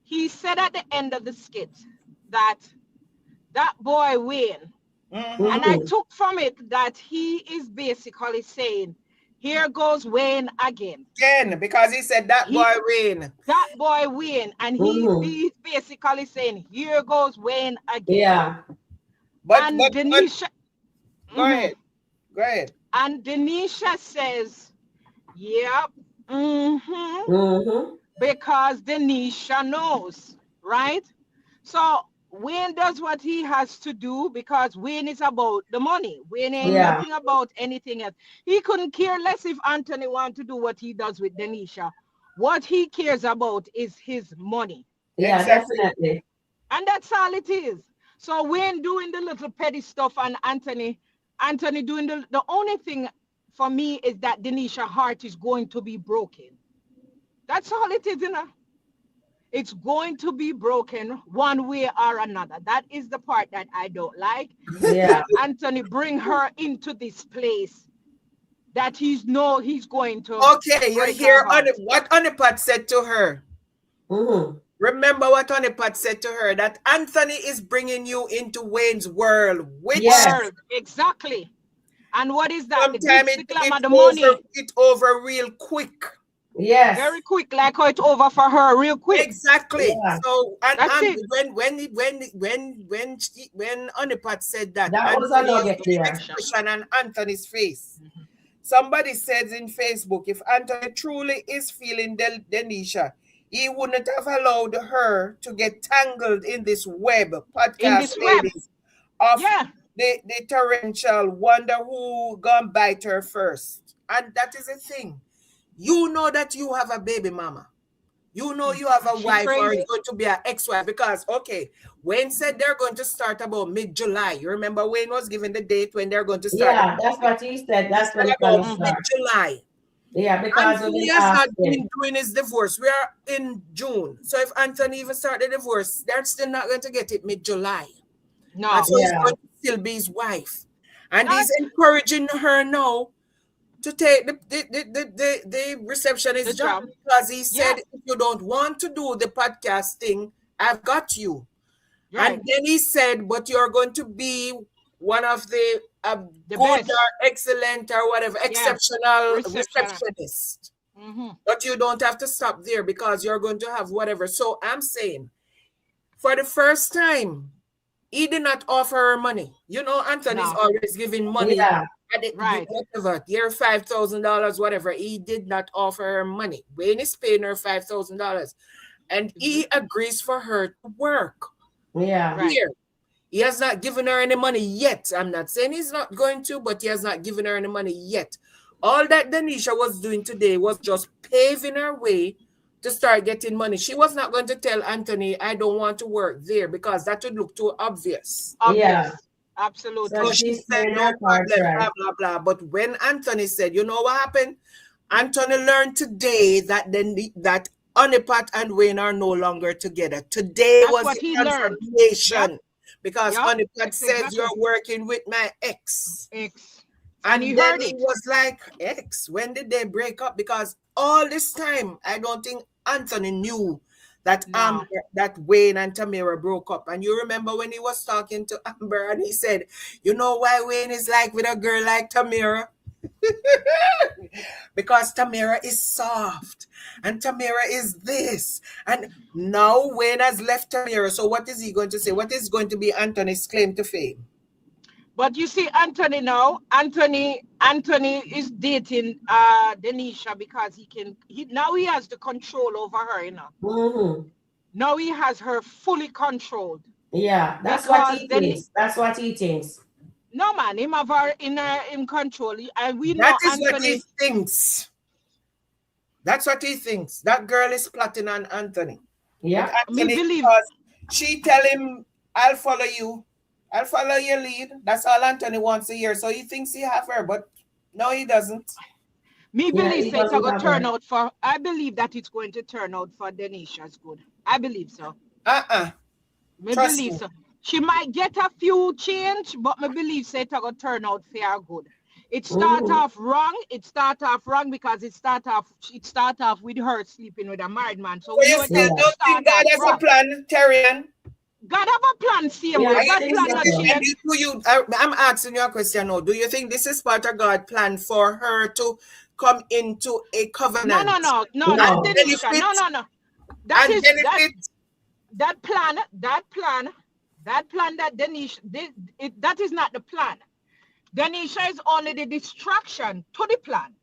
He said at the end of the skit that boy Wayne, and I took from it that he is basically saying, here goes Wayne again. Again, because he said that boy Wayne. That boy Wayne. And he's basically saying, here goes Wayne again. Yeah. But Denisha. Go ahead. Go ahead. And Denisha says, yep. Because Denisha knows, right? So Wayne does what he has to do because Wayne is about the money. Wayne ain't nothing about anything else. He couldn't care less if Anthony wants to do what he does with Denisha. What he cares about is his money. Yeah, exactly. Definitely. And that's all it is. So Wayne doing the little petty stuff and Anthony doing the only thing for me is that Denisha's heart is going to be broken. That's all it is, you know. It's going to be broken one way or another. That is the part that I don't like. Yeah. Anthony bring her into this place that he's going to. Okay, you hear what Honeypot said to her. Remember what Honeypot said to her, that Anthony is bringing you into Wayne's world. Which world, exactly. And what is that? Sometimes it's over real quick. Yes. Very quick, like how it's over for her real quick. Exactly. Yeah. So and when Honeypot said that was another expression on Anthony's face. Somebody says in Facebook, if Anthony truly is feeling Denisha, he wouldn't have allowed her to get tangled in this web podcast of the torrential wonder who gonna bite her first. And that is a thing. You know that you have a baby mama. You know you have a wife or it's going to be an ex-wife because, okay, Wayne said they're going to start about mid-July. You remember Wayne was given the date when they're going to start? Yeah, that's what he said. That's when about mid-July. Yeah, because Anthony has not been doing his divorce. We are in June. So if Anthony even started the divorce, they're still not going to get it mid-July. No. And so he's going to still be his wife. And he's encouraging her now to take the receptionist job because he said, if you don't want to do the podcast thing, I've got you. Right. And then he said, but you're going to be one of the good best. Or excellent or whatever, exceptional receptionist. But you don't have to stop there because you're going to have whatever. So I'm saying, for the first time, he did not offer her money. You know, Anthony's always giving money. Yeah. Whatever, year $5,000, whatever. He did not offer her money. Wayne is paying her $5,000, and he agrees for her to work. Yeah, here. He has not given her any money yet. I'm not saying he's not going to, but he has not given her any money yet. All that Denisha was doing today was just paving her way to start getting money. She was not going to tell Anthony, I don't want to work there, because that would look too obvious. Yeah. Absolutely. So she said, no problem, blah, blah, blah. But when Anthony said, you know what happened? Anthony learned today that that Honeypot and Wayne are no longer together. Today was the confirmation. Because Honeypot says, you're working with my ex. And then he was like, ex, when did they break up? Because all this time, I don't think Anthony knew that that Wayne and Tamara broke up. And you remember when he was talking to Amber and he said, you know why Wayne is like with a girl like Tamara? Because Tamara is soft and Tamara is this. And now Wayne has left Tamara. So what is he going to say? What is going to be Anthony's claim to fame? But you see, Anthony now, Anthony is dating Denisha because now he has the control over her, you know. Now he has her fully controlled. Yeah, that's what he thinks. That's what he thinks. No man, him have her in control. And we know that is Anthony, what he thinks. That's what he thinks. That girl is plotting on Anthony. Yeah, Anthony, because she tell him, I'll follow you. I'll follow your lead. That's all Anthony wants to hear. So he thinks he have her, but no, he doesn't. Me believe it's going to turn out for. I believe that it's going to turn out for Denisha's good. I believe so. Me believe so. She might get a few change, but me believe say it will turn out fair good. It start off wrong. It start off wrong because it start off with her sleeping with a married man. So you still don't think God has a plan, Terrian? God have a plan, same way. God plan not change. I'm asking you a question now. Do you think this is part of God's plan for her to come into a covenant? No. Denisha, no. That plan that Denisha that is not the plan. Denisha is only the distraction to the plan.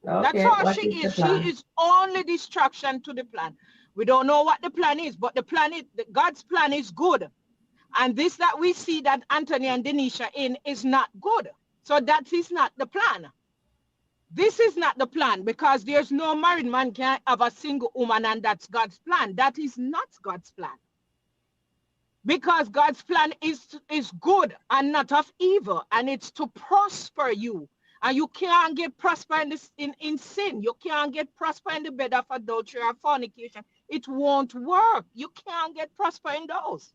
Okay, that's all she is. She is only distraction to the plan. We don't know what the plan is, but the plan is God's plan is good. And this that we see that Anthony and Denisha in is not good. So that is not the plan. This is not the plan because there's no married man can have a single woman and that's God's plan. That is not God's plan. Because God's plan is good and not of evil, and it's to prosper you. And you can't get prosper in sin. You can't get prosper in the bed of adultery or fornication. It won't work. You can't get prosper in those.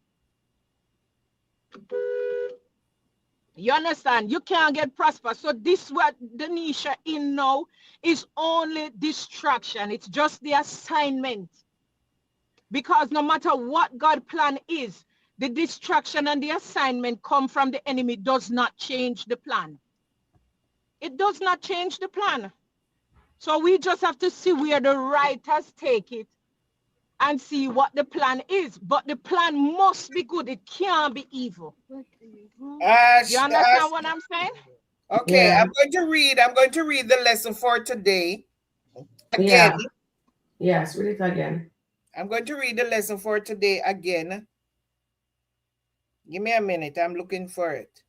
You understand? You can't get prosper. So this what Denisha in now is only distraction. It's just the assignment. Because no matter what God's plan is, the distraction and the assignment come from the enemy does not change the plan. It does not change the plan. So we just have to see where the writers take it and see what the plan is. But the plan must be good. It can't be evil. You understand what I'm saying? Okay, yeah. I'm going to read the lesson for today. Again. Yes, read it again. I'm going to read the lesson for today again. Give me a minute. I'm looking for it.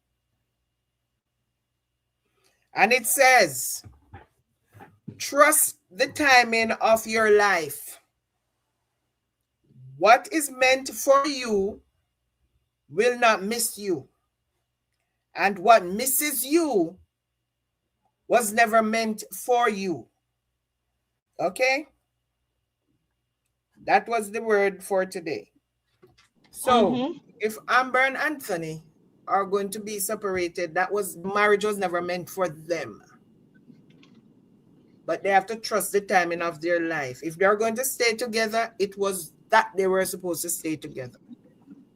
And it says, trust the timing of your life. What is meant for you will not miss you. And what misses you was never meant for you. Okay? That was the word for today. So, if Amber and Anthony are going to be separated, marriage was never meant for them. But they have to trust the timing of their life. If they're going to stay together, it was that they were supposed to stay together.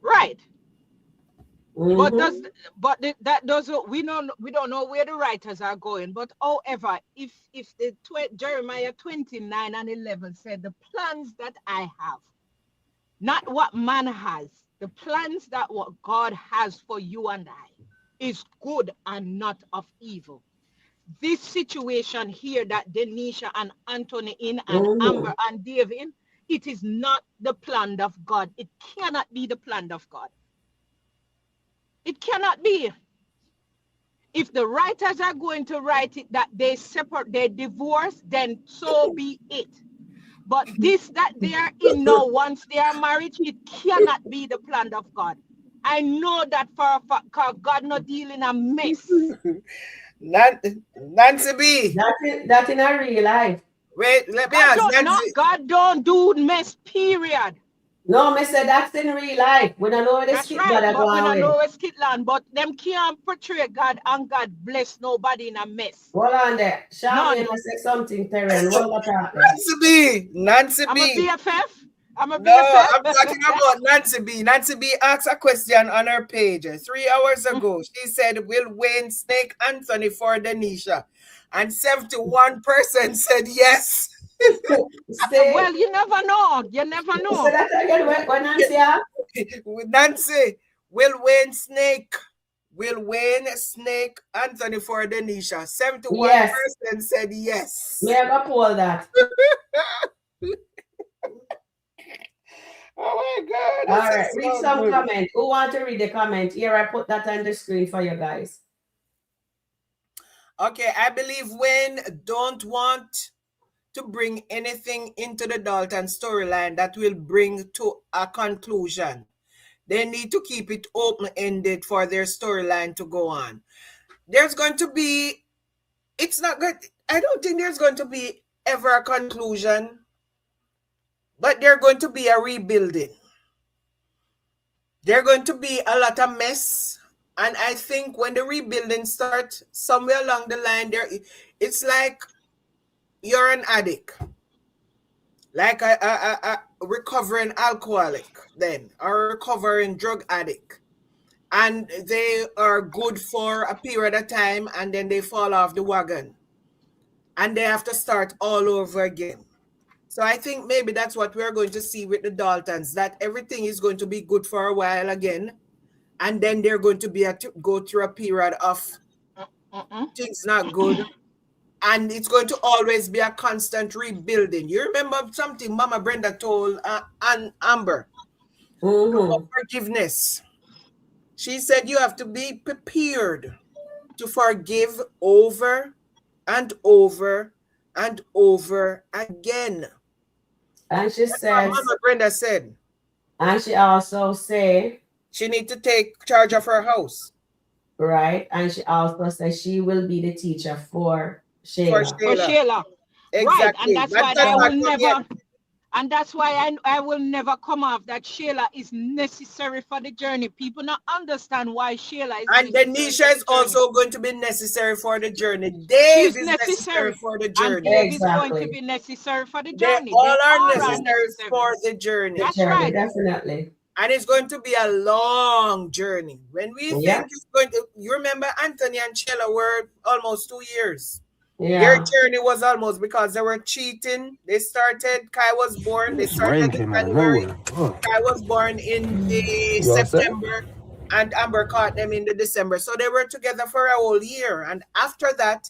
Right. We don't know where the writers are going. But however, if the Jeremiah 29:11 said, the plans that I have, not what man has, the plans that what God has for you and I is good and not of evil. This situation here that Denisha and Anthony in and Amber and Dave in, it is not the plan of God. It cannot be the plan of God. It cannot be. If the writers are going to write it that they separate, they divorce, then so be it. But this that they are in now, once they are married, it cannot be the plan of God. I know that for a fact, because God not dealing a mess. Nancy B. That's in a real life. Wait, let me ask. Nancy. God don't do mess, period. No, me say that's in real life. We don't know where the skit right, but we don't know where SkitLanta, but them can't portray God and God bless nobody in a mess. Hold on there. Sharon, I say something, Terry. Nancy B. I'm a BFF. I'm talking about Nancy B. Nancy B asked a question on her page 3 hours ago. She said, will Wayne snake Anthony for Denisha? And 71% said yes. Well, you never know. You never know. Say that again, Nancy. Nancy, will Wayne snake Anthony for Denisha? 71% said yes. Me I go pull that. Oh my God. All right, read some comment. Who want to read the comment? Here, I put that on the screen for you guys. Okay, I believe Wayne don't want to bring anything into the Dalton storyline that will bring to a conclusion. They need to keep it open-ended for their storyline to go on. There's going to be, it's not good. I don't think there's going to be ever a conclusion, but there's going to be a rebuilding. There's going to be a lot of mess. And I think when the rebuilding starts, somewhere along the line, it's like you're an addict, like a recovering alcoholic, then, or a recovering drug addict. And they are good for a period of time, and then they fall off the wagon. And they have to start all over again. So I think maybe that's what we're going to see with the Daltons, that everything is going to be good for a while again. And then they're going to go through a period of things not good. And it's going to always be a constant rebuilding. You remember something Mama Brenda told Amber about forgiveness. She said you have to be prepared to forgive over and over and over again. And she says, Mama Brenda said. And she also said she need to take charge of her house. Right. And she also says she will be the teacher for Sheila. For Sheila. Exactly. Right. And that's why I will never. And that's why I will never come off that Sheila is necessary for the journey. People not understand why Sheila is and Denisha is also going to be necessary for the journey. Dave is necessary for the journey. And Dave is going to be necessary for the journey. They all are necessary for the journey. That's right. Definitely. And it's going to be a long journey. When we think it's going to, you remember Anthony and Sheila were almost 2 years. Yeah. Their journey was almost because they were cheating. They started, Kai was born, they started in January. Kai was born in the September, and Amber caught them in the December. So they were together for a whole year. And after that,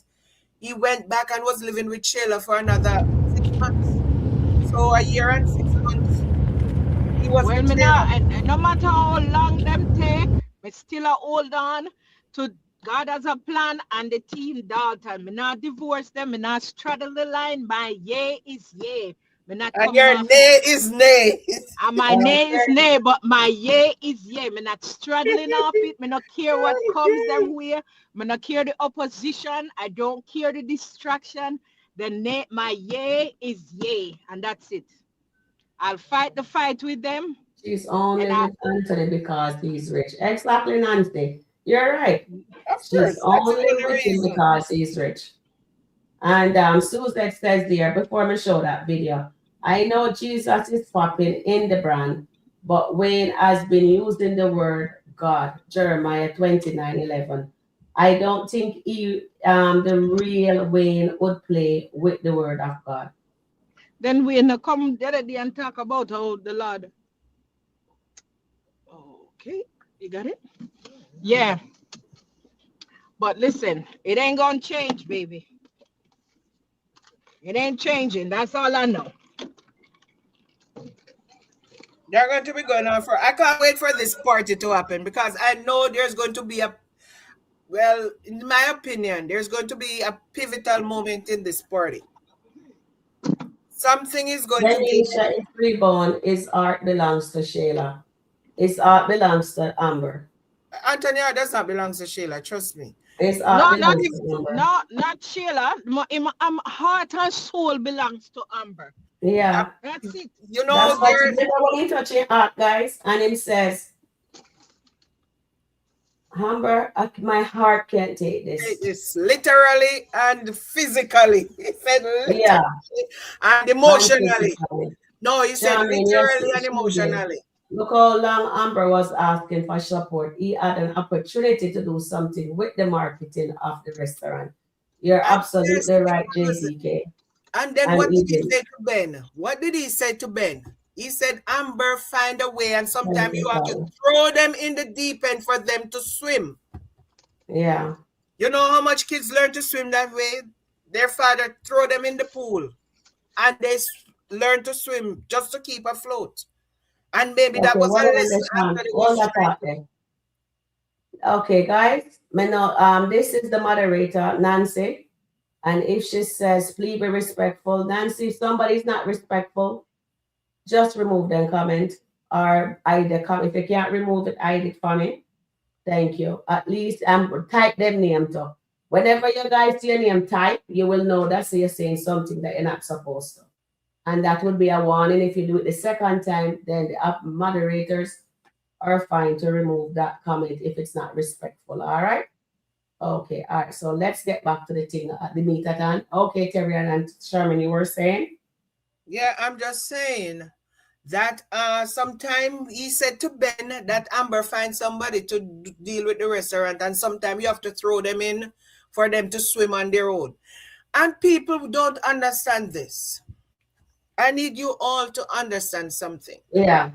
he went back and was living with Sheila for another 6 months. So a year and 6 months. He was well, no matter how long them take, but still hold on to God has a plan and the team Dalton. Me not divorce them. Me not straddle the line. My yay is yay. Me not and your nay is nay. And my nay is nay, but my yay is yay. Me not straddling off it. Me not care what comes them way. Me not care the opposition. I don't care the distraction. The nay, my yay is yay, and that's it. I'll fight the fight with them. She's only with Anthony because he's rich. Exactly, Nancy. You're right. She's only with him because he's rich. And Suzette says there, before me show that video, I know Jesus is popping in the brand, but Wayne has been using the word God, Jeremiah 29:11. I don't think the real Wayne would play with the word of God. Then we come the other day and talk about how the Lord. Okay, you got it? Yeah. But listen, it ain't gonna change, baby. It ain't changing. That's all I know. They're going to be going on for. I can't wait for this party to happen because I know there's going to be in my opinion, there's going to be a pivotal moment in this party. Something is going to be. Denisha is reborn. His art belongs to Sheila. His art belongs to Amber. Anthony does not belong to Sheila, trust me. Not Sheila. My heart and soul belongs to Amber. Yeah. That's it. You know, when you touch your heart, guys, and him says, Amber, my heart can't take this. It's literally and physically. He said literally and emotionally. No, he said literally and emotionally. Look how long Amber was asking for support. He had an opportunity to do something with the marketing of the restaurant. You're absolutely right, JCK. And then what did he say to Ben? What did he say to Ben? He said, Amber, find a way, and sometimes you have to throw them in the deep end for them to swim. Yeah. You know how much kids learn to swim that way? Their father throw them in the pool, and they learn to swim just to keep afloat. And maybe that was a lesson. Okay, guys. This is the moderator, Nancy. And if she says, please be respectful, Nancy, if somebody's not respectful, just remove them comment or hide the comment. If you can't remove it, hide it for me. Thank you. At least type them name too. Whenever you guys see your name type, you will know that you're saying something that you're not supposed to. And that would be a warning. If you do it the second time, then the moderators or fine to remove that comment if it's not respectful. All right. Okay. All right. So let's get back to the thing at the meet at hand. Okay, Terry and Sherman, you were saying? Yeah, I'm just saying that sometime he said to Ben that Amber find somebody to deal with the restaurant, and sometimes you have to throw them in for them to swim on their own. And people don't understand this. I need you all to understand something. Yeah.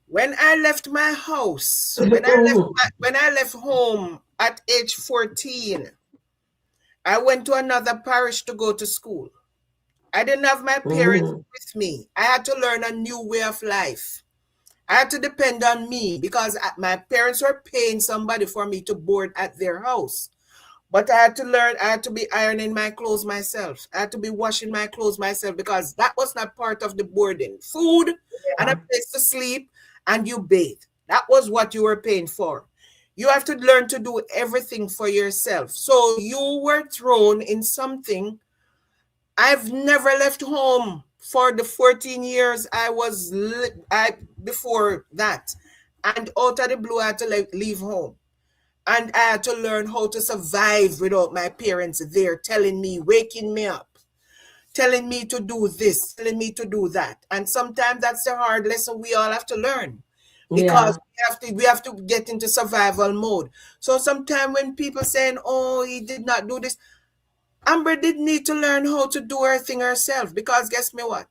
When I left my house, when I left home at age 14, I went to another parish to go to school. I didn't have my parents with me. I had to learn a new way of life. I had to depend on me because my parents were paying somebody for me to board at their house. But I had to learn, I had to be ironing my clothes myself. I had to be washing my clothes myself because that was not part of the boarding. Food and a place to sleep and you bathe. That was what you were paying for. You have to learn to do everything for yourself. So you were thrown in something. I've never left home for the 14 years I was before that. And out of the blue, I had to leave home. And I had to learn how to survive without my parents there telling me, waking me up, telling me to do this, telling me to do that. And sometimes that's the hard lesson we all have to learn because we have to get into survival mode. So sometimes when people saying, oh, he did not do this, Amber did need to learn how to do her thing herself because guess me what?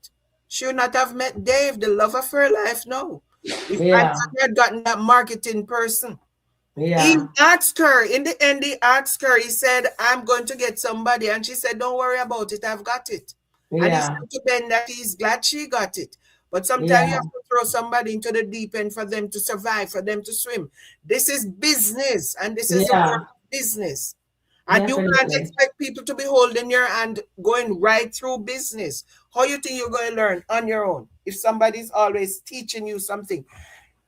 She would not have met Dave, the love of her life, no. If Anthony had gotten that marketing person. He asked her, in the end, he asked her, he said, I'm going to get somebody. And she said, don't worry about it, I've got it. And he said to Ben that he's glad she got it. But sometimes you have to throw somebody into the deep end for them to survive, for them to swim. This is business, and this is the work of business. And you can't expect people to be holding your hand going right through business. How you think you're going to learn on your own if somebody's always teaching you something?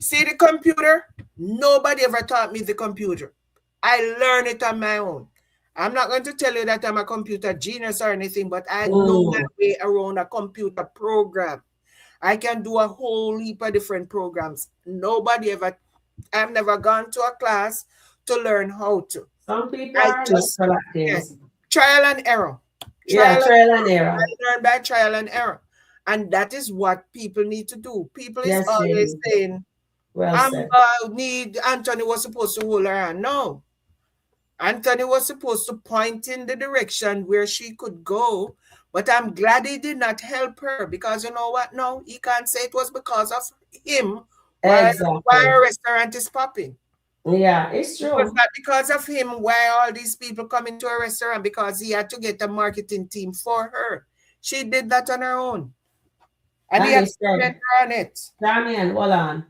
See the computer? Nobody ever taught me the computer. I learned it on my own. I'm not going to tell you that I'm a computer genius or anything, but I know my way around a computer program. I can do a whole heap of different programs. I've never gone to a class to learn how to. Some people are just trial and error. Trial and error. I learn by trial and error. And that is what people need to do. People is always saying, Anthony was supposed to hold her hand. No. Anthony was supposed to point in the direction where she could go. But I'm glad he did not help her because you know what? No, he can't say it was because of him why a restaurant is popping. Yeah, it's true. It was not because of him why all these people come into a restaurant because he had to get a marketing team for her. She did that on her own. And he had to comment on it. Damian, hold on.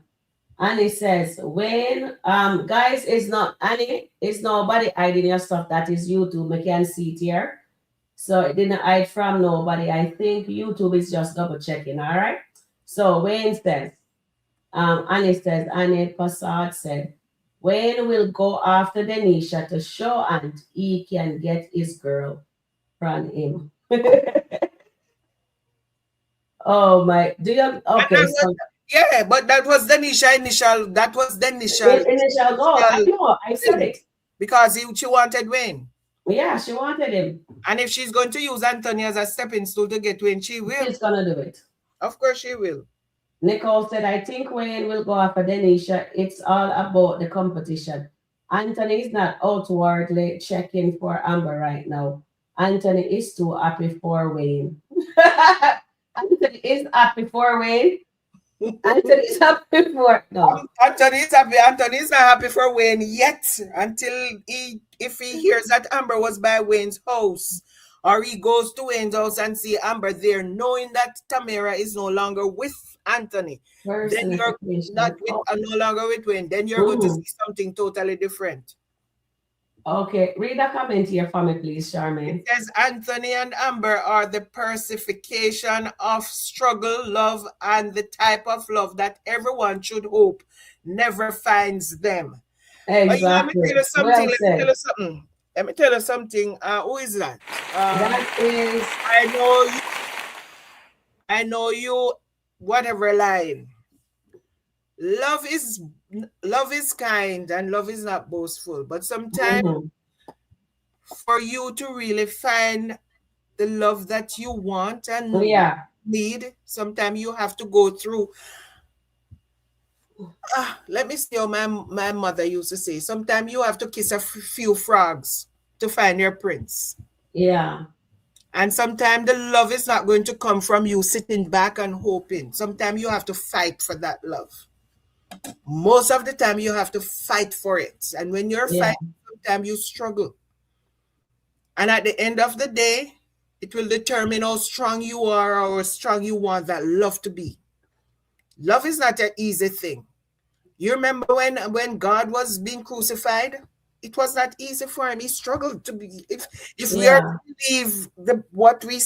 Annie says, when guys, it's not Annie, it's nobody hiding your stuff. That is YouTube. I can see it here. So it didn't hide from nobody. I think YouTube is just double checking. All right. So Wayne says, Annie says, Annie Passard said, Wayne will go after Denisha to show and he can get his girl from him. Oh my, do you okay? Yeah, but that was Denisha initial goal. I know, I said it. Because she wanted Wayne. Yeah, she wanted him. And if she's going to use Anthony as a stepping stool to get Wayne, she will. She's gonna do it. Of course she will. Nicole said, I think Wayne will go after Denisha. It's all about the competition. Anthony is not outwardly checking for Amber right now. Anthony is too happy for Wayne. Anthony is happy for Wayne. Anthony is happy for Anthony is happy. Anthony is not happy for Wayne yet until if he hears that Amber was by Wayne's house or he goes to Wayne's house and see Amber there, knowing that Tamara is no longer with Anthony. Then you're not no longer with Wayne. Then you're going to see something totally different. Okay, read a comment here for me, please, Charmaine. It says Anthony and Amber are the personification of struggle, love, and the type of love that everyone should hope never finds them. Exactly. Let me tell you something. Let me tell you something. Who is that? That is. I know you. Whatever line. love is kind and love is not boastful. But sometimes for you to really find the love that you want and need, sometimes you have to go through. Let me see how my mother used to say. Sometimes you have to kiss a few frogs to find your prince. Yeah. And sometimes the love is not going to come from you sitting back and hoping. Sometimes you have to fight for that love. Most of the time you have to fight for it. And when you're fighting, sometimes you struggle. And at the end of the day, it will determine how strong you are or how strong you want that love to be. Love is not an easy thing. You remember when God was being crucified? It was not easy for him. He struggled to be. If we are to believe what we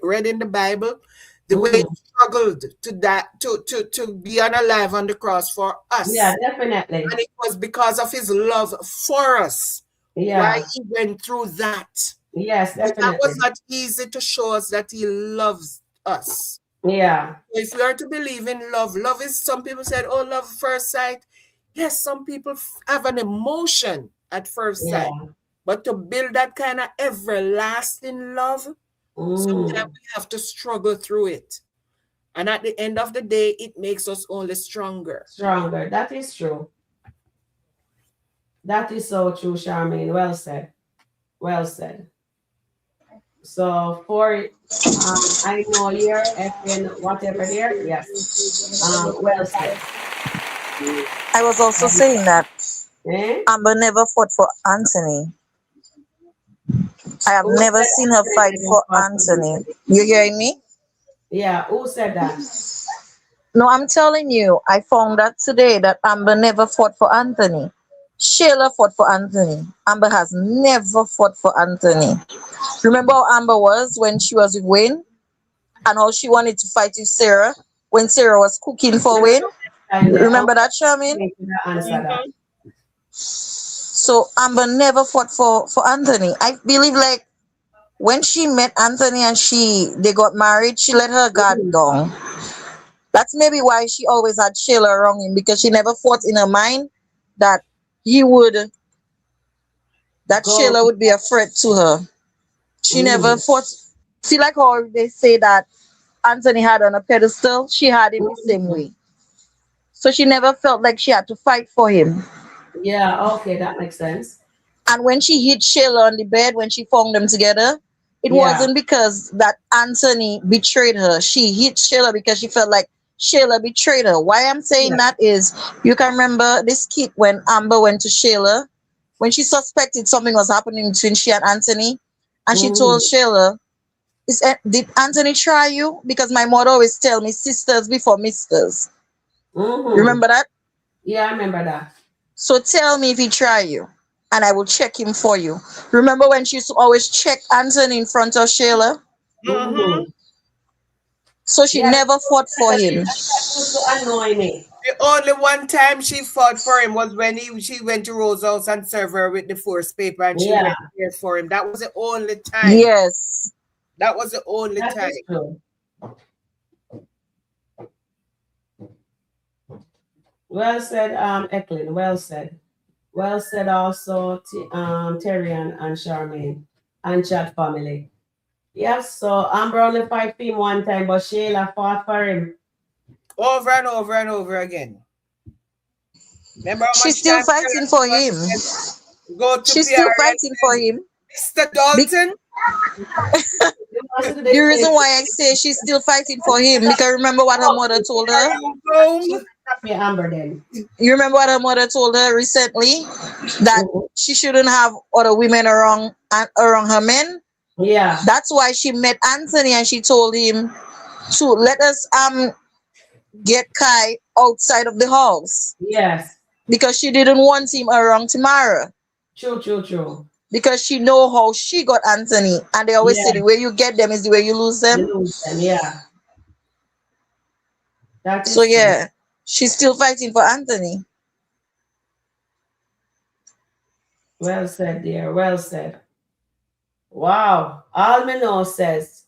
read in the Bible, the way he struggled to be unalive on the cross for us. Yeah, definitely. And it was because of his love for us. Yeah. Why he went through that. Yes, definitely. But that was not easy to show us that he loves us. Yeah. If you are to believe in love, love is, some people said, oh, love first sight. Yes, some people have an emotion at first sight. But to build that kind of everlasting love, sometimes we have to struggle through it. And at the end of the day, it makes us only stronger. Stronger. That is true. That is so true, Charmaine. Well said. Well said. So for I know here, FN, whatever there, yes. Well said. I was also saying that Amber never fought for Anthony. I have never seen her fight for Anthony. You hearing me? Yeah, who said that? No, I'm telling you, I found out today that Amber never fought for Anthony. Sheila fought for Anthony. Amber has never fought for Anthony. Remember how Amber was when she was with Wayne? And how she wanted to fight with Sarah when Sarah was cooking for Wayne? Remember that, Charmaine? So Amber never fought for Anthony. I believe like when she met Anthony and they got married, she let her guard down. That's maybe why she always had Sheila around him, because she never thought in her mind that Sheila would be a threat to her. She never thought. See, like how they say that Anthony had on a pedestal, she had him the same way. So she never felt like she had to fight for him. Yeah, okay, that makes sense. And when she hit Sheila on the bed, when she found them together, it wasn't because that Anthony betrayed her. She hit Sheila because she felt like Sheila betrayed her. Why I'm saying that is, you can remember this skit when Amber went to Sheila, when she suspected something was happening between she and Anthony, and she told Sheila, did Anthony try you? Because my mother always tell me sisters before misters. Remember that? Yeah, I remember that. So tell me if he try you, and I will check him for you. Remember when she used to always check Anthony in front of Sheila? So she never fought for him. That used to annoy me. The only one time she fought for him was when she went to Rose's house and served her with the force paper, and she went there for him. That was the only time. Yes. That was the only That time. is true. Well said, Eklund. Well said. Well said also, Terry and Charmaine and chat family. Yes, so Amber only fight him one time, but Sheila fought for him. Over and over and over again. Remember how She's still fighting for him. She's still fighting for him. Mr. Dalton? The reason why I say she's still fighting for him, because remember what her mother told her? Amber then. You remember what her mother told her recently? That she shouldn't have other women around her men? Yeah. That's why she met Anthony and she told him to let us get Kai outside of the house. Yes. Because she didn't want him around Tamara. True. Because she know how she got Anthony. And they always say the way you get them is the way you lose them. You lose them, yeah. So yeah, she's still fighting for Anthony. Well said, dear. Well said. Wow. Almino says,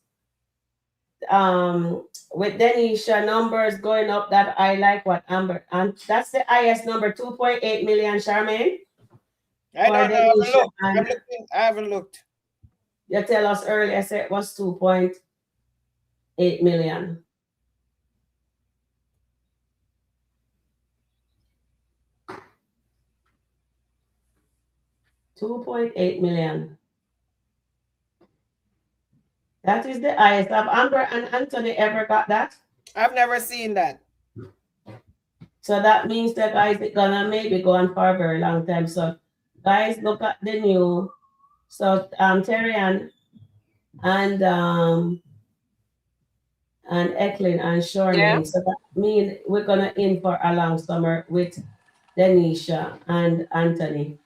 with Denisha numbers going up, that I like what Amber, and that's the highest number, 2.8 million, Charmaine. I don't know. I haven't looked. You tell us earlier, I said it was 2.8 million. $2.8 million. That is the highest. Have Amber and Anthony ever got that? I've never seen that. So that means that guys, it's gonna maybe go on for a very long time. So guys, look at the new. So Terry and Eklund and Sharon. Yeah. So that means we're gonna in for a long summer with Denisha and Anthony.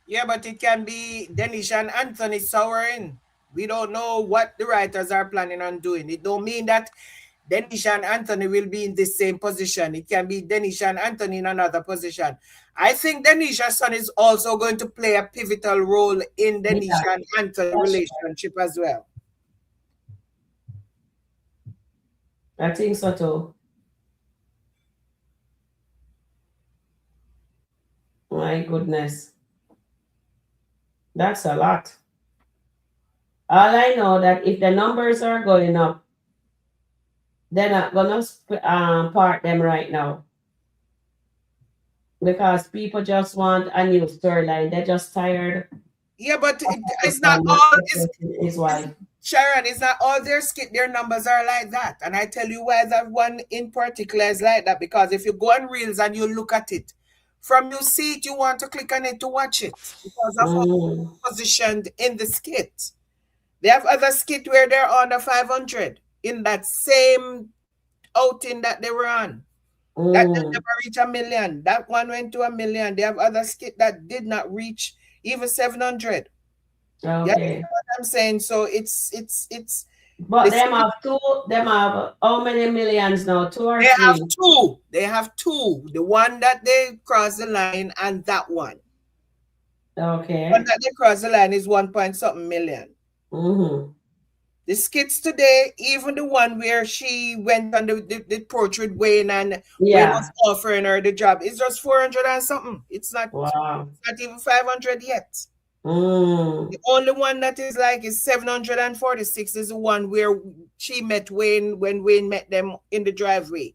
Yeah, but it can be Denisha and Anthony souring. We don't know what the writers are planning on doing. It don't mean that Denisha and Anthony will be in the same position. It can be Denisha and Anthony in another position. I think Denisha's son is also going to play a pivotal role in Denisha and Anthony relationship as well. I think so too. My goodness. That's a lot. All I know that if the numbers are going up, they're not gonna park them right now. Because people just want a new storyline. They're just tired. Yeah, but it's not all his wife. Sharon, it's not all their skit, their numbers are like that. And I tell you why that one in particular is like that. Because if you go on Reels and you look at it, from you see it, you want to click on it to watch it. Because of how it's positioned in the skit. They have other skit where they're under 500 in that same outing that they were on. That did never reach 1 million. That one went to 1 million. They have other skit that did not reach even 700. Okay. You know what I'm saying? So it's. But them have two. Them have how many millions now? 2 or 3? They have 2. They have 2. The one that they cross the line and that one. Okay. The one that they cross the line is 1.something million. The skits today, even the one where she went on the porch with Wayne and Wayne was offering her the job, it's just 400 and something. It's not, it's not even 500 yet. The only one that is like is 746 is the one where she met Wayne when Wayne met them in the driveway.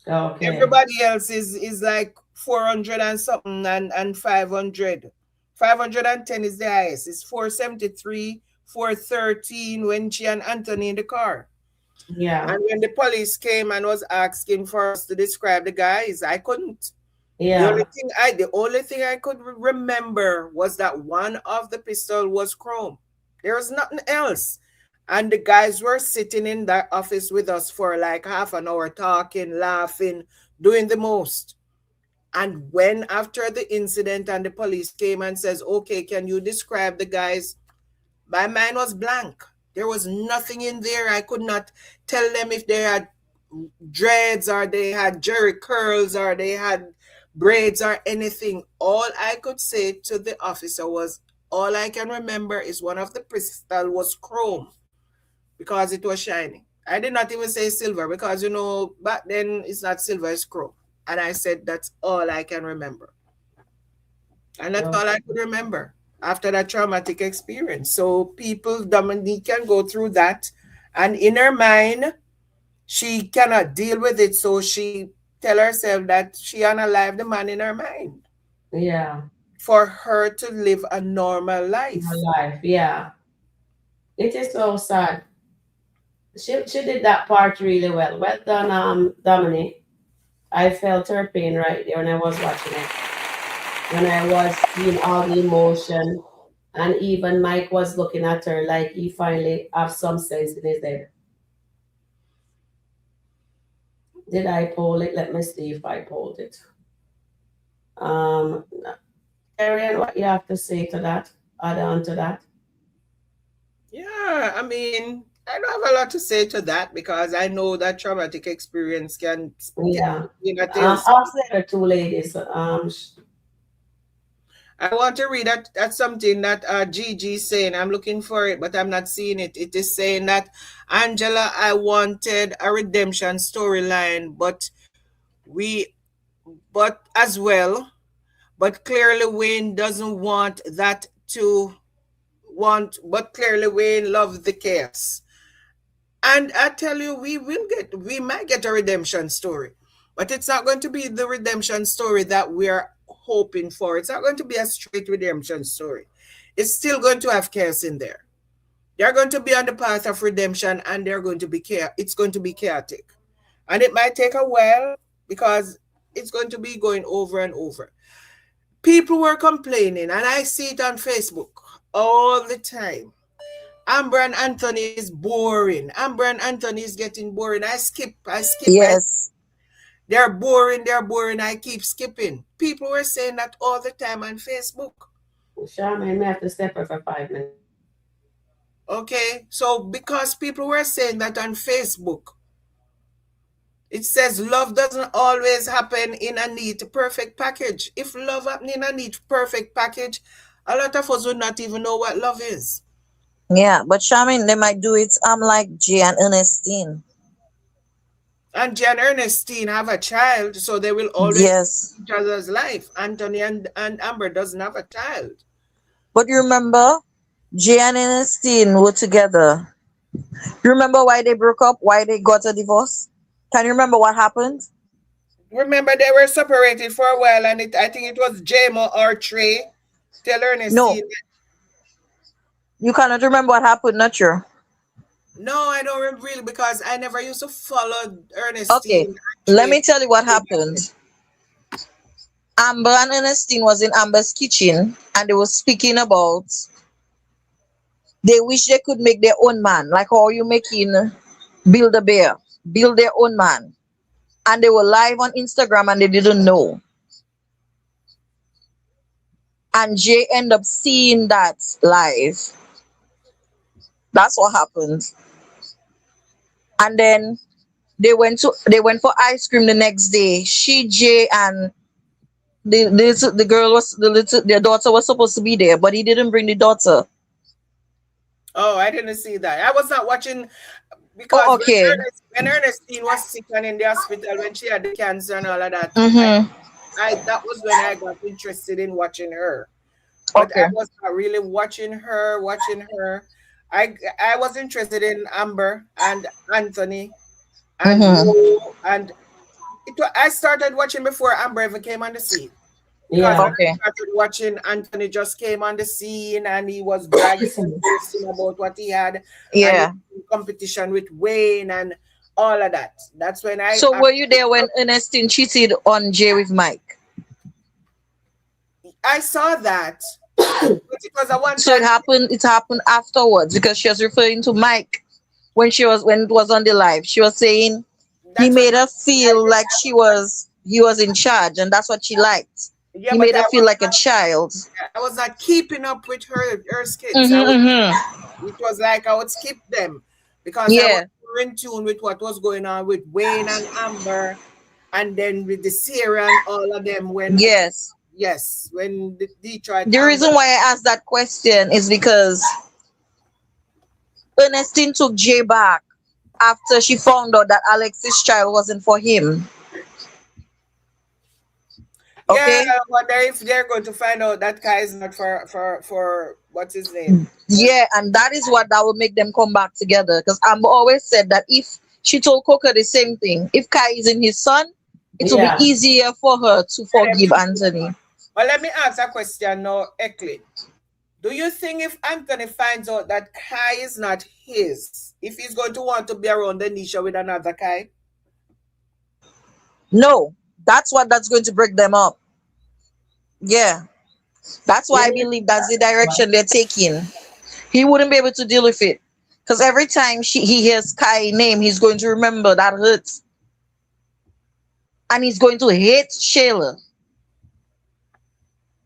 Okay. Everybody else is like 400 and something and 500. 510 is the highest. It's 473. 413 when she and Anthony in the car. Yeah. And when the police came and was asking for us to describe the guys, I couldn't. Yeah. The only thing I could remember was that one of the pistol was chrome. There was nothing else. And the guys were sitting in that office with us for like half an hour, talking, laughing, doing the most. And when after the incident and the police came and says, okay, can you describe the guys? My mind was blank. There was nothing in there. I could not tell them if they had dreads or they had jerry curls or they had braids or anything. All I could say to the officer was, all I can remember is one of the pistol was chrome because it was shiny. I did not even say silver because, you know, back then it's not silver, it's chrome. And I said, that's all I can remember. And that's all I could remember after that traumatic experience. So people, Dominique can go through that. And in her mind, she cannot deal with it. So she tell herself that she unalive the man in her mind. Yeah. For her to live a normal life. Yeah. It is so sad. She did that part really well. Well done, Dominique. I felt her pain right there when I was watching it. When I was seeing all the emotion, and even Mike was looking at her like he finally have some sense in his head. Did I poll it? Let me see if I polled it. Sharon, what you have to say to that? Add on to that? Yeah, I mean, I don't have a lot to say to that because I know that traumatic experience can. Yeah. I'll say the 2 ladies. I want to read that something that Gigi is saying. I'm looking for it, but I'm not seeing it. It is saying that Angela, I wanted a redemption storyline, we, but as well, but clearly Wayne doesn't want that to but clearly Wayne loves the chaos. And I tell you, we might get a redemption story, but it's not going to be the redemption story that we are hoping for. It's not going to be a straight redemption story. It's still going to have chaos in there. They're going to be on the path of redemption, and they're going to be it's going to be chaotic, and it might take a while because it's going to be going over and over. People were complaining, and I see it on Facebook all the time. Amber and Anthony is boring. Amber and Anthony is getting boring. I skip. Yes. They're boring. They're boring. I keep skipping. People were saying that all the time on Facebook. Sharon may have to step her for 5 minutes. Okay, so because people were saying that on Facebook, it says love doesn't always happen in a neat, perfect package. If love happened in a neat, perfect package, a lot of us would not even know what love is. Yeah, but Charmaine, they might do it like Jay and Ernestine. And Jay and Ernestine have a child, so they will always yes each other's life. Anthony and Amber doesn't have a child. But you remember, Jay and Ernestine were together. You remember why they broke up? Why they got a divorce? Can you remember what happened? Remember, they were separated for a while, and I think it was Jamo or Trey. Tell Ernestine. No. You cannot remember what happened, not true? No, I don't remember really because I never used to follow Ernestine. Okay, let me tell you what happened. Amber and Ernestine was in Amber's kitchen, and they were speaking about they wish they could make their own man, like how you making Build a Bear, build their own man. And they were live on Instagram and they didn't know. And Jay ended up seeing that live. That's what happened. And then they went for ice cream the next day. She, Jay, and the girl their daughter was supposed to be there, but he didn't bring the daughter. Oh, I didn't see that. I was not watching because when Ernestine was sick and in the hospital when she had the cancer and all of that. Mm-hmm. That was when I got interested in watching her. But I was not really watching her. I was interested in Amber and Anthony and and I started watching before Amber even came on the scene. Yeah. I started watching, Anthony just came on the scene and he was bragging about what he had. Yeah. And competition with Wayne and all of that. That's when I. So were you there when Ernestine cheated on Jay with Mike? I saw that. Because I want. So it happened afterwards because she was referring to Mike when it was on the live. She was saying he made her feel like he was in charge, and that's what she liked. Yeah, he made her feel like a child. I was not keeping up with her skits. It was like I would skip them because I was in tune with what was going on with Wayne and Amber, and then with the Sarah and all of them. When when Detroit. The reason why I asked that question is because Ernestine took Jay back after she found out that Alex's child wasn't for him. Okay. Yeah, I wonder if they're going to find out that Kai is not for what's his name. Yeah, and that will make them come back together. Because Amber always said that if she told Coco the same thing, if Kai isn't his son, it will be easier for her to forgive Anthony. Well, let me ask a question now, Eckley. Do you think if Anthony finds out that Kai is not his, if he's going to want to be around Denisha with another Kai? No. That's going to break them up. Yeah. That's why I believe that's the direction they're taking. He wouldn't be able to deal with it. Because every time he hears Kai's name, he's going to remember that hurts. And he's going to hate Shayla.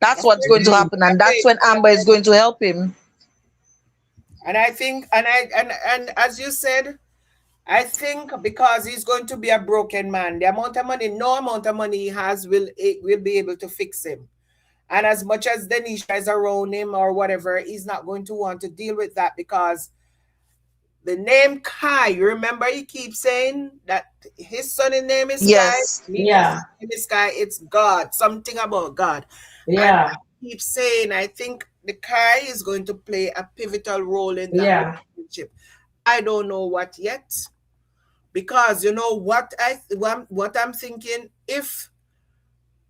That's what's going to happen. And that's when Amber is going to help him. And I think, and as you said, I think because he's going to be a broken man, no amount of money he has will be able to fix him. And as much as Denisha is around him or whatever, he's not going to want to deal with that because the name Kai, you remember he keeps saying that his son's name is Kai? Yes. Yeah. Name is Kai, it's God, something about God. Yeah. And I keep saying, I think the Kai is going to play a pivotal role in that relationship. I don't know what yet. Because you know what I'm thinking, if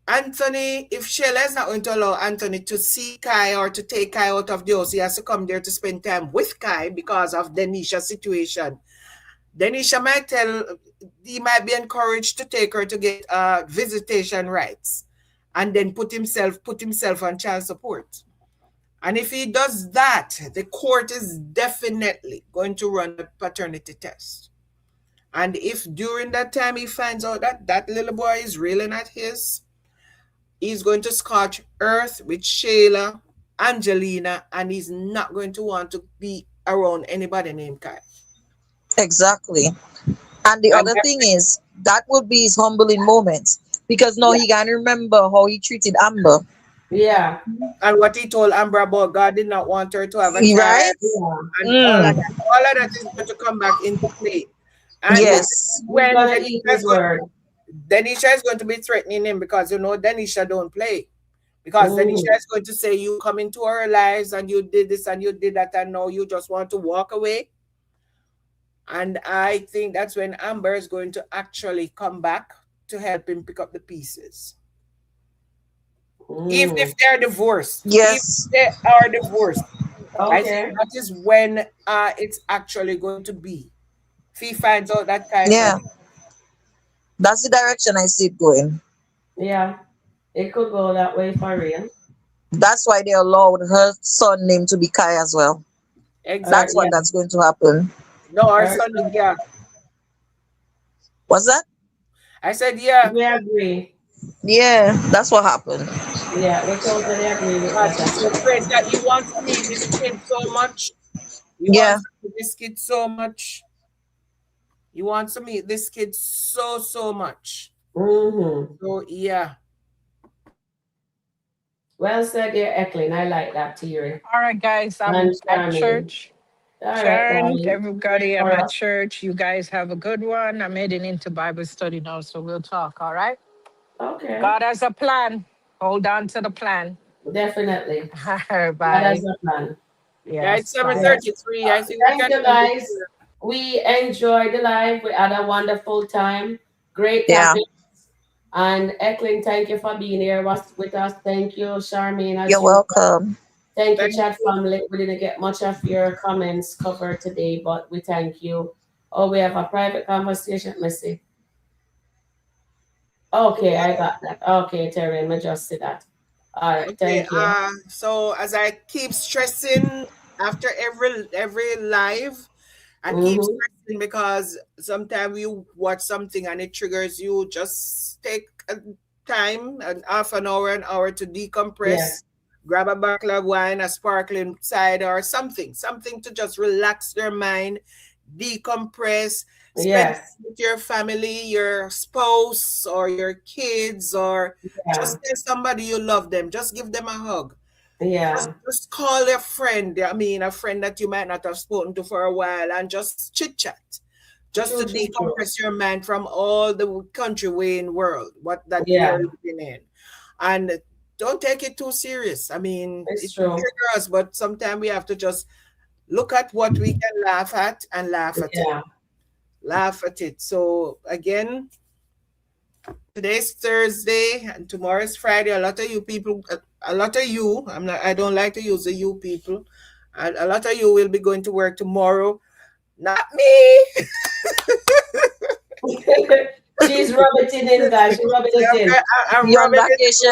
Sheila is not going to allow Anthony to see Kai or to take Kai out of the house, he has to come there to spend time with Kai because of Denisha's situation. Denisha he might be encouraged to take her to get visitation rights and then put himself on child support. And if he does that, the court is definitely going to run a paternity test. And if during that time he finds out that that little boy is really not his, he's going to scorch earth with Sheila, Angelina, and he's not going to want to be around anybody named Kai. Exactly. And the other thing is, that would be his humbling moment because now he can remember how he treated Amber. Yeah. And what he told Amber about God did not want her to have a child. Right? And all of that is going to come back into play. And yes. When Denisha is going to be threatening him because, you know, Denisha don't play. Because Denisha is going to say, you come into our lives and you did this and you did that and now you just want to walk away. And I think that's when Amber is going to actually come back to help him pick up the pieces. Even if they're divorced. Yes. If they are divorced. Okay. I think that is when it's actually going to be. If he finds out that kind of... That's the direction I see it going. Yeah. It could go that way for real. That's why they allowed her son name to be Kai as well. Exactly. That's what that's going to happen. No, our son is What's that? I said yeah. We agree. Yeah, that's what happened. Yeah, we totally agree with that. That he wants to meet this kid so much. He wants to meet this kid so much. He wants to meet this kid so much. So yeah. Well said, dear Eklund. I like that theory. All right, guys. I'm at church. Sharon, everybody, I'm at church. You guys have a good one. I'm heading into Bible study now, so we'll talk, all right? Okay. God has a plan. Hold on to the plan. Definitely. Bye. God has a plan. Yeah, it's 7:33. I think thank you, guys. We enjoyed the live. We had a wonderful time. Great topics. And Eklund, thank you for being here with us. Thank you, Charmaine. You're welcome. Thank you, chat family. We didn't get much of your comments covered today, but we thank you. Oh, we have a private conversation. Let me see. Okay, I got that. Okay, Terry, let me just see that. All right, thank you. So as I keep stressing after every live, I keep stressing because sometimes you watch something and it triggers you. Just take a time, an half an hour to decompress. Yeah. Grab a bottle of wine, a sparkling cider, or something to just relax your mind, decompress, spend with your family, your spouse, or your kids, or just tell somebody you love them. Just give them a hug. Yeah. Just call a friend. I mean, a friend that you might not have spoken to for a while, and just chit chat, just to decompress your mind from all the Kountry Wayne world, what that you're living in, and don't take it too serious. I mean, it's trigger us, but sometimes we have to just look at what we can laugh at and laugh at it. Laugh at it. So again, today's Thursday and tomorrow's Friday. A lot of you people, I don't like to use the you people. A lot of you will be going to work tomorrow. Not me. She's rubbing it in, guys. She's rubbing it in. I'm rubbing it.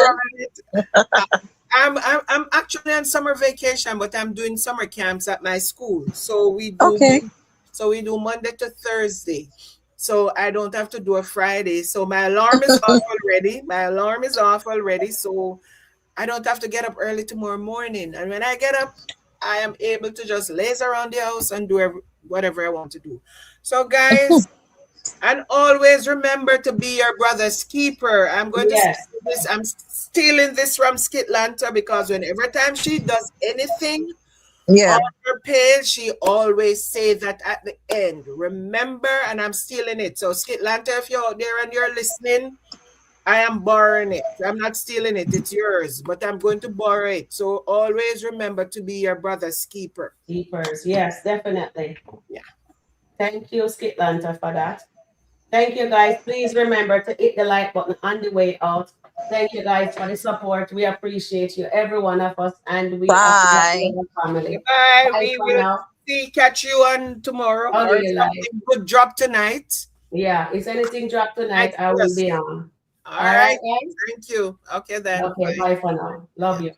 I'm actually on summer vacation, but I'm doing summer camps at my school. So we do Monday to Thursday. So I don't have to do a Friday. So my alarm is off already. So I don't have to get up early tomorrow morning. And when I get up, I am able to just laze around the house and do whatever I want to do. So guys, And always remember to be your brother's keeper. I'm going to say this. I'm stealing this from SkitLanta because whenever time she does anything on her page, she always say that at the end. Remember, and I'm stealing it. So SkitLanta, if you're out there and you're listening, I am borrowing it. I'm not stealing it. It's yours, but I'm going to borrow it. So always remember to be your brother's keeper. Keepers, yes, definitely. Yeah. Thank you, SkitLanta, for that. Thank you, guys. Please remember to hit the like button on the way out. Thank you, guys, for the support. We appreciate you, every one of us, and we are the family. Bye. We will catch you on tomorrow or something good drop tonight. Yeah, if anything drop tonight, I will be on. All right. Thank you. Okay, then. Okay, bye for now. Love you.